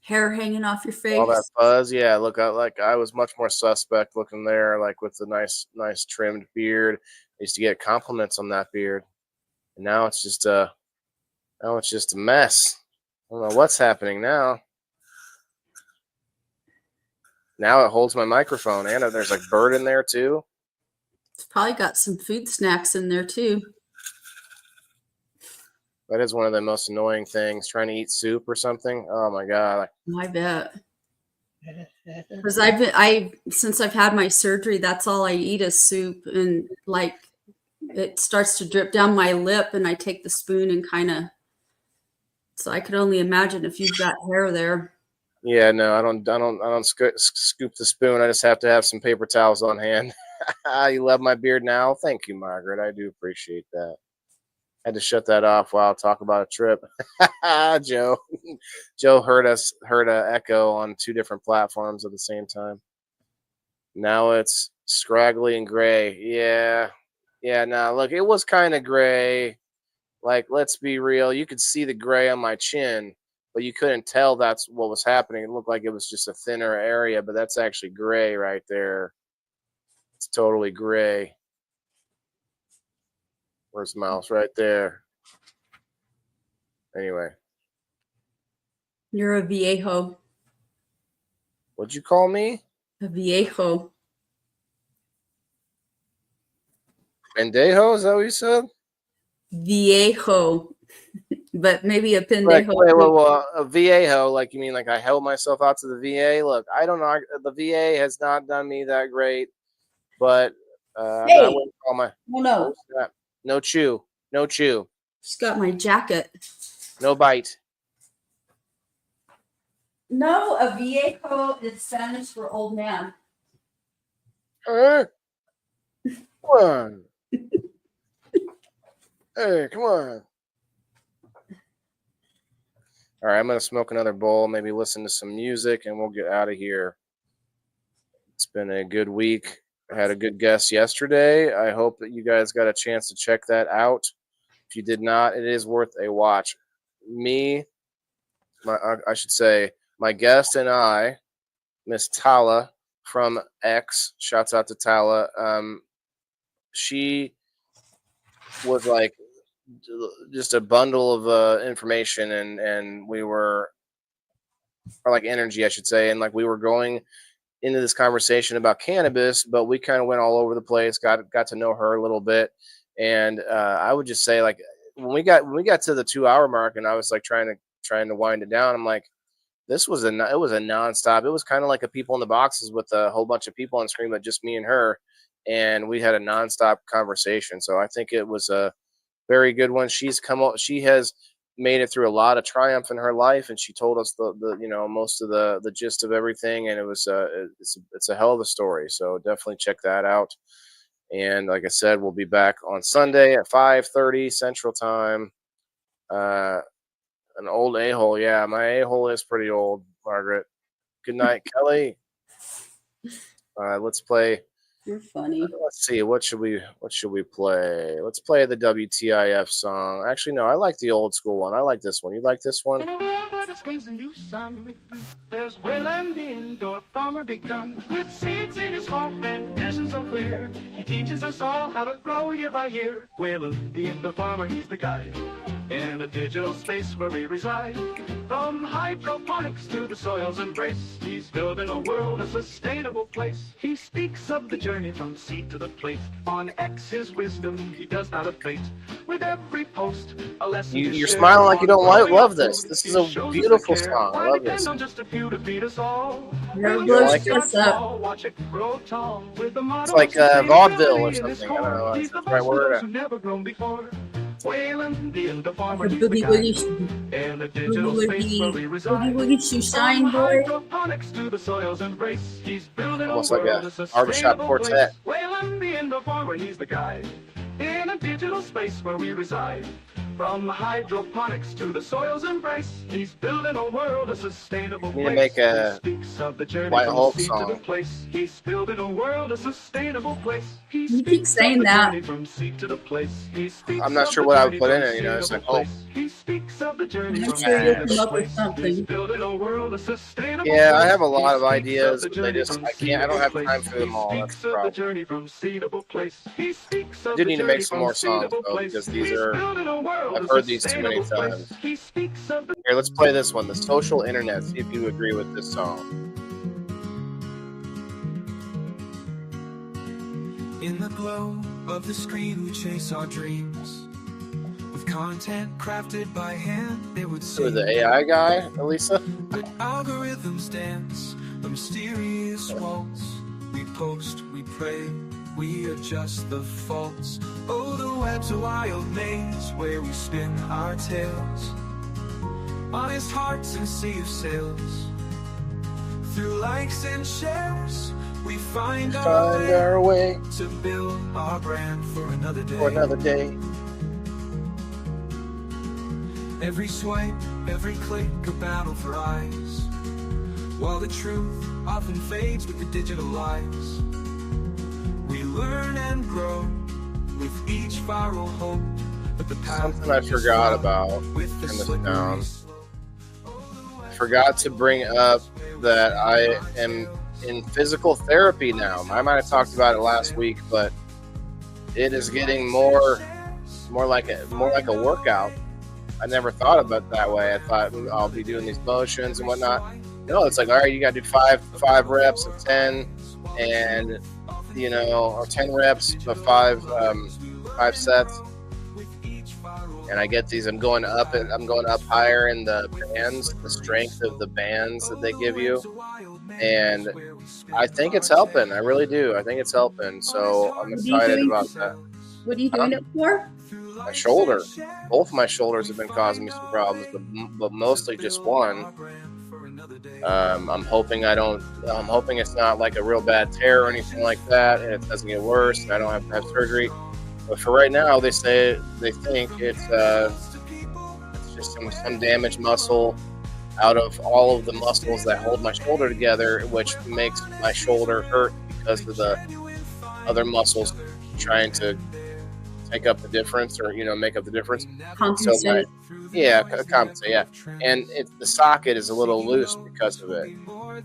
hair hanging off your face. All that fuzz. Yeah, look, I was much more suspect looking there, like with the nice trimmed beard. I used to get compliments on that beard. And now it's just a mess. I don't know what's happening now. Now it holds my microphone, and there's like bird in there too. It's probably got some food snacks in there too. That is one of the most annoying things, trying to eat soup or something. Oh my God. I bet. Because since I've had my surgery, that's all I eat is soup, and like it starts to drip down my lip, and I take the spoon and kind of. So I could only imagine if you've got hair there. Yeah, no, I don't scoop the spoon. I just have to have some paper towels on hand. You love my beard now? Thank you, Margaret. I do appreciate that. I had to shut that off while I talk about a trip. Joe. Joe heard a echo on 2 different platforms at the same time. Now it's scraggly and gray. Yeah. Yeah, now look, it was kind of gray. Like, let's be real. You could see the gray on my chin, but you couldn't tell that's what was happening. It looked like it was just a thinner area, but that's actually gray right there. It's totally gray. Where's Mouse? Right there. Anyway. You're a viejo. What'd you call me? A viejo. Pendejo? Is that what you said? Viejo. But maybe a pendejo. Well, a viejo, like you mean like I held myself out to the VA? Look, I don't know. The VA has not done me that great, but Hey. I wouldn't call my No. no chew. Just got my jacket. No bite. No, a viejo is Spanish for old man. Come on. Hey, come on. All right, I'm going to smoke another bowl, maybe listen to some music, and we'll get out of here. It's been a good week. I had a good guest yesterday. I hope that you guys got a chance to check that out. If you did not, it is worth a watch. I should say, my guest and I, Miss Tala from X, shouts out to Tala. She was like just a bundle of information, and we were, or like energy, I should say, and like we were going into this conversation about cannabis, but we kind of went all over the place, got to know her a little bit, and I would just say, like, when we got to the 2 hour mark, and I was like trying to wind it down, I'm like, it was a nonstop. It was kind of like a People in the Boxes with a whole bunch of people on screen, but just me and her, and we had a nonstop conversation. So I think it was a very good one. She has made it through a lot of triumph in her life, and she told us the most of the gist of everything, and it's a hell of a story. So definitely check that out. And like I said, we'll be back on Sunday at 5:30 Central Time. An old a-hole. Yeah, my a-hole is pretty old, Margaret. Good night, Kelly. Let's play. You're funny. Let's see. What should we play? Let's play the WTIF song. Actually, no, I like the old school one. I like this one. You like this one? There's Wayland the indoor farmer begun with seeds in his home and visions so clear. He teaches us all how to grow year by year. Wayland the indoor farmer, he's the guy in a digital space where we reside. From hydroponics to the soil's embrace, he's building a world, a sustainable place. He speaks of the journey from seed to the plate. On X, his wisdom he does not abate. With every post, a lesson. You're smiling like you don't love this. This is a beautiful song. I love this. What's up? It's like vaudeville or something. I don't know. That's the right word. Boogie woogie shoe shine boy. Almost like a barbershop quartet. Wayland the indoor farmer, he's the guy in a digital space where we reside. From hydroponics to the soil's embrace, he's building a world, a sustainable place. You need to make a White Hulk song. He's building a world, a sustainable place. You keep saying that. I'm not sure what I would put in it. It's like, oh. I'm sure you'll come up with something. Yeah, I have a lot of ideas, but I don't have time for them all. That's the problem. I do need to make some more songs, though, because I've heard these too many times. Here, let's play this one, The Social Internet. See if you agree with this song. In the glow of the screen, we chase our dreams. With content crafted by hand, they would So the AI guy, Elisa? But algorithms dance, the mysterious waltz. We post, we pray, we adjust the faults. Oh, the web's a wild maze where we spin our tales. Honest hearts and sea of sails. Through likes and shares, we find our way to build our brand for another day. Every swipe, every click, a battle for eyes. While the truth often fades with the digital lies. We learn and grow with each viral hope. But the path something I forgot about. Turn this down. I forgot to bring up that I am in physical therapy now. I might have talked about it last week, but it is getting more like a workout. I never thought about it that way. I thought I'll be doing these motions and whatnot. No, it's like, all right, you got to do five reps of 10, and or 10 reps of five sets. And I get these. I'm going up higher in the bands, the strength of the bands that they give you, and I think it's helping. I really do. I think it's helping. So I'm excited about that. What are you doing it for? My shoulder. Both my shoulders have been causing me some problems, but mostly just one. I'm hoping it's not like a real bad tear or anything like that, and it doesn't get worse, and I don't have to have surgery. But for right now, they think it's just some damaged muscle out of all of the muscles that hold my shoulder together, which makes my shoulder hurt because of the other muscles trying to take up the difference, or make up the difference. Compensate. Compensate. Yeah, and the socket is a little loose because of it.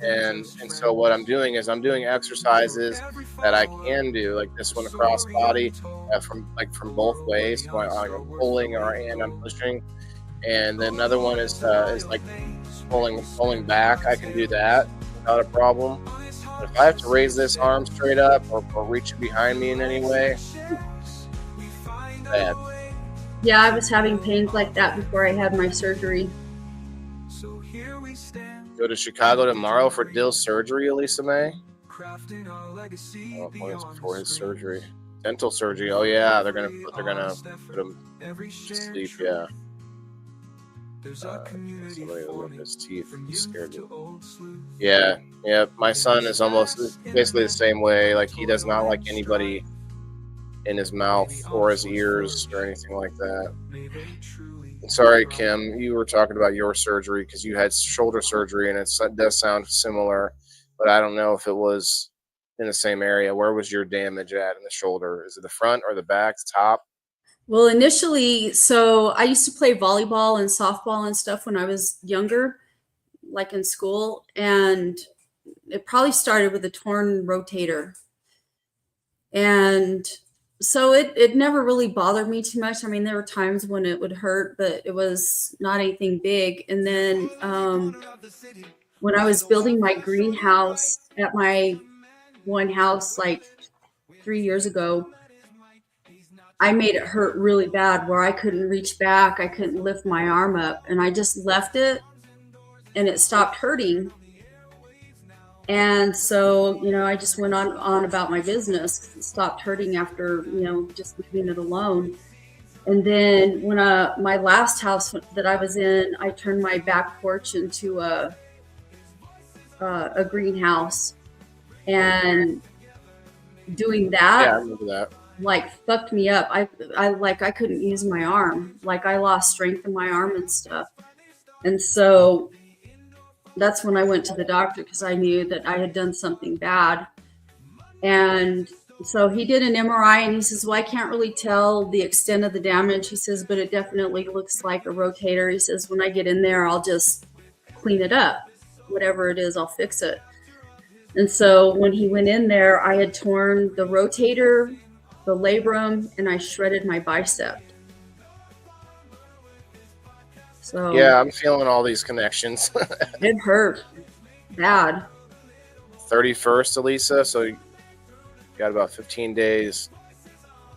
And so what I'm doing is I'm doing exercises that I can do, like this one across body, from both ways. So I'm pulling and I'm pushing, and then another one is like pulling back. I can do that without a problem. But if I have to raise this arm straight up or reach it behind me in any way, bad. Yeah, I was having pains like that before I had my surgery. So here we stand. Go to Chicago tomorrow for Dill's surgery, Elisa May. Crafting our legacy Oh, boy, it's beyond before the his screen. surgery. Dental surgery. Oh yeah, they're gonna put him Every to shared sleep. truth. Yeah. There's a community Somebody look up forming his teeth. from He's youth scared. to old sleuth. Yeah. Yeah. My son is almost basically the same way. Like he does not like anybody in his mouth or his ears or anything like that. Sorry, Kim, you were talking about your surgery because you had shoulder surgery, and it does sound similar, but I don't know if it was in the same area. Where was your damage at in the shoulder? Is it the front or the back, the top? Well, initially, so I used to play volleyball and softball and stuff when I was younger, like in school, and it probably started with a torn rotator. And so it never really bothered me too much. I mean, there were times when it would hurt, but it was not anything big. And then when I was building my greenhouse at my one house like 3 years ago, I made it hurt really bad where I couldn't reach back. I couldn't lift my arm up, and I just left it and it stopped hurting. And so, I just went on about my business. It stopped hurting after, just leaving it alone. And then when my last house that I was in, I turned my back porch into a greenhouse, and doing that, Yeah, I remember that. like fucked me up. I couldn't use my arm. Like I lost strength in my arm and stuff. And so that's when I went to the doctor because I knew that I had done something bad. And so he did an MRI and he says, well, I can't really tell the extent of the damage. He says, but it definitely looks like a rotator. He says, when I get in there, I'll just clean it up. Whatever it is, I'll fix it. And so when he went in there, I had torn the rotator, the labrum, and I shredded my bicep. So Yeah, I'm feeling all these connections. it hurt bad. 31st, Elisa. So you got about 15 days.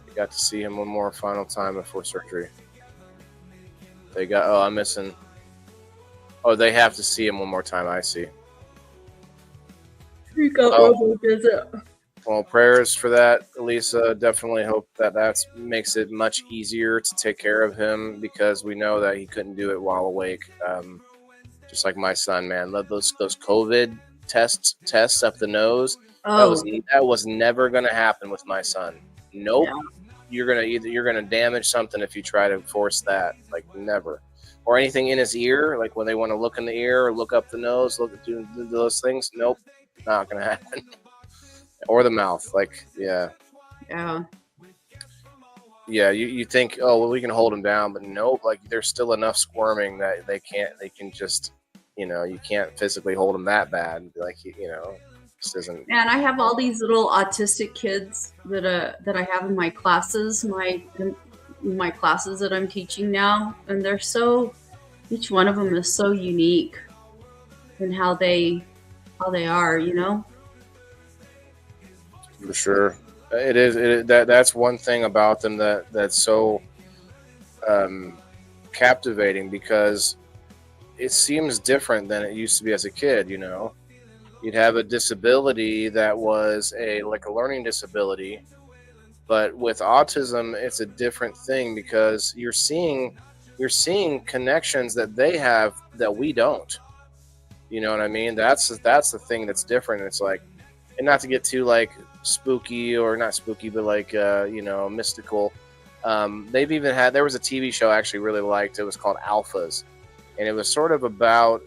You got to see him one more final time before surgery. They got. Oh, I'm missing. Oh, they have to see him one more time. I see. We got Oh. robo visit. Well, prayers for that, Elisa. Definitely hope that makes it much easier to take care of him because we know that he couldn't do it while awake. Just like my son, man. Those COVID tests up the nose. Oh, That was never going to happen with my son. Nope. Yeah. You're gonna damage something if you try to force that. Like never. Or anything in his ear, like when they want to look in the ear or look up the nose, do those things. Nope, not gonna happen. Or the mouth, like yeah. You think, oh well, we can hold him down, but nope. Like there's still enough squirming that they can just, you can't physically hold him that bad. Like just isn't. And I have all these little autistic kids that I have in my classes, my classes that I'm teaching now, and each one of them is so unique in how they are, For sure, it is. That's one thing about them that's so captivating because it seems different than it used to be as a kid. You'd have a disability that was like a learning disability, but with autism, it's a different thing because you're seeing connections that they have that we don't. You know what I mean? That's the thing that's different. It's like, and not to get too like spooky or not spooky, but like mystical. They've even there was a TV show I actually really liked. It was called Alphas, and it was sort of about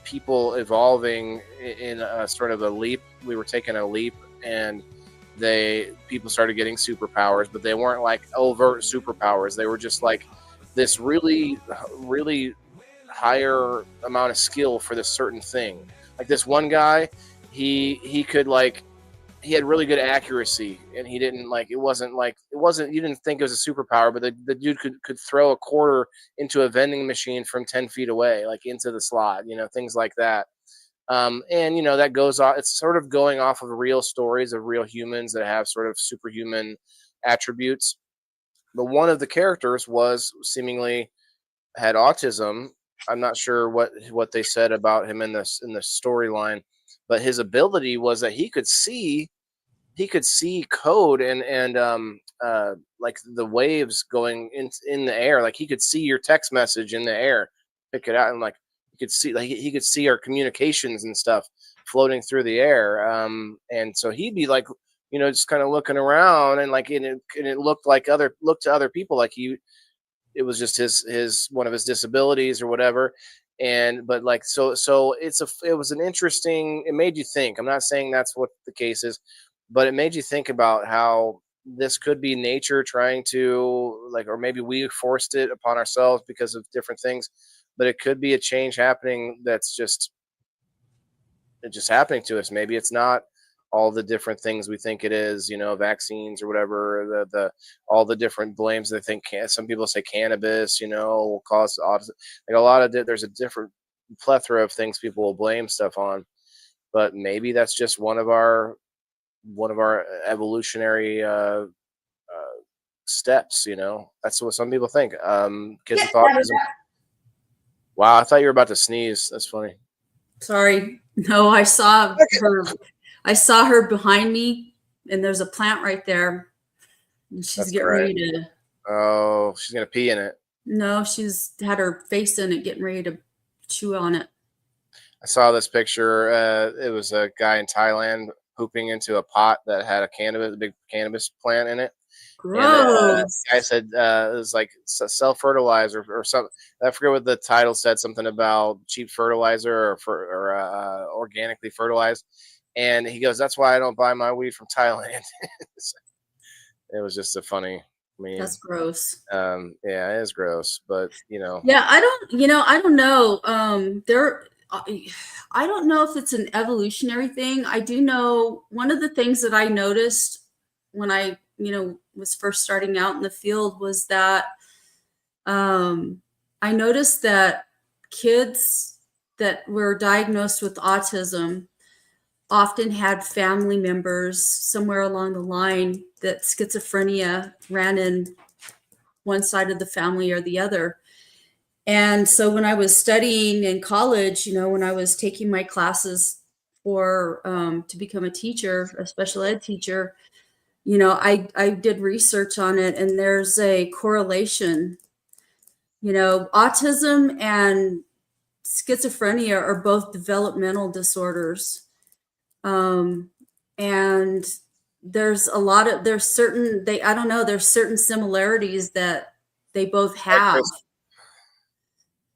people evolving in a sort of a leap. We were taking a leap, and people started getting superpowers, but they weren't like overt superpowers. They were just like this really, really higher amount of skill for this certain thing. Like this one guy, he could he had really good accuracy, and he didn't you didn't think it was a superpower, but the dude could throw a quarter into a vending machine from 10 feet away, like into the slot, things like that. And that goes off. It's sort of going off of real stories of real humans that have sort of superhuman attributes. one of the characters was seemingly had autism. I'm not sure what they said about him in the storyline, but his ability was that he could see code and like the waves going in the air. Like he could see your text message in the air, pick it out, and like he could see he could see our communications and stuff floating through the air. And so he'd be like, just kind of looking around, and like and it looked to other people like it was just his one of his disabilities or whatever. But like so it was an interesting, it made you think. I'm not saying that's what the case is, but it made you think about how this could be nature trying to, like, or maybe we forced it upon ourselves because of different things, but it could be a change happening that's just happening to us. Maybe it's not all the different things we think it is, vaccines or whatever, the all the different blames. They think some people say cannabis, will cause autism. Like a lot of there's a different plethora of things people will blame stuff on, but maybe that's just one of our evolutionary steps. That's what some people think. Kids with autism. Wow, I thought you were about to sneeze. That's funny. Sorry. No, I saw her behind me, and there's a plant right there. And she's That's getting right. ready to. Oh, she's gonna pee in it. No, she's had her face in it, getting ready to chew on it. I saw this picture. It was a guy in Thailand pooping into a pot that had a big cannabis plant in it. Gross. And the guy said it was like self-fertilizer or something. I forget what the title said. Something about cheap fertilizer or organically fertilized. And he goes, "That's why I don't buy my weed from Thailand." It was just a funny. I mean, That's gross. yeah, it is gross, but Yeah, I don't know. I don't know if it's an evolutionary thing. I do know one of the things that I noticed when I, was first starting out in the field was that I noticed that kids that were diagnosed with autism often had family members somewhere along the line that schizophrenia ran in one side of the family or the other. And so when I was studying in college, when I was taking my classes for to become a teacher, a special ed teacher, I did research on it, and there's a correlation. Autism and schizophrenia are both developmental disorders. And there's certain similarities that they both have.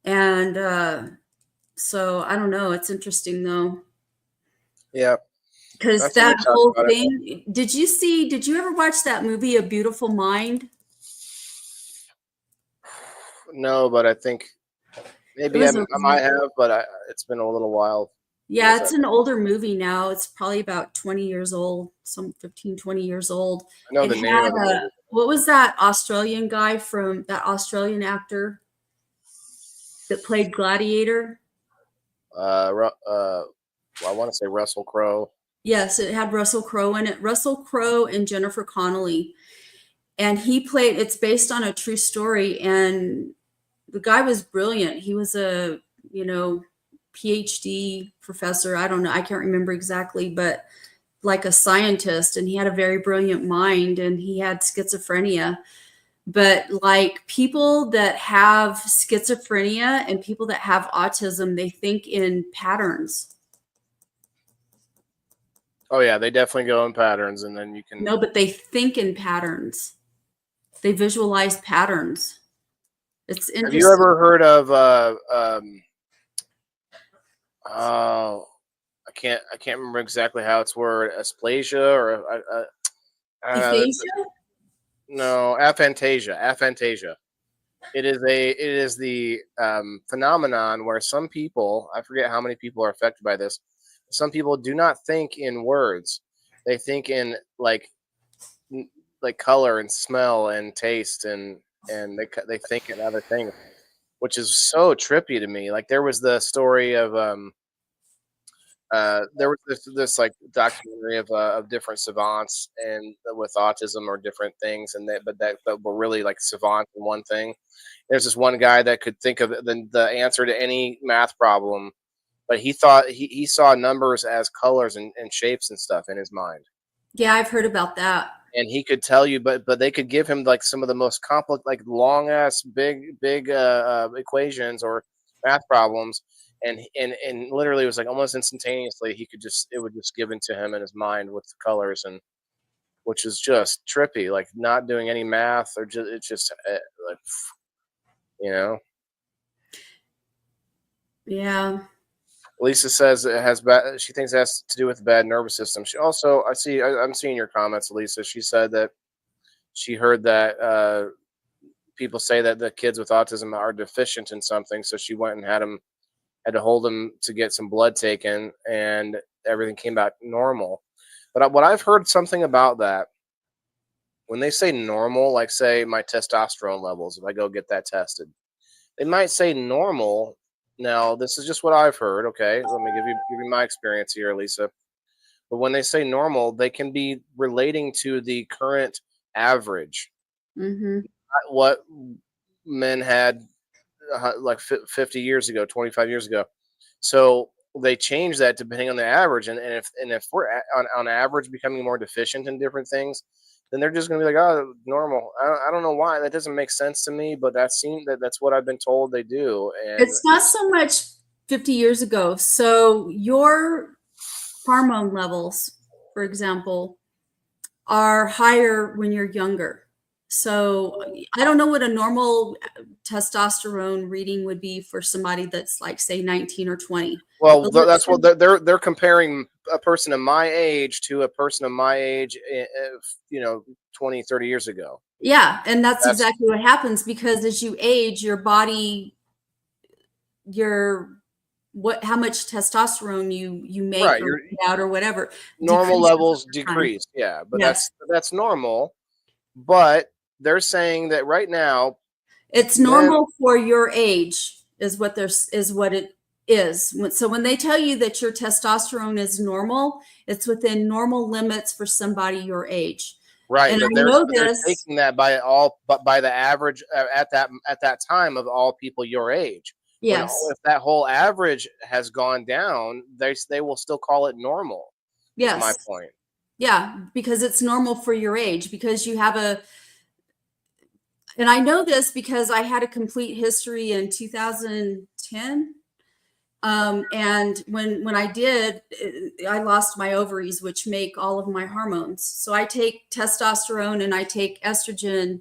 And so I don't know. It's interesting though. Yeah. Because that whole thing, did you ever watch that movie, A Beautiful Mind? No, but I think maybe I might have, but it's been a little while. Yeah, it's an older movie now. It's probably about 20 years old, some 15, 20 years old. I know the name of the movie. What was that Australian guy from that Australian actor that played Gladiator? I want to say Russell Crowe. Yes, it had Russell Crowe in it. Russell Crowe and Jennifer Connelly. And it's based on a true story. And the guy was brilliant. He was a, PhD professor. I don't know. I can't remember exactly, but like a scientist, and he had a very brilliant mind, and he had schizophrenia. But like people that have schizophrenia and people that have autism, they think in patterns. Oh yeah, they definitely go in patterns, and then you can. No, but they think in patterns. They visualize patterns. It's interesting. Have you ever heard of oh, I can't remember exactly how it's worded. Asplasia or aphasia? No, aphantasia. Aphantasia. It is the phenomenon where some people, I forget how many people are affected by this. Some people do not think in words. They think in like color and smell and taste, and they think in other things, which is so trippy to me. Like there was the story of there was this like documentary of different savants and with autism or different things, and that were really like savant in one thing. There's this one guy that could think of the answer to any math problem, but he thought he saw numbers as colors and shapes and stuff in his mind. Yeah, I've heard about that. And he could tell you, but they could give him like some of the most complex, like long ass big equations or math problems, and literally it was like almost instantaneously it would just given to him in his mind with the colors, and which is just trippy, like not doing any math or just it's just like, you know. Yeah. Lisa says it has bad. She thinks it has to do with the bad nervous system. She also, I'm seeing your comments, Lisa. She said that she heard that people say that the kids with autism are deficient in something, so she went and had to hold them to get some blood taken, and everything came back normal. But what I've heard something about that, when they say normal, like say my testosterone levels, if I go get that tested, they might say normal. Now, this is just what I've heard, okay? Let me give you my experience here, Lisa. But when they say normal, they can be relating to the current average. Mm-hmm. What men had like 50 years ago, 25 years ago. So they change that depending on the average. And if we're on average becoming more deficient in different things, then they're just going to be like, oh, normal. I don't know why. That doesn't make sense to me, but that's what I've been told they do. And it's not so much 50 years ago. So your hormone levels, for example, are higher when you're younger. So I don't know what a normal testosterone reading would be for somebody that's like, say, 19 or 20. Well, that's what they're comparing a person of my age to a person of my age, 20, 30 years ago. Yeah. And that's exactly what happens, because as you age, your body, how much testosterone you make right, or out or whatever. Normal levels decrease. Yeah. But yes. that's normal. But they're saying that right now it's normal for your age is what it is. So when they tell you that your testosterone is normal, it's within normal limits for somebody your age. Right. And they're taking that by the average at that time of all people your age. Yes. If that whole average has gone down, they will still call it normal. Yes. Is my point. Yeah, because it's normal for your age, because you have and I know this because I had a complete history in 2010. And when I did, I lost my ovaries, which make all of my hormones. So I take testosterone and I take estrogen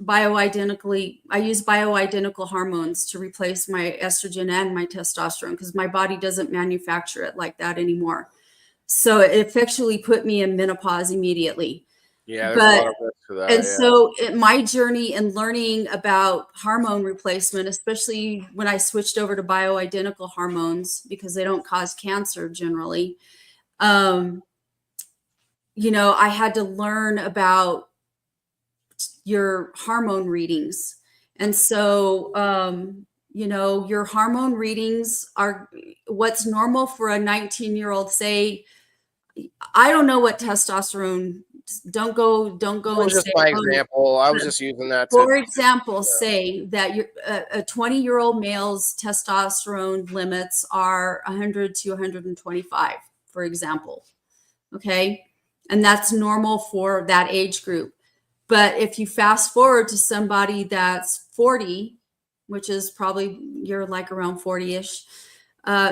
bioidentically. I use bioidentical hormones to replace my estrogen and my testosterone, because my body doesn't manufacture it like that anymore. So it effectually put me in menopause immediately. Yeah, there's a lot of risk to that. And so my journey in learning about hormone replacement, especially when I switched over to bioidentical hormones, because they don't cause cancer generally, I had to learn about your hormone readings. And so, your hormone readings are what's normal for a 19-year-old. Say, I don't know what testosterone. Don't go and just say, my example. I was just using that. For example, say that a 20-year-old male's testosterone limits are 100 to 125, for example. Okay. And that's normal for that age group. But if you fast forward to somebody that's 40, which is probably you're like around 40-ish,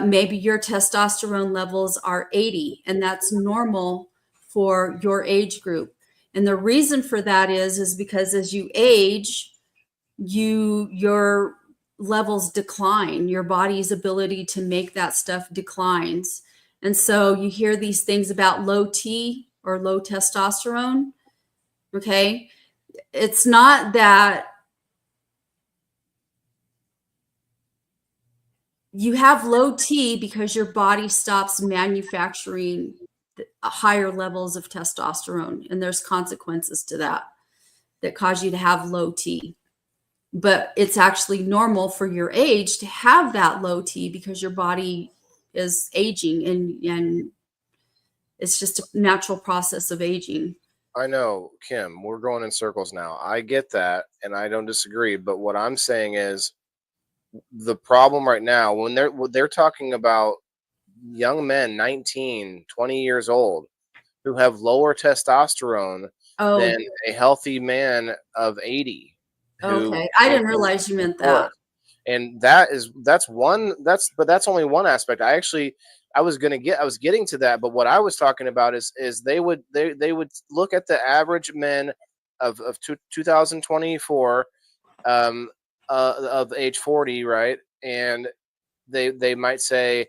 maybe your testosterone levels are 80, and that's normal for your age group. And the reason for that is because as you age, your levels decline, your body's ability to make that stuff declines. And so you hear these things about low T or low testosterone. Okay. It's not that you have low T because your body stops manufacturing higher levels of testosterone, and there's consequences to that cause you to have low T. But it's actually normal for your age to have that low T because your body is aging, and it's just a natural process of aging. I know, Kim, we're going in circles now. I get that, and I don't disagree. But what I'm saying is the problem right now, when they're talking about young men, 19, 20 years old, who have lower testosterone Oh, than a healthy man of 80. okay. I didn't realize you meant that. And that's only one aspect. I was getting to that, but what I was talking about is they would look at the average men of 2024 of age 40, right? And they might say,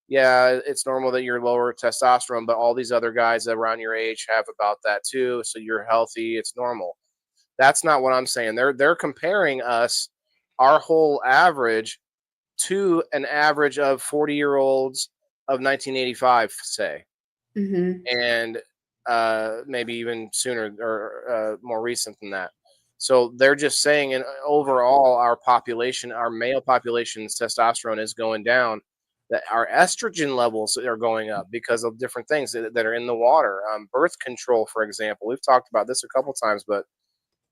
yeah, it's normal that you're lower testosterone, but all these other guys around your age have about that too, so you're healthy, it's normal. That's not what I'm saying. They're comparing us, our whole average, to an average of 40-year-olds of 1985, say, Mm-hmm. and maybe even sooner or more recent than that. So they're just saying, and overall, our population, our male population's testosterone is going down. That our estrogen levels are going up because of different things that are in the water. Birth control, for example, we've talked about this a couple times, but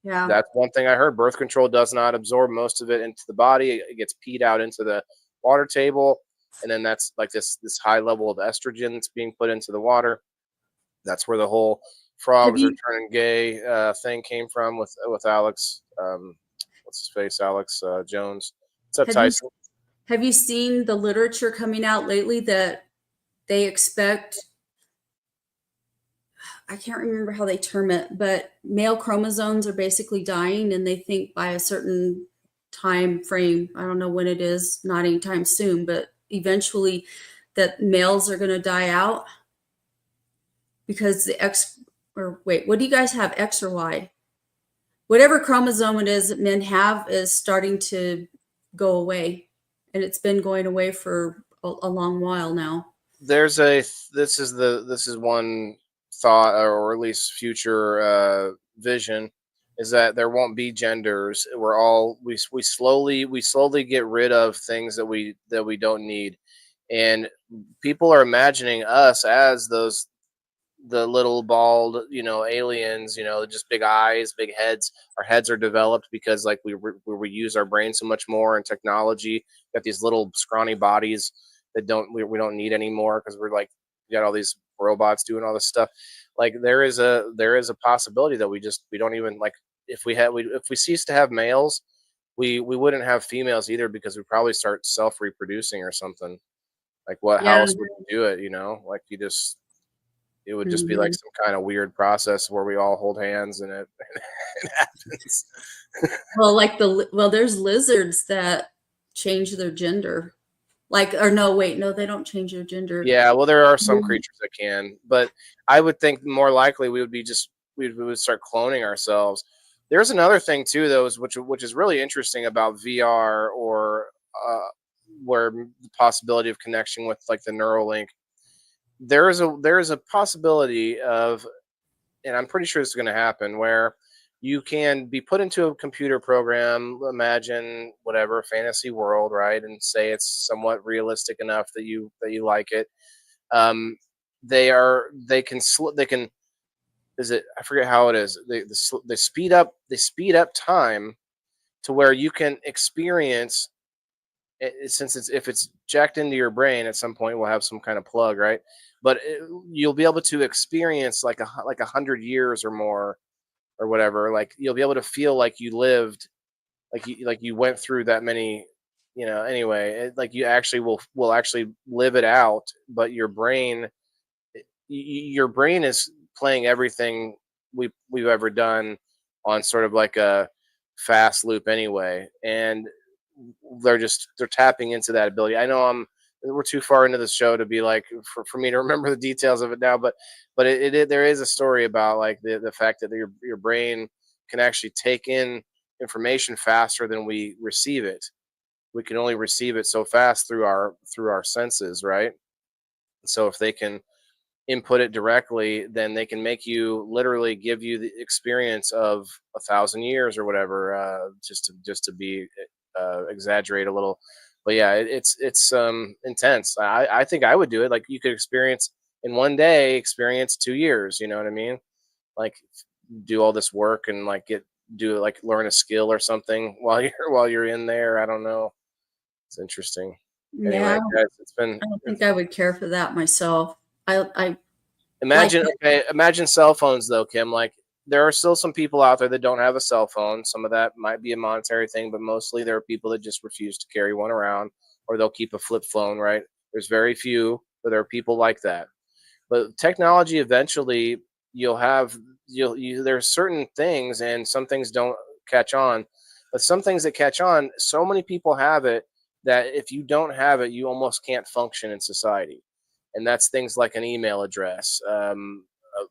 Yeah. that's one thing I heard. Birth control does not absorb most of it into the body. It gets peed out into the water table, and then that's like this high level of estrogen that's being put into the water. That's where the whole frogs are turning gay thing came from with Alex. What's his face? Alex Jones. What's up, Tyson? Have you seen the literature coming out lately that they expect, I can't remember how they term it, but male chromosomes are basically dying, and they think by a certain time frame, I don't know when it is, not anytime soon, but eventually that males are going to die out because what do you guys have, X or Y? Whatever chromosome it is that men have is starting to go away. And it's been going away for a long while now. This is one thought, or at least future vision, is that there won't be genders. We slowly get rid of things that we don't need, and people are imagining us as the little bald, aliens, just big eyes, big heads. Our heads are developed because like we use our brain so much more in technology. We got these little scrawny bodies that we don't need anymore because we got all these robots doing all this stuff. Like there is a possibility that we don't even, like, if we cease to have males, we wouldn't have females either, because we probably start self-reproducing or something. Like how else would you do it? Like it would just be like some kind of weird process where we all hold hands and it happens. Well, there's lizards that change their gender. They don't change their gender. Yeah, well, there are some creatures that can, but I would think more likely we would start cloning ourselves. There's another thing too, though, which is really interesting about VR, or where the possibility of connection with like the Neuralink. There is a possibility of, and I'm pretty sure this is going to happen, where you can be put into a computer program, imagine whatever fantasy world, right, and say it's somewhat realistic enough that you like it. They can is it, I forget how it is. They speed up time to where you can experience it, since if it's jacked into your brain at some point, we'll have some kind of plug, right? But you'll be able to experience like 100 years or more, or whatever. Like you'll be able to feel like you lived, like you went through that many, anyway. Like you actually will actually live it out, but your brain is playing everything we've ever done on sort of like a fast loop anyway, and they're tapping into that ability. I know we're too far into the show to be like for me to remember the details of it now, but there is a story about like the fact that your brain can actually take in information faster than we receive it. We can only receive it so fast through our senses, right? So if they can input it directly, then they can make you literally give you the experience of 1,000 years or whatever, just to be exaggerate a little. But yeah, it's intense. I think I would do it. Like you could experience in one day, experience 2 years. You know what I mean? Like do all this work and like learn a skill or something while you're in there. I don't know. It's interesting. Yeah, Anyway, guys, it's been I don't think I would care for that myself. I imagine like okay, imagine cell phones though, Kim. Like there are still some people out there that don't have a cell phone. Some of that might be a monetary thing, but mostly there are people that just refuse to carry one around or they'll keep a flip phone, right? There's very few, but there are people like that. But technology eventually you'll have there's certain things and some things don't catch on, but some things that catch on, so many people have it that if you don't have it you almost can't function in society. And that's things like an email address, yes, a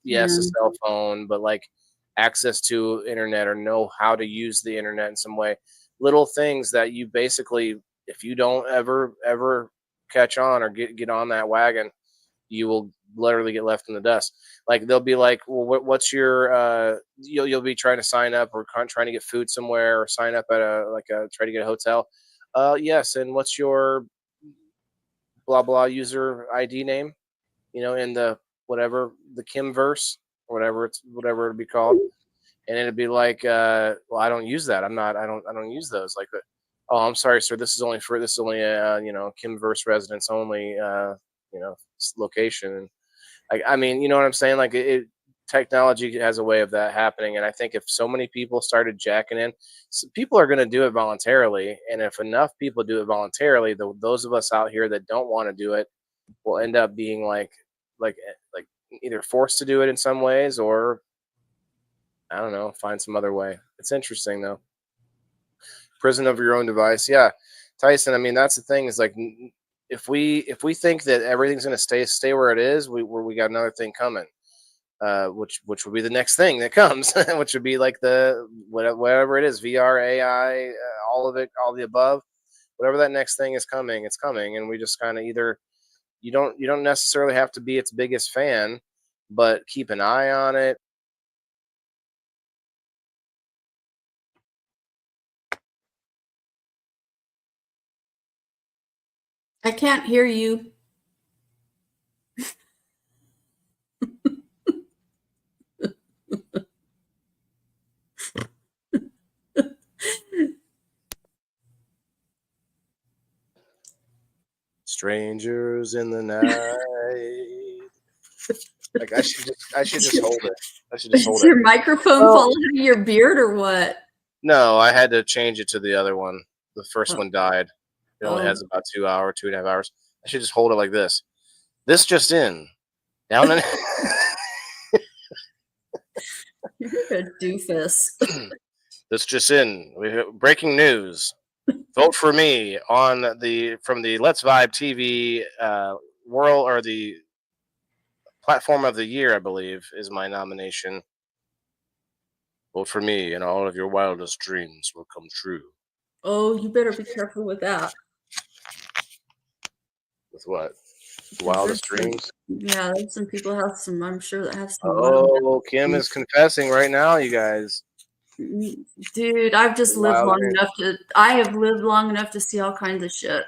yeah. cell phone, but like access to internet or know how to use the internet in some way. Little things that you basically, if you don't ever catch on or get on that wagon, you will literally get left in the dust. Like they'll be like, well, what's your you'll be trying to sign up or trying to get food somewhere or sign up at try to get a hotel. Yes, and what's your blah blah user ID name? In the whatever the Kim verse or whatever it'd be called. And it'd be like, well, I don't use that. I don't use those. Like, oh, I'm sorry, sir. This is only a Kim verse residence only location. And I mean, you know what I'm saying? Like technology has a way of that happening. And I think if so many people started jacking in, people are going to do it voluntarily. And if enough people do it voluntarily, those of us out here that don't want to do it will end up being like either forced to do it in some ways or I don't know, find some other way. It's interesting though. Prison of your own device. Yeah. Tyson, I mean, that's the thing is like if we think that everything's going to stay where it is, we got another thing coming, which would be the next thing that comes, which would be like the whatever it is, VR, AI, all of it, all the above, whatever that next thing is coming, it's coming, and we just kind of either you don't necessarily have to be its biggest fan, but keep an eye on it. I can't hear you. Strangers in the night. Like I should just hold it. I should just hold Is it. your microphone Well- falling out of your beard or what? No, I had to change it to the other one. The first one died. It only Oh. has about 2.5 hours. I should just hold it like this. This just in. Down in You're a doofus. this just in. Breaking news. Vote for me from the Let's Vibe TV world or the platform of the year, I believe, is my nomination. Vote for me, and all of your wildest dreams will come true. Oh, you better be careful with that. With what? Because Wildest there's some- dreams? Yeah, there's some people have some. I'm sure that have some. wild- Oh, Kim is confessing right now, you guys. Dude, I've just lived Wild long dreams. enough to. I have lived long enough to see all kinds of shit.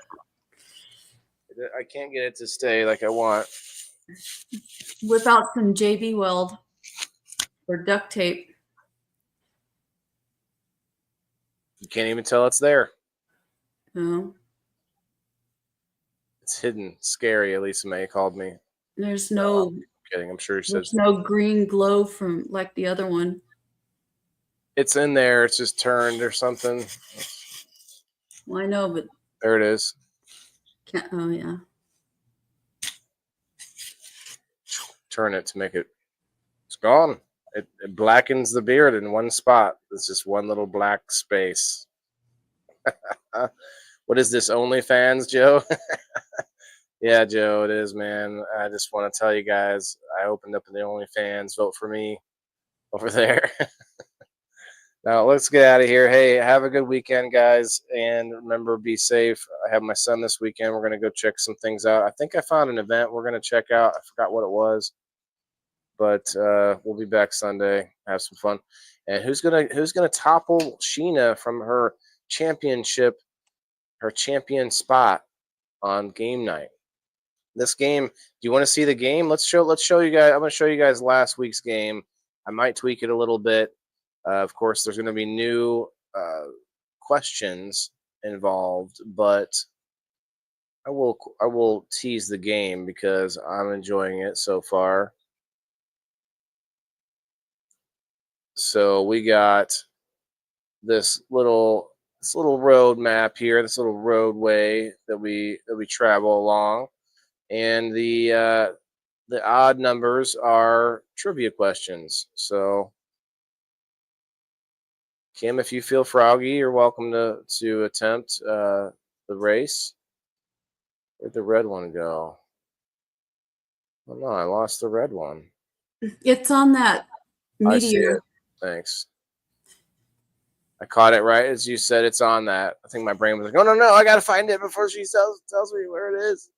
I can't get it to stay like I want. Whip out some JB Weld or duct tape. You can't even tell it's there. No, It's hidden. Scary, Elisa May called me. there's no. I'm kidding. I'm sure she There's says no green glow from like the other one. it's in there. It's just turned or something. Well, I know, but There it is. can't. Oh yeah. Turn it to make it. It's gone. It blackens the beard in one spot. It's just one little black space. What is this, OnlyFans, Joe? Yeah, Joe, it is, man. I just want to tell you guys, I opened up the OnlyFans. Vote for me over there. Now, let's get out of here. Hey, have a good weekend, guys. And remember, be safe. I have my son this weekend. We're going to go check some things out. I think I found an event we're going to check out. I forgot what it was. But we'll be back Sunday. Have some fun. And who's gonna topple Sheena from her championship, her champion spot on game night. This game, do you want to see the game? Let's show you guys. I'm going to show you guys last week's game. I might tweak it a little bit. Of course, there's going to be new questions involved, but I will tease the game because I'm enjoying it so far. So we got this little road map here, this little roadway that we travel along, and the odd numbers are trivia questions. So Kim, if you feel froggy, you're welcome to attempt the race. Where'd the red one go? Oh no, I lost the red one. It's on that I see meteor. it. Thanks. I caught it right as you said it's on that. I think my brain was like, oh no, I gotta find it before she tells me where it is.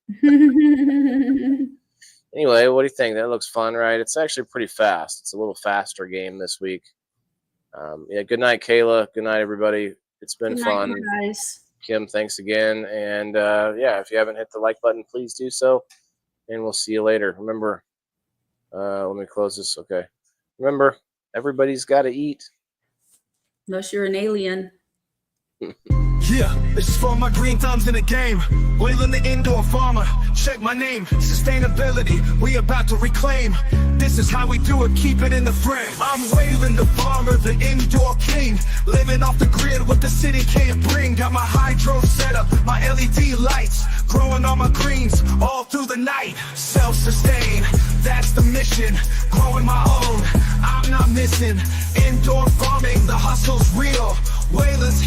Anyway, what do you think? That looks fun, right? It's actually pretty fast. It's a little faster game this week. Yeah, good night, Kayla. Good night, everybody. It's been Good night, fun. you guys. Kim, thanks again. And yeah, if you haven't hit the like button, please do so. And we'll see you later. Remember, let me close this. Okay. Remember, everybody's got to eat. Unless you're an alien. Yeah, this is for my green thumbs in the game. Wailing the indoor farmer. Check my name. Sustainability, we about to reclaim. This is how we do it, keep it in the frame. I'm Waylon the farmer, the indoor king. Living off the grid, what the city can't bring. Got my hydro set up, my LED lights. Growing all my greens, all through the night. Self-sustain, that's the mission. Growing my own, I'm not missing. Indoor farming, the hustle's real. Waylon's